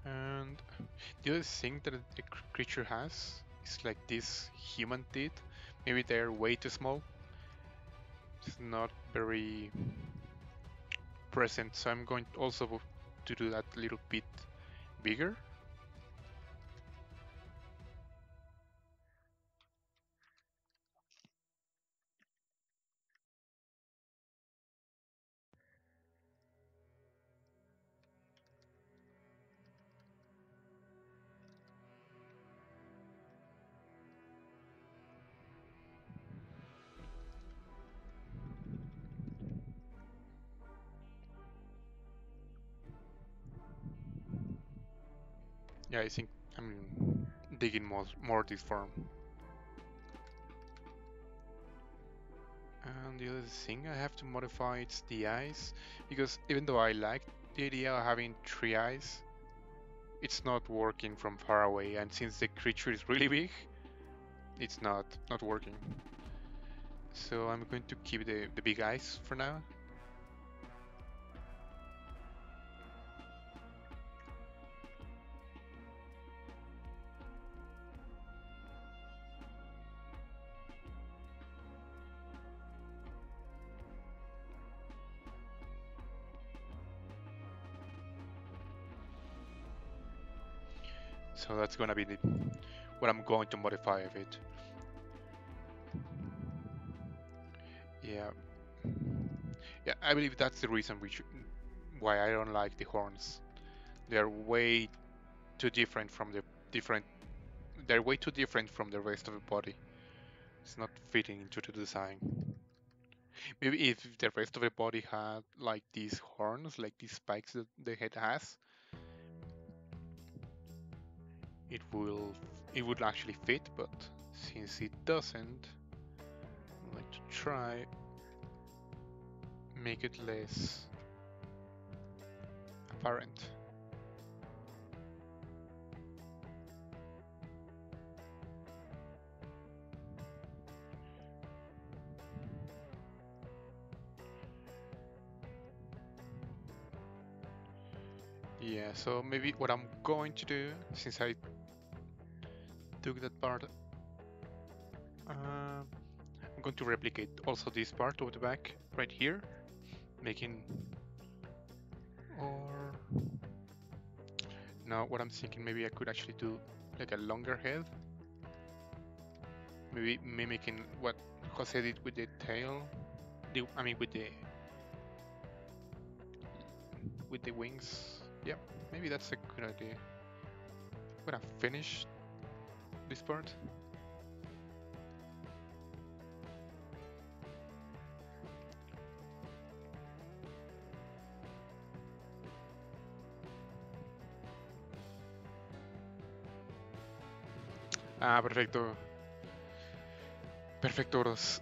And the other thing that the creature has is like this human teeth. Maybe they're way too small. It's not very present, so I'm going also to do that a little bit bigger. Yeah, I think I'm digging more this form. And the other thing I have to modify is the eyes, because even though I like the idea of having three eyes, it's not working from far away, and since the creature is really big, it's not working. So I'm going to keep the big eyes for now. So that's gonna be what I'm going to modify of it. Yeah, yeah. I believe that's the reason why I don't like the horns. They're way too different from the different. They're way too different from the rest of the body. It's not fitting into the design. Maybe if the rest of the body had like these horns, like these spikes that the head has, it would actually fit. But since it doesn't, I'd like to try make it less apparent. Yeah, so maybe what I'm going to do, since I took that part, I'm going to replicate also this part of the back right here, making, or now what I'm thinking, maybe I could actually do like a longer head, maybe mimicking what Jose did with the tail, I mean with the wings. Yeah, maybe that's a good idea. I'm gonna finish this part. Ah, perfecto. Perfecto, bros.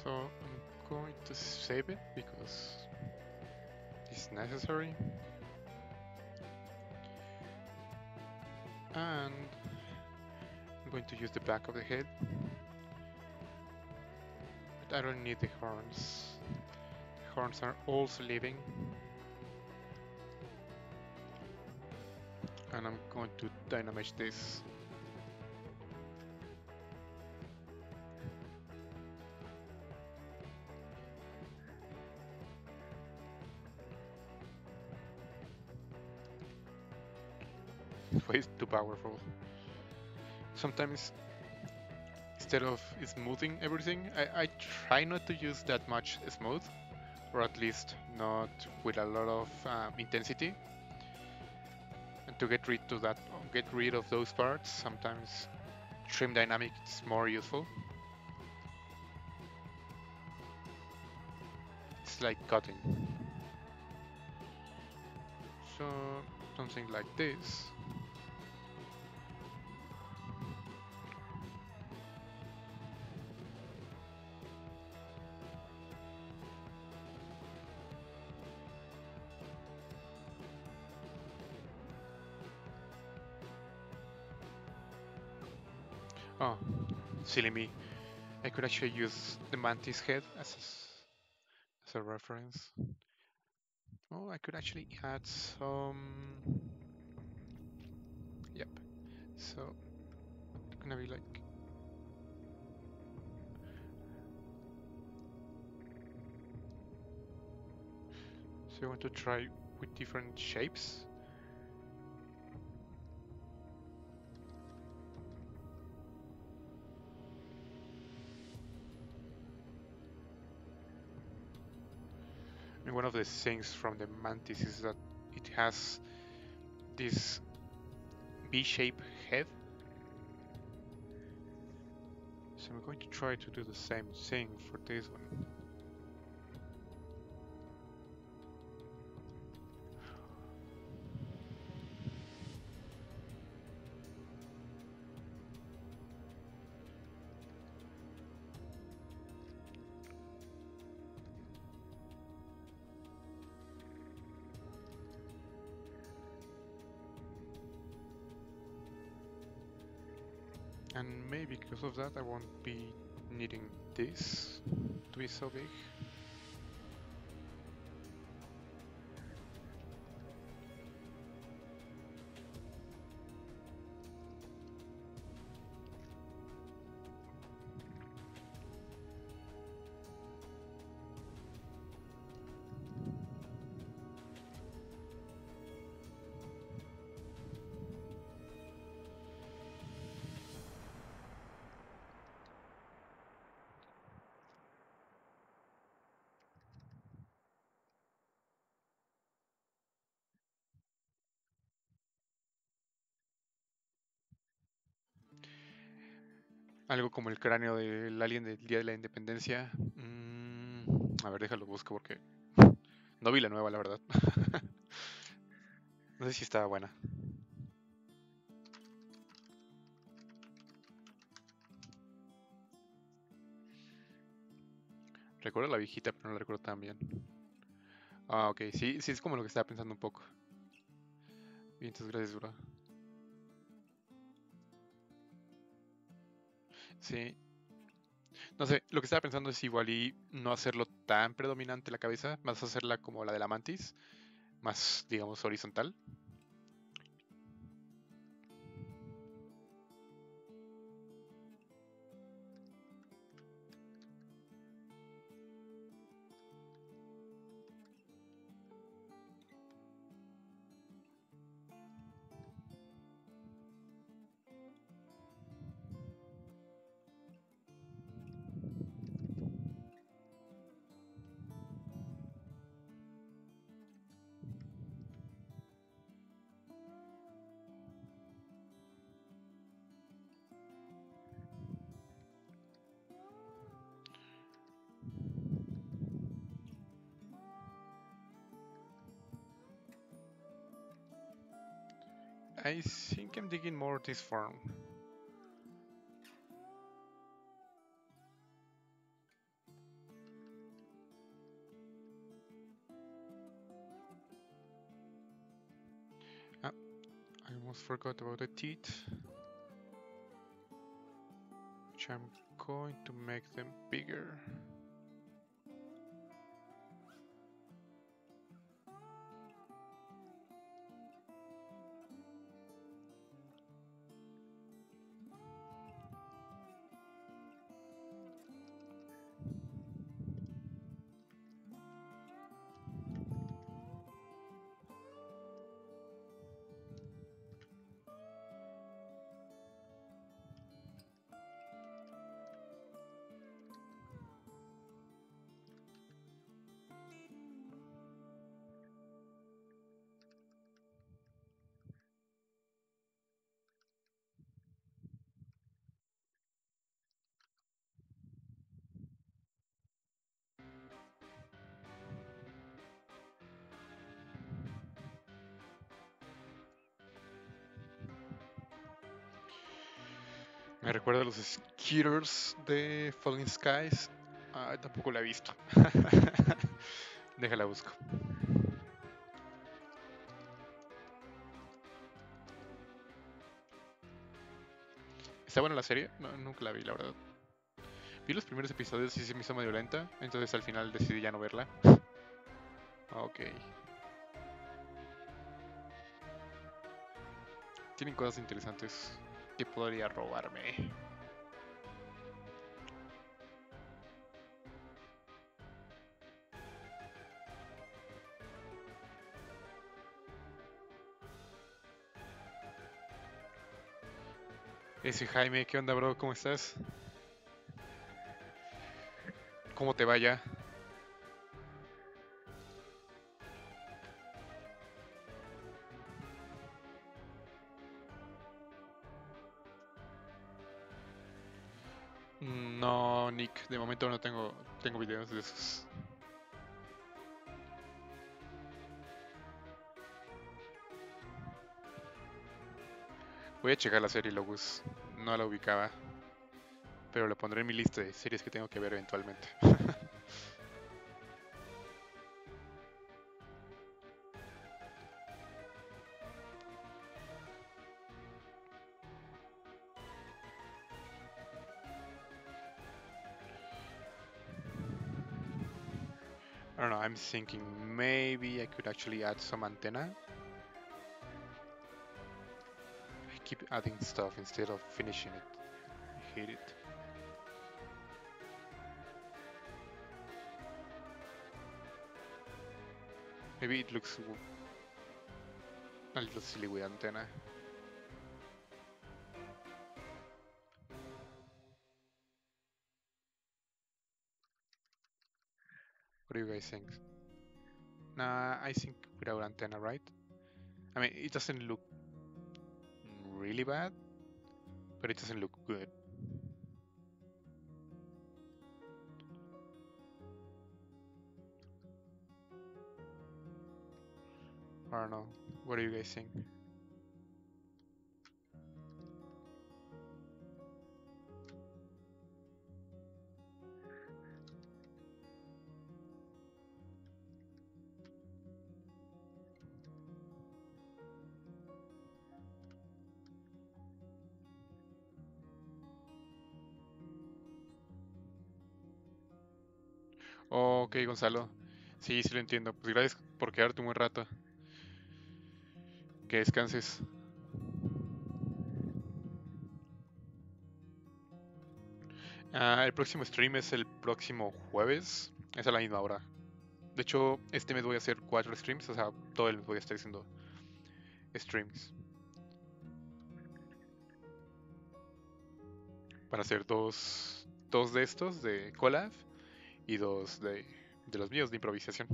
So I'm going to save it because it's necessary. And I'm going to use the back of the head. But I don't need the horns. The horns are also living. And I'm going to dynamize this. It's way too powerful. Sometimes instead of smoothing everything, I try not to use that much smooth, or at least not with a lot of intensity. And to get rid of those parts, sometimes trim dynamic is more useful. It's like cutting. So something like this. Oh, silly me. I could actually use the mantis head as a reference. Oh, I could actually add some. Yep. So it's gonna be like. So I want to try with different shapes. And one of the things from the mantis is that it has this V-shaped head. So I'm going to try to do the same thing for this one. And maybe because of that I won't be needing this to be so big. Algo como el cráneo del alien del Día de la Independencia. A ver, déjalo busco porque no vi la nueva, la verdad. No sé si estaba buena. Recuerdo la viejita, pero no la recuerdo tan bien. Ah, ok, sí, sí es como lo que estaba pensando un poco. Bien, entonces gracias, bro. Sí, no sé, lo que estaba pensando es igual y no hacerlo tan predominante la cabeza, más hacerla como la de la mantis, más, digamos, horizontal. I think I'm digging more this form. Ah, I almost forgot about the teeth, which I'm going to make them bigger. Me recuerda a los skitters de Falling Skies. Ah, tampoco la he visto. Déjala busco. ¿Está buena la serie? No, nunca la vi, la verdad. Vi los primeros episodios y se me hizo medio lenta, entonces al final decidí ya no verla. Ok. Tienen cosas interesantes que podría robarme. Ese Jaime, ¿qué onda, bro? ¿Cómo estás? ¿Cómo te vaya? No, Nick, de momento no tengo videos de esos. Voy a checar la serie Logos. No la ubicaba, pero la pondré en mi lista de series que tengo que ver eventualmente. I don't know, I'm thinking maybe I could actually add some antenna. I keep adding stuff instead of finishing it. I hate it. Maybe it looks a little silly with antenna. What do you guys think? Nah, I think without antenna, right? I mean, it doesn't look really bad, but it doesn't look good. I don't know. What do you guys think? Oh, ok, Gonzalo. Sí, sí lo entiendo. Pues gracias por quedarte un buen rato. Que descanses. El próximo stream es el próximo jueves. Es a la misma hora. De hecho, este mes voy a hacer 4 streams. O sea, todo el mes voy a estar haciendo streams. Para hacer dos de estos de collab y dos de los míos de improvisación.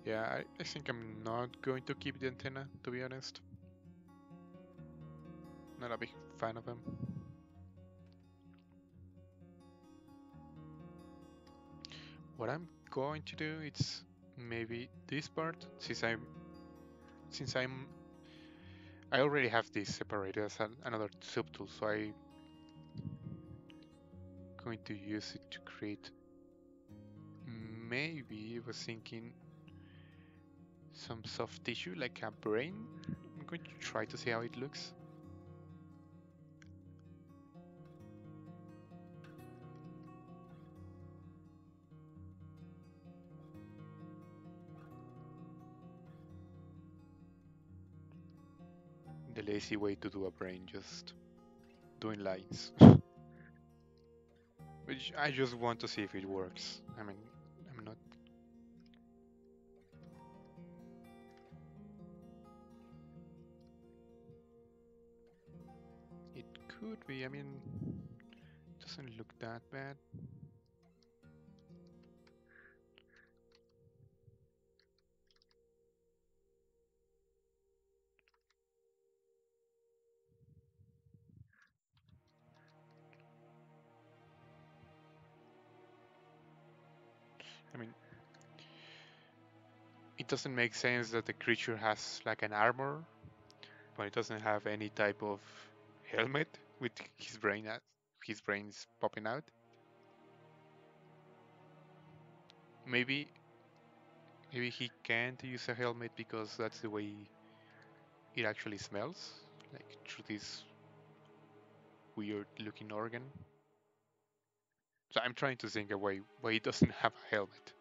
Yeah, I think I'm not going to keep the antenna, to be honest. Not a big fan of them. What I'm going to do is maybe this part, since I already have this separated as another subtool, so I'm going to use it to create. Maybe I was thinking some soft tissue like a brain. I'm going to try to see how it looks. The lazy way to do a brain, just doing lines. Which I just want to see if it works. I mean, I'm not. It could be, I mean, it doesn't look that bad. I mean, it doesn't make sense that the creature has like an armor, but it doesn't have any type of helmet with his brains popping out. Maybe he can't use a helmet because that's the way it actually smells, like through this weird looking organ. So I'm trying to think a way why he doesn't have a helmet.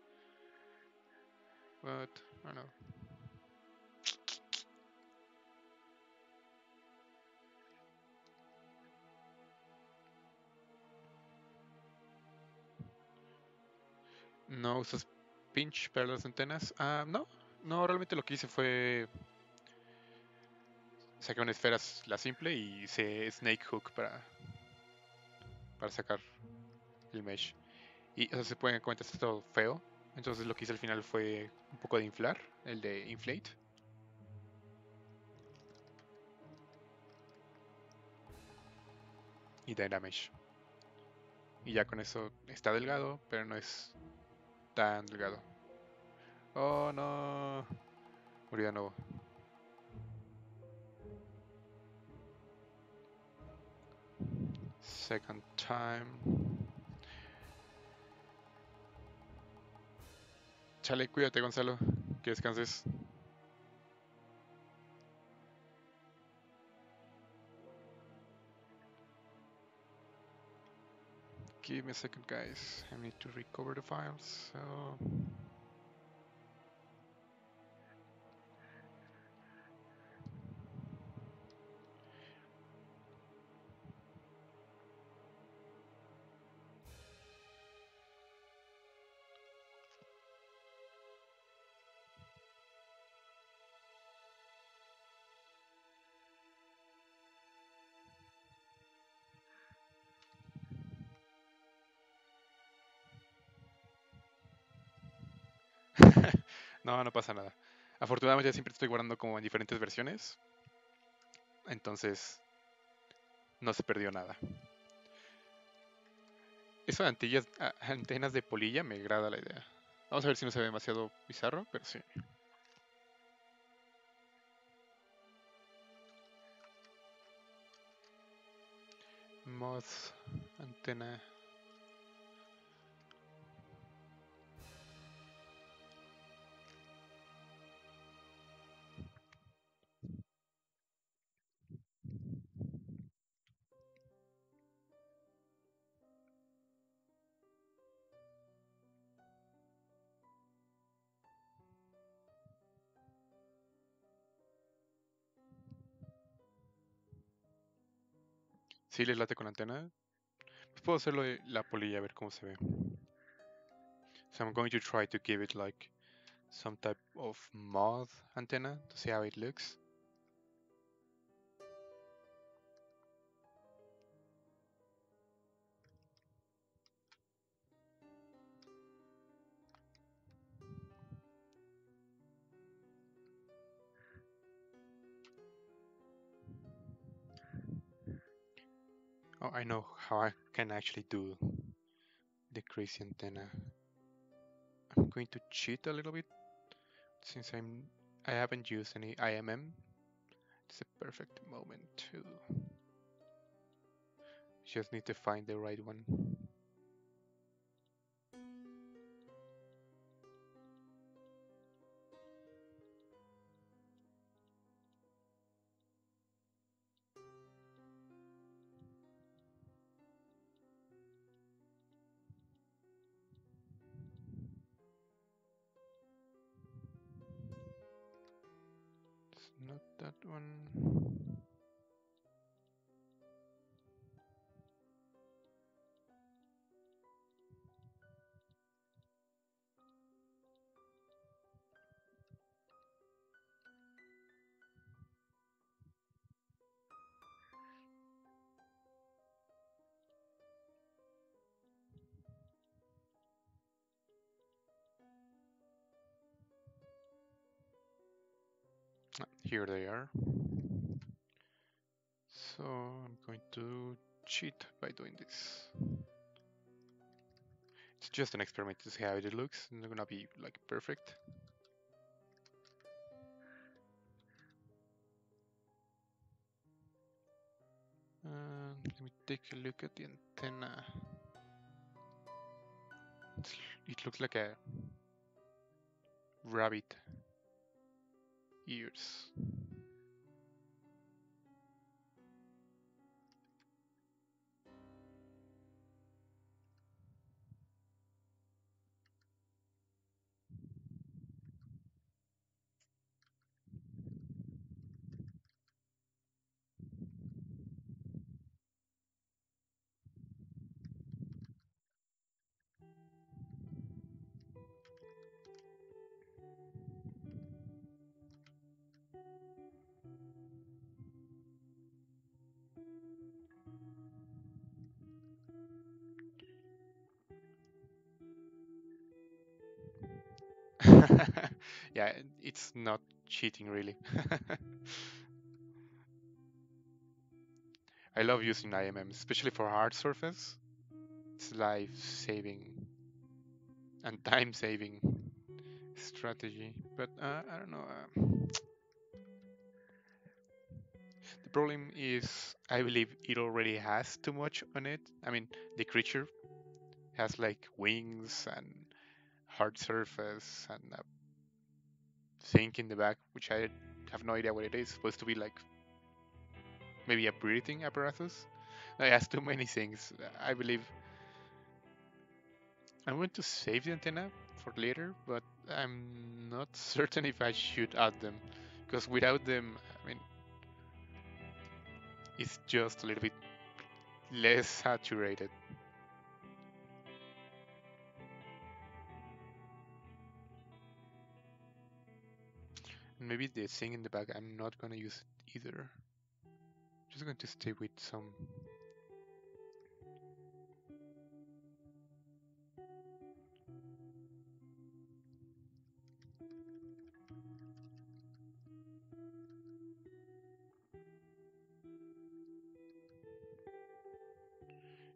But I don't know. No usas pinch para las antenas. No, no, realmente lo que hice fue sacar una esfera la simple y hice snake hook para sacar el mesh. Y eso se puede comentar, está todo feo. Entonces lo que hice al final fue un poco de inflar, el de inflate. Y Dynamesh. Y ya con eso está delgado, pero no es tan delgado. Oh no. Murió de nuevo. Second time. Chale, cuídate, Gonzalo. Que descanses. Give me a second, guys. I need to recover the files. So. No, no pasa nada. Afortunadamente siempre estoy guardando como en diferentes versiones. Entonces no se perdió nada. Eso de antenas de polilla me agrada la idea. Vamos a ver si no se ve demasiado bizarro, pero sí. Moth, antena. ¿Sí les late con antena? Pues puedo hacerlo de la polilla a ver cómo se ve. So I'm going to try to give it like some type of moth antenna to see how it looks. Oh, I know how I can actually do the crazy antenna. I'm going to cheat a little bit since I haven't used any IMM. It's a perfect moment to just need to find the right one. It's not that one. Here they are. So I'm going to cheat by doing this. It's just an experiment to see how it looks. It's not gonna be like perfect. Let me take a look at the antenna. It looks like a rabbit ears. Yeah, it's not cheating really. I love using IMM, especially for hard surface. It's life-saving and time-saving strategy. But I don't know. The problem is, I believe it already has too much on it. I mean, the creature has like wings and hard surface and a thing in the back, which I have no idea what it is. It's supposed to be like maybe a breathing apparatus. No, it has too many things. I believe I'm going to save the antenna for later, but I'm not certain if I should add them, because without them, I mean, it's just a little bit less saturated. Maybe the thing in the back, I'm not going to use it either. Just going to stay with some.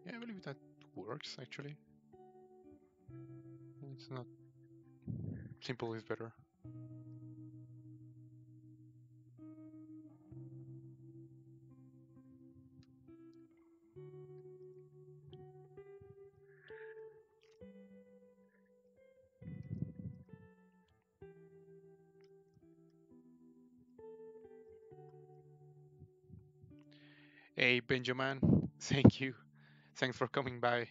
Yeah, I believe that works actually. It's not simple is better. Hey Benjamin, thank you. Thanks for coming by.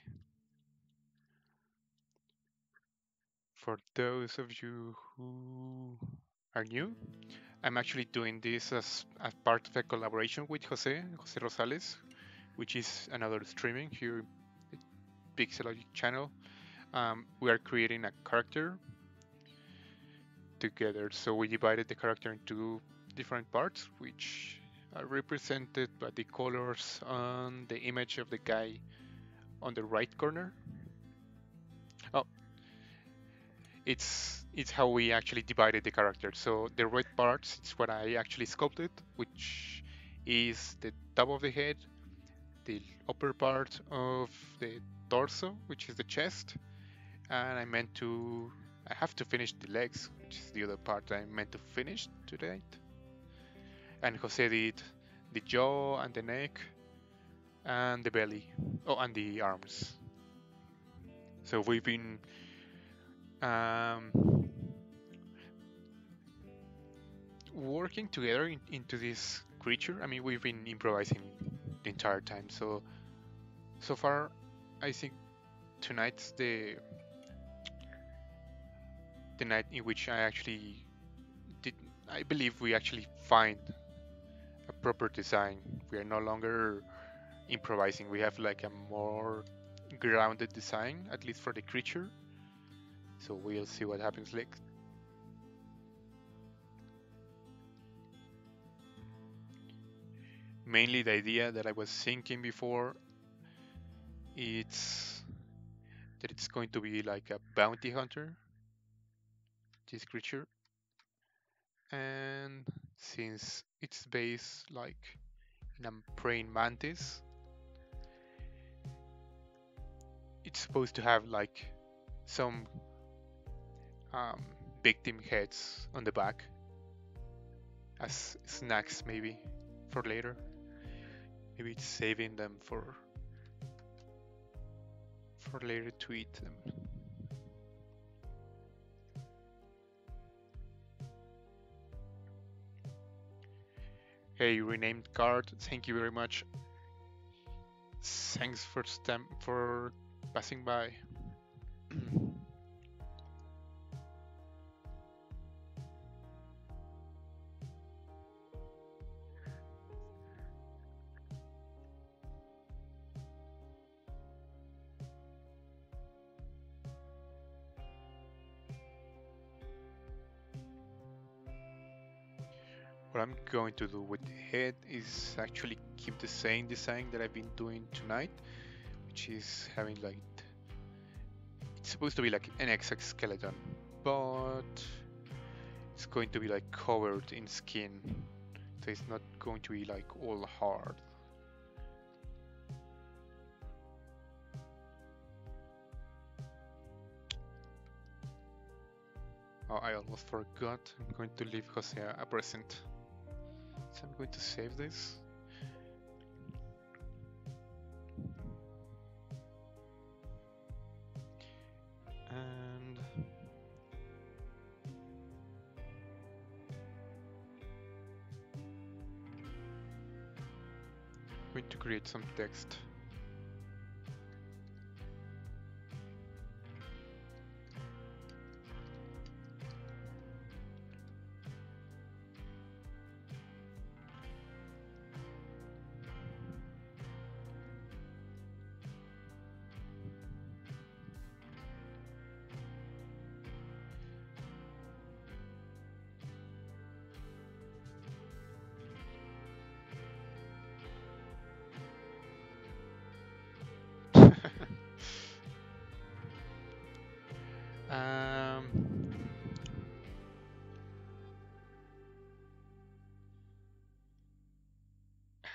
For those of you who are new, I'm actually doing this as part of a collaboration with José Rosales, which is another streaming here at Pixelogic channel. We are creating a character together, so we divided the character into different parts, which are represented by the colors on the image of the guy on the right corner. Oh, it's how we actually divided the character. So the red parts, it's what I actually sculpted, which is the top of the head, the upper part of the torso, which is the chest, and I have to finish the legs, which is the other part I meant to finish today. And Jose did the jaw and the neck and the belly, oh, and the arms. So we've been working together into this creature. I mean, we've been improvising the entire time. So far, I think tonight's the night in which I actually did. I believe we actually find a proper design. We are no longer improvising. We have like a more grounded design, at least for the creature. So we'll see what happens next. Mainly the idea that I was thinking before, it's that it's going to be like a bounty hunter, this creature. And since it's based like in a praying mantis, it's supposed to have like some um, victim heads on the back as snacks, maybe for later. Maybe it's saving them for later to eat them. Hey, renamed card, thank you very much. Thanks for passing by. What I'm going to do with the head is actually keep the same design that I've been doing tonight, which is having like, it's supposed to be like an exoskeleton, but it's going to be like covered in skin, so it's not going to be like all hard. Oh, I almost forgot. I'm going to leave Jose a present. So I'm going to save this. And I'm going to create some text.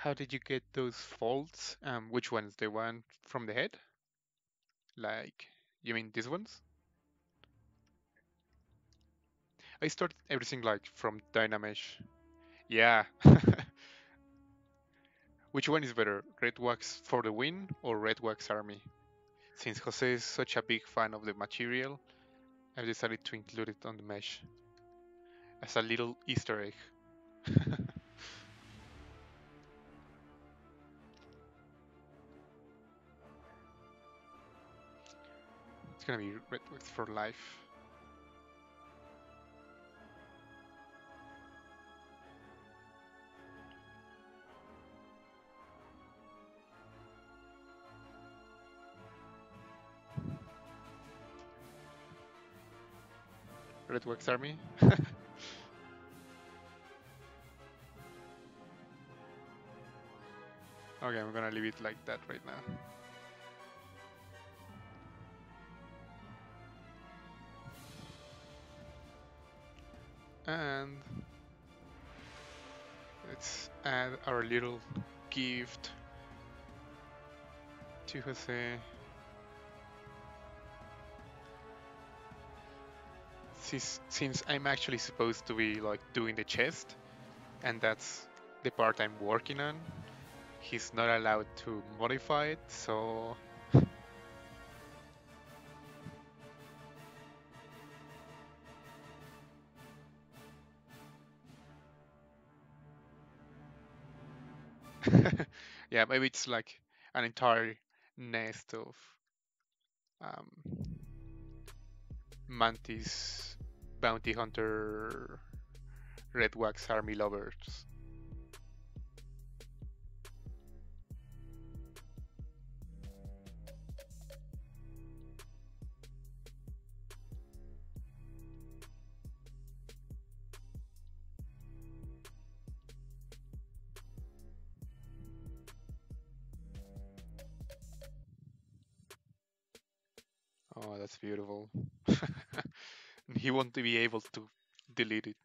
How did you get those folds? Which ones? The one from the head? Like, you mean these ones? I started everything like from Dynamesh. Yeah. Which one is better, Red Wax for the win or Red Wax Army? Since Jose is such a big fan of the material, I've decided to include it on the mesh as a little Easter egg. It's gonna be Red Wax for life. Red Wax Army. Okay, I'm gonna leave it like that right now. And let's add our little gift to Jose. Since I'm actually supposed to be like doing the chest, and that's the part I'm working on, he's not allowed to modify it, so yeah, maybe it's like an entire nest of um, mantis bounty hunter red wax army lovers. Oh, that's beautiful. He won't be able to delete it.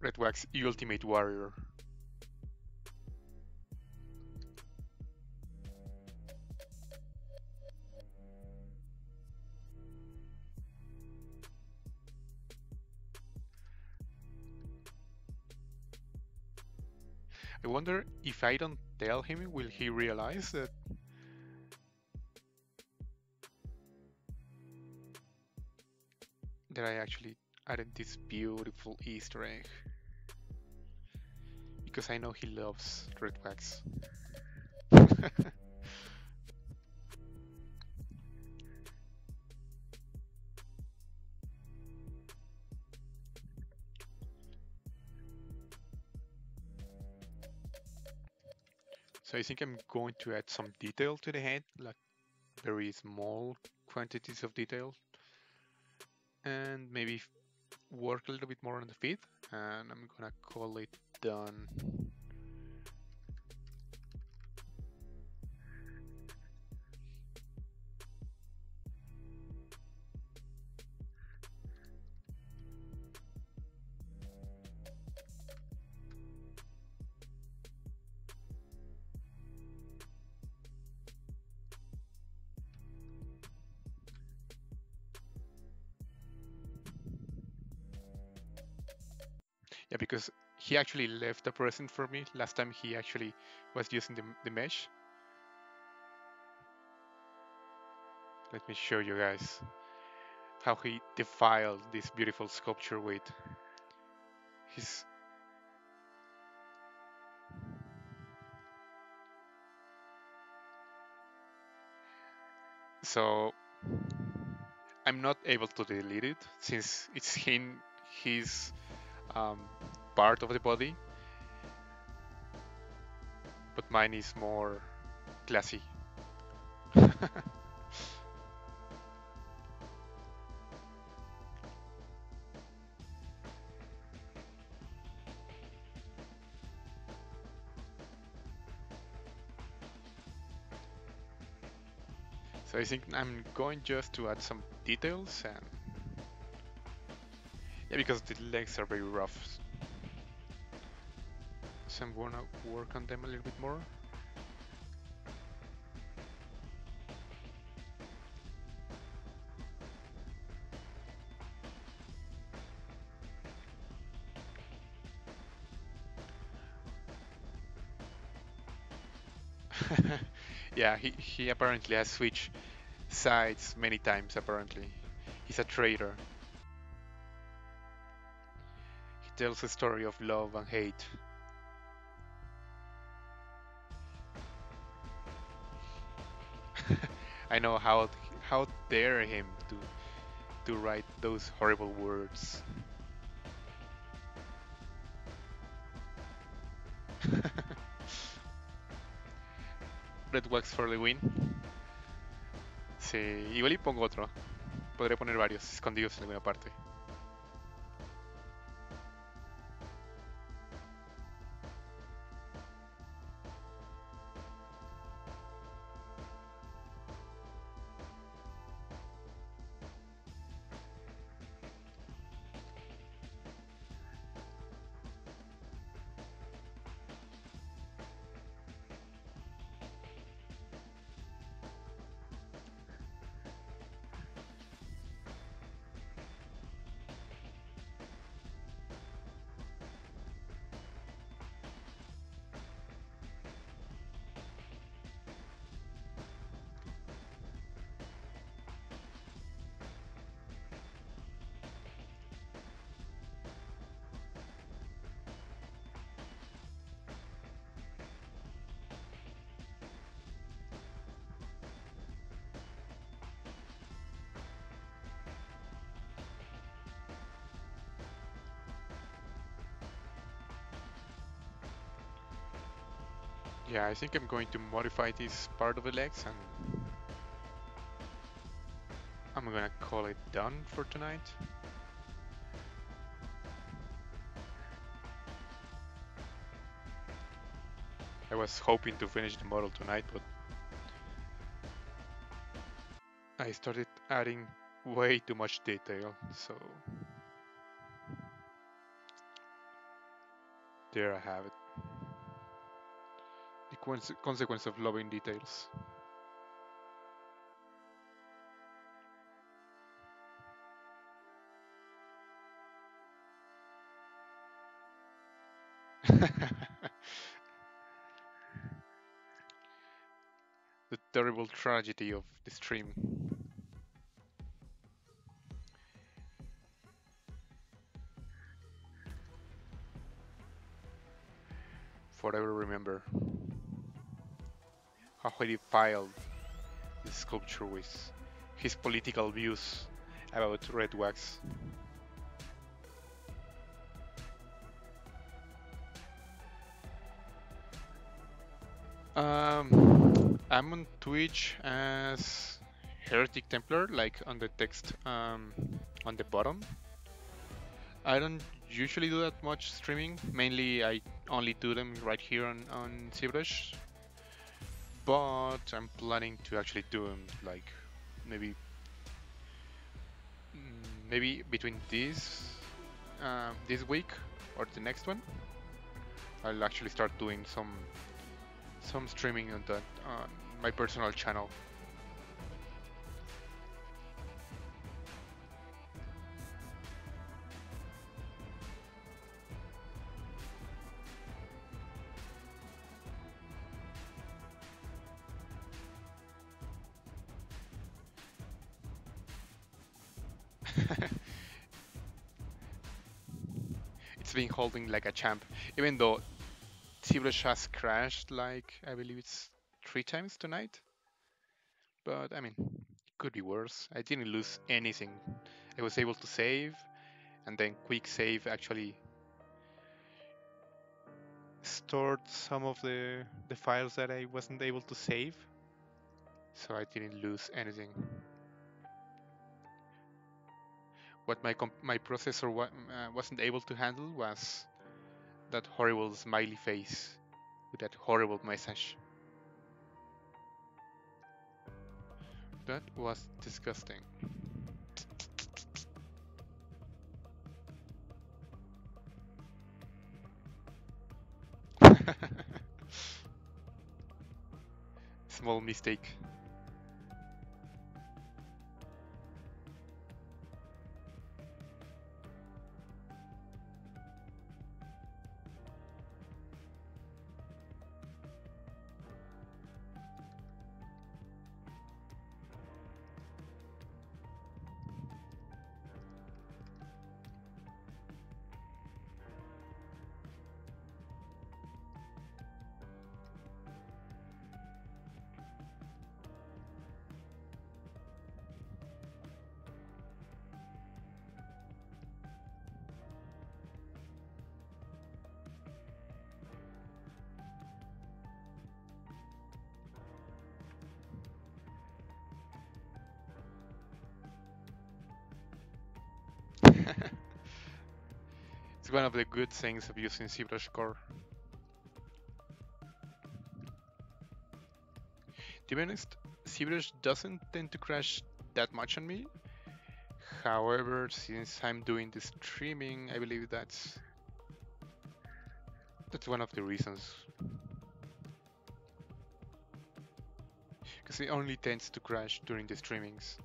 Red Wax Ultimate Warrior. I wonder if I don't tell him, will he realize that I actually added this beautiful Easter egg? Because I know he loves red wax. So I think I'm going to add some detail to the head, like very small quantities of detail, and maybe work a little bit more on the feet, and I'm gonna call it done. Yeah, because he actually left a present for me. Last time he actually was using the mesh. Let me show you guys how he defiled this beautiful sculpture with his. So I'm not able to delete it since it's in his um, part of the body, but mine is more classy. So I think I'm going just to add some details and yeah, because the legs are very rough. So I'm gonna work on them a little bit more. Yeah, he apparently has switched sides many times apparently. He's a traitor. He tells a story of love and hate. I know how dare him to write those horrible words. Red wax for the win. Sí, igual y pongo otro. Podría poner varios escondidos en alguna parte. Yeah, I think I'm going to modify this part of the legs and I'm gonna call it done for tonight. I was hoping to finish the model tonight, but I started adding way too much detail, so there I have it. The consequence of loving details. The terrible tragedy of the stream. Forever remember how he defiled the sculpture with his political views about red wax. I'm on Twitch as Heretic Templar, like on the text on the bottom. I don't usually do that much streaming. Mainly, I only do them right here on ZBrush. But I'm planning to actually do them like maybe maybe between this week or the next one. I'll actually start doing some streaming on that on my personal channel. It's been holding like a champ, even though ZBrush has crashed like I believe it's 3 times tonight. But I mean, it could be worse. I didn't lose anything. I was able to save, and then quicksave actually stored some of the files that I wasn't able to save, so I didn't lose anything. What my processor wasn't able to handle was that horrible smiley face with that horrible message. That was disgusting. Small mistake. It's one of the good things of using ZBrush Core. To be honest, ZBrush doesn't tend to crash that much on me. However, since I'm doing the streaming, I believe that's one of the reasons. Because it only tends to crash during the streamings.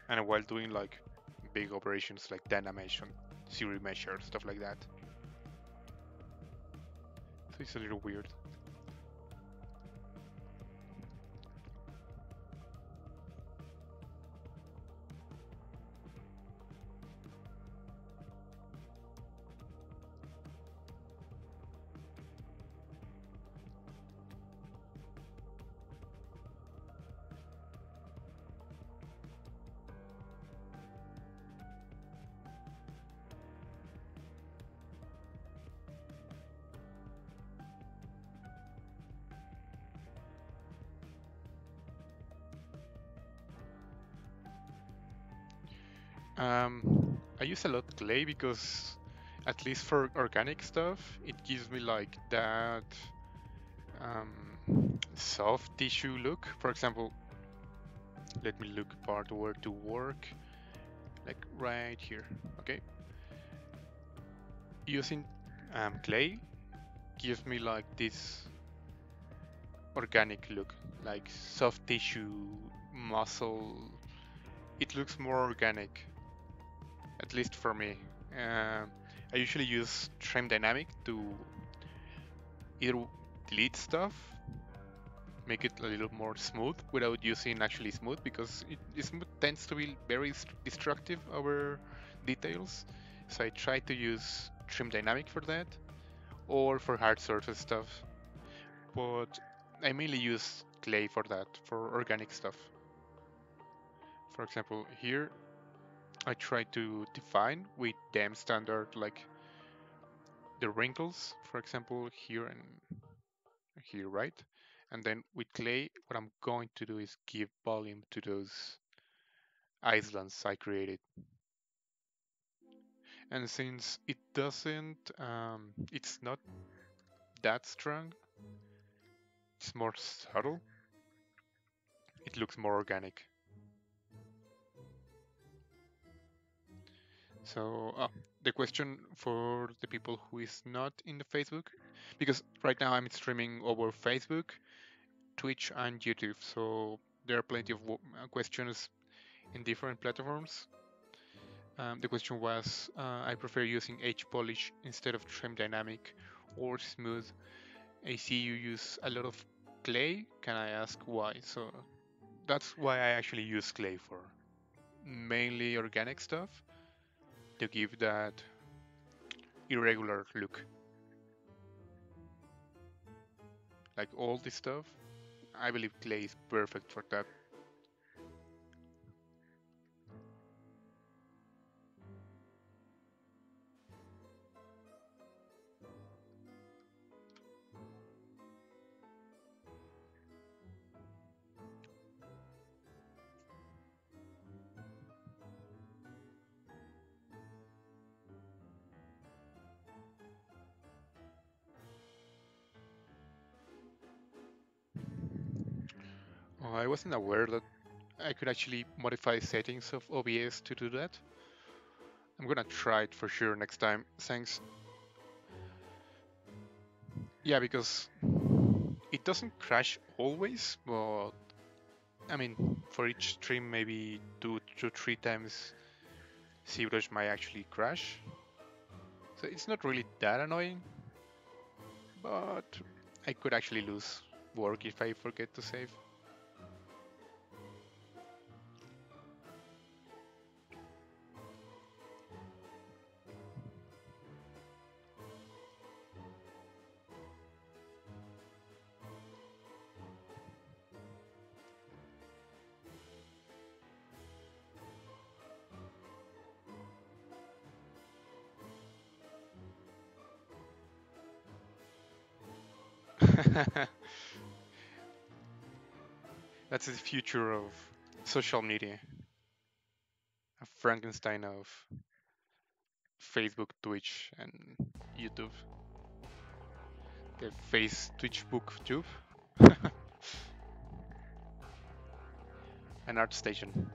And while doing like big operations like Decimation, series measure, stuff like that. So it's a little weird. I use a lot clay because, at least for organic stuff, it gives me like that soft tissue look. For example, let me look part where to work, like right here. Okay, using clay gives me like this organic look, like soft tissue, muscle. It looks more organic, at least for me. I usually use Trim Dynamic to either delete stuff, make it a little more smooth without using actually smooth, because smooth tends to be very destructive over details. So I try to use Trim Dynamic for that, or for hard surface stuff. But I mainly use clay for that, for organic stuff. For example, here I try to define with DEM standard like the wrinkles, for example, here and here, right? And then with clay, what I'm going to do is give volume to those islands I created. And since it doesn't, it's not that strong, it's more subtle, it looks more organic. So the question for the people who is not in the Facebook, because right now I'm streaming over Facebook, Twitch, and YouTube, so there are plenty of questions in different platforms. The question was, I prefer using H-Polish instead of Trim Dynamic or Smooth. I see you use a lot of clay. Can I ask why? So that's why I actually use clay for mainly organic stuff, to give that irregular look. Like all this stuff, I believe clay is perfect for that. Oh, I wasn't aware that I could actually modify settings of OBS to do that. I'm gonna try it for sure next time. Thanks. Yeah, because it doesn't crash always, but I mean, for each stream, maybe 2 to 3 times ZBrush might actually crash. So it's not really that annoying, but I could actually lose work if I forget to save. That's the future of social media. A Frankenstein of Facebook, Twitch, and YouTube. The face Twitch book tube. An art station.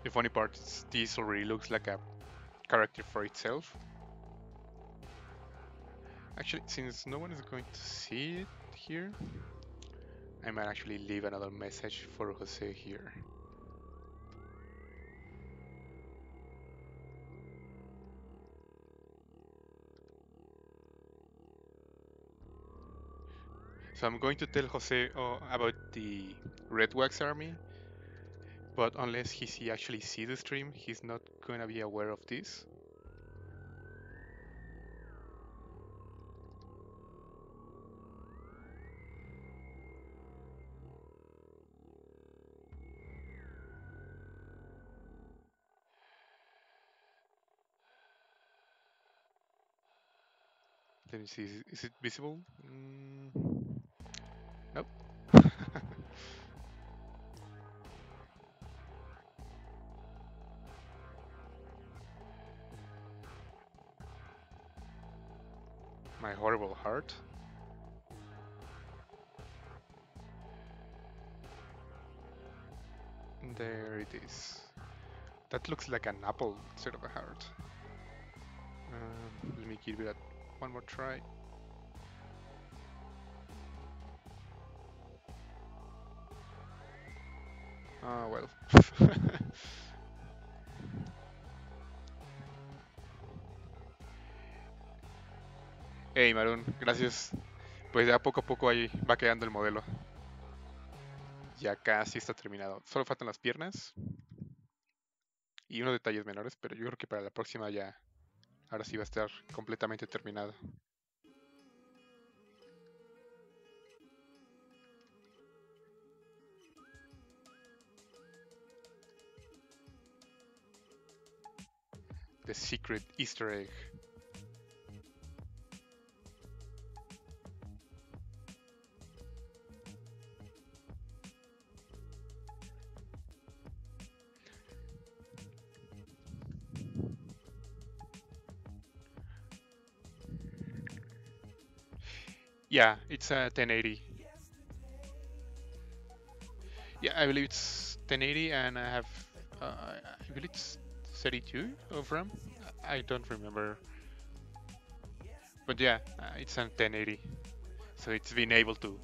The funny part is this already looks like a character for itself. Actually, since no one is going to see it here, I might actually leave another message for Jose here. So I'm going to tell Jose about the Red Wax army, but unless he actually sees the stream, he's not going to be aware of this. Let me see, is it visible? Nope. My horrible heart. There it is. That looks like an apple instead of a heart. Let me give it one more try. Oh, well. Hey, Marun, gracias. Pues ya poco a poco ahí va quedando el modelo. Ya casi está terminado. Solo faltan las piernas y unos detalles menores, pero yo creo que para la próxima ya, ahora sí va a estar completamente terminado. The secret Easter egg. Yeah, it's a 1080. Yeah, I believe it's 1080, and I have, I believe it's 32 of RAM. I don't remember, but yeah, it's a 1080, so it's been able to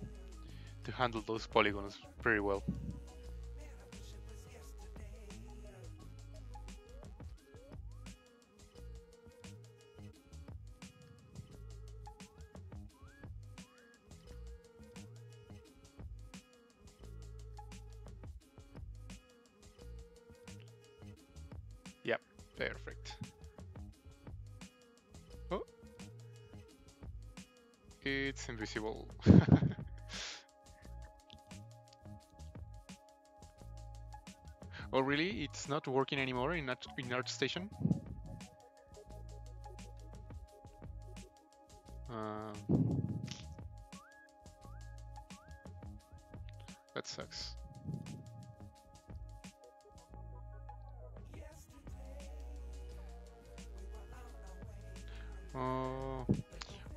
handle those polygons pretty well. Yep, perfect. Oh, it's invisible. Oh, really? It's not working anymore in ArtStation? That sucks. Uh,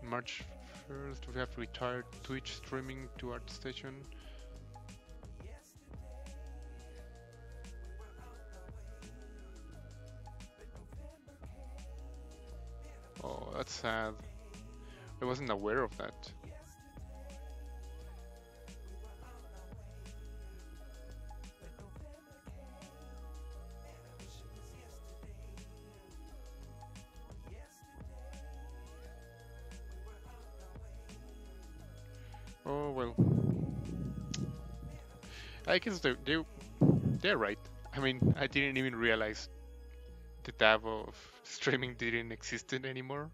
March 1st, we have retired Twitch streaming to ArtStation. Oh, that's sad. I wasn't aware of that. Oh well. I guess they're right. I mean, I didn't even realize the tab of streaming didn't exist anymore.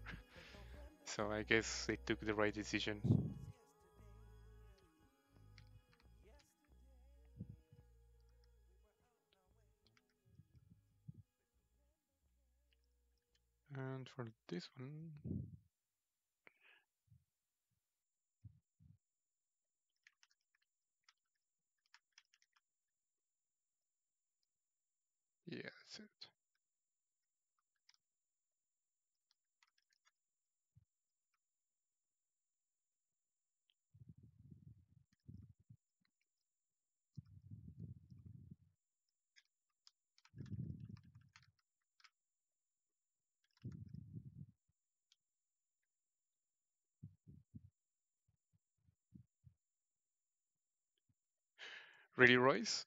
So I guess they took the right decision. And for this one, yeah, that's it. Really, Royce?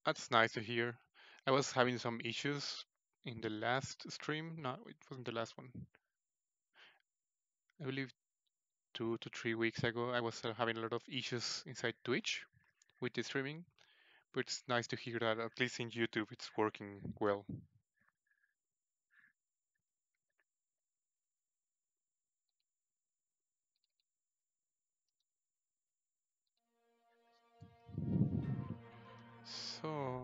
That's nice to hear. I was having some issues in the last stream. No, it wasn't the last one. I believe 2 to 3 weeks ago, I was having a lot of issues inside Twitch with the streaming. But it's nice to hear that at least in YouTube it's working well. So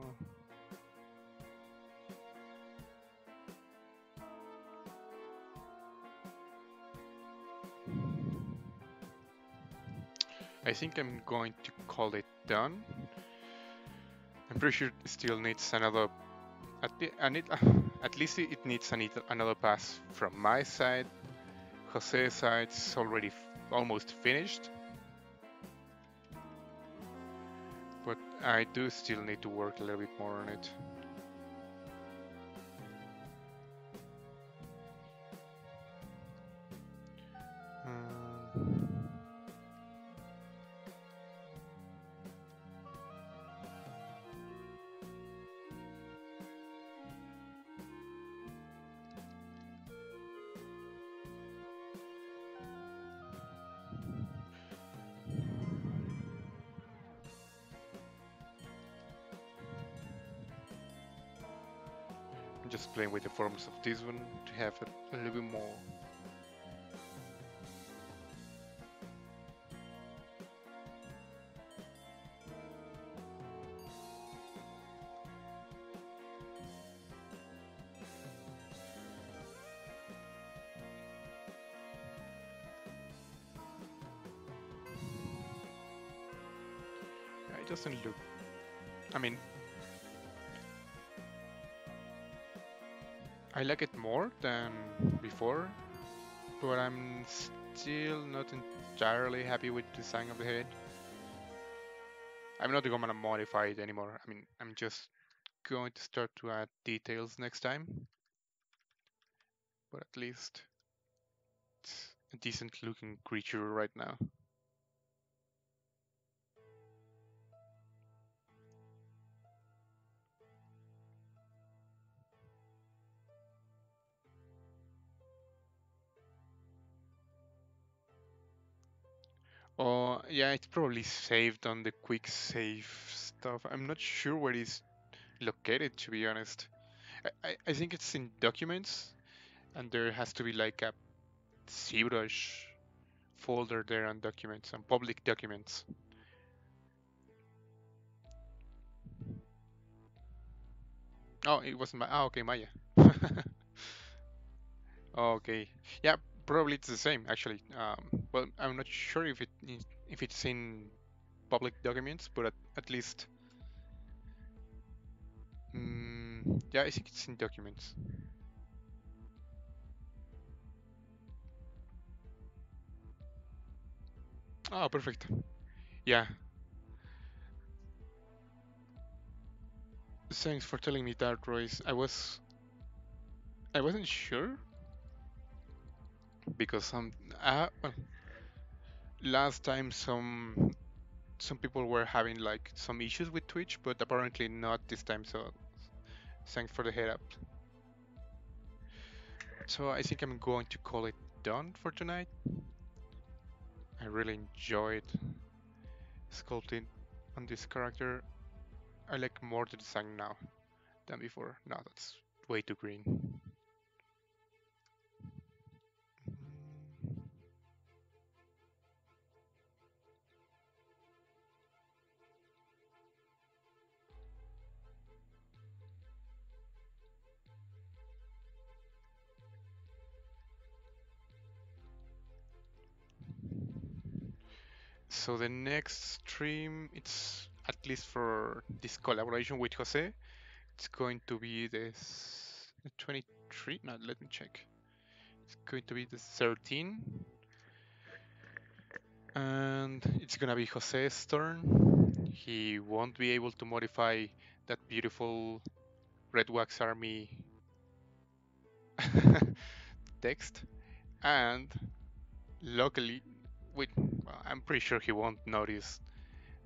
I think I'm going to call it done. I'm pretty sure it still needs another at least it needs another pass from my side. Jose's side's already almost finished, but I do still need to work a little bit more on it. I'm just playing with the forms of this one to have a little bit more. It doesn't look. I mean, I like it more than before, but I'm still not entirely happy with the design of the head. I'm not going to modify it anymore. I mean, I'm just going to start to add details next time. But at least it's a decent looking creature right now. Oh, yeah, it's probably saved on the quick save stuff. I'm not sure where it's located, to be honest. I think it's in documents, and there has to be like a ZBrush folder there on documents, on public documents. Oh, it wasn't my. Oh, okay, Maya. Okay, yeah, probably it's the same actually. Well, I'm not sure if it's in public documents, but at least, yeah, I think it's in documents. Oh, perfect. Yeah. Thanks for telling me that, Royce. I wasn't sure because well, last time some people were having like some issues with Twitch, but apparently not this time. So thanks for the head up. So I think I'm going to call it done for tonight. I really enjoyed sculpting on this character. I like more the design now than before. No, that's way too green. So the next stream, it's at least for this collaboration with Jose, it's going to be this 23. No, let me check. It's going to be the 13, and it's gonna be Jose's turn. He won't be able to modify that beautiful Red Wax Army text, and luckily, well, I'm pretty sure he won't notice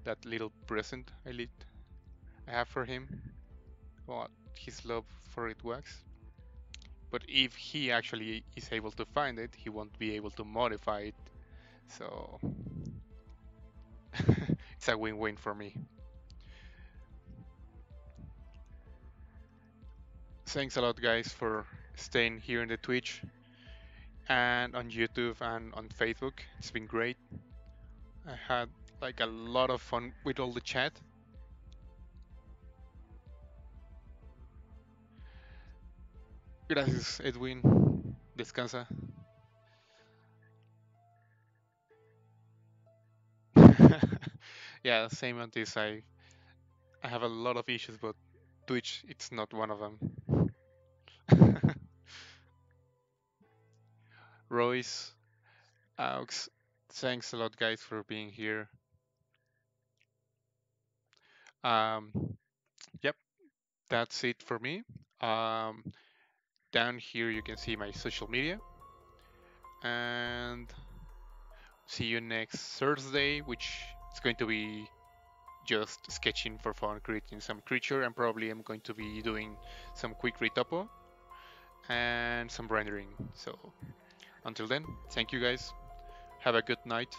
that little present I have for him. What his love for Red Wax. But if he actually is able to find it, he won't be able to modify it. So it's a win-win for me. Thanks a lot, guys, for staying here in the Twitch and on YouTube and on Facebook. It's been great. I had like a lot of fun with all the chat. Gracias, Edwin. Descansa. Yeah, same on this. I have a lot of issues, but Twitch it's not one of them. Royce, Aux, thanks a lot, guys, for being here. Um, yep, that's it for me. Um, Down here you can see my social media, and see you next Thursday, which is going to be just sketching for fun, creating some creature, and probably I'm going to be doing some quick retopo and some rendering. So until then, thank you guys. Have a good night.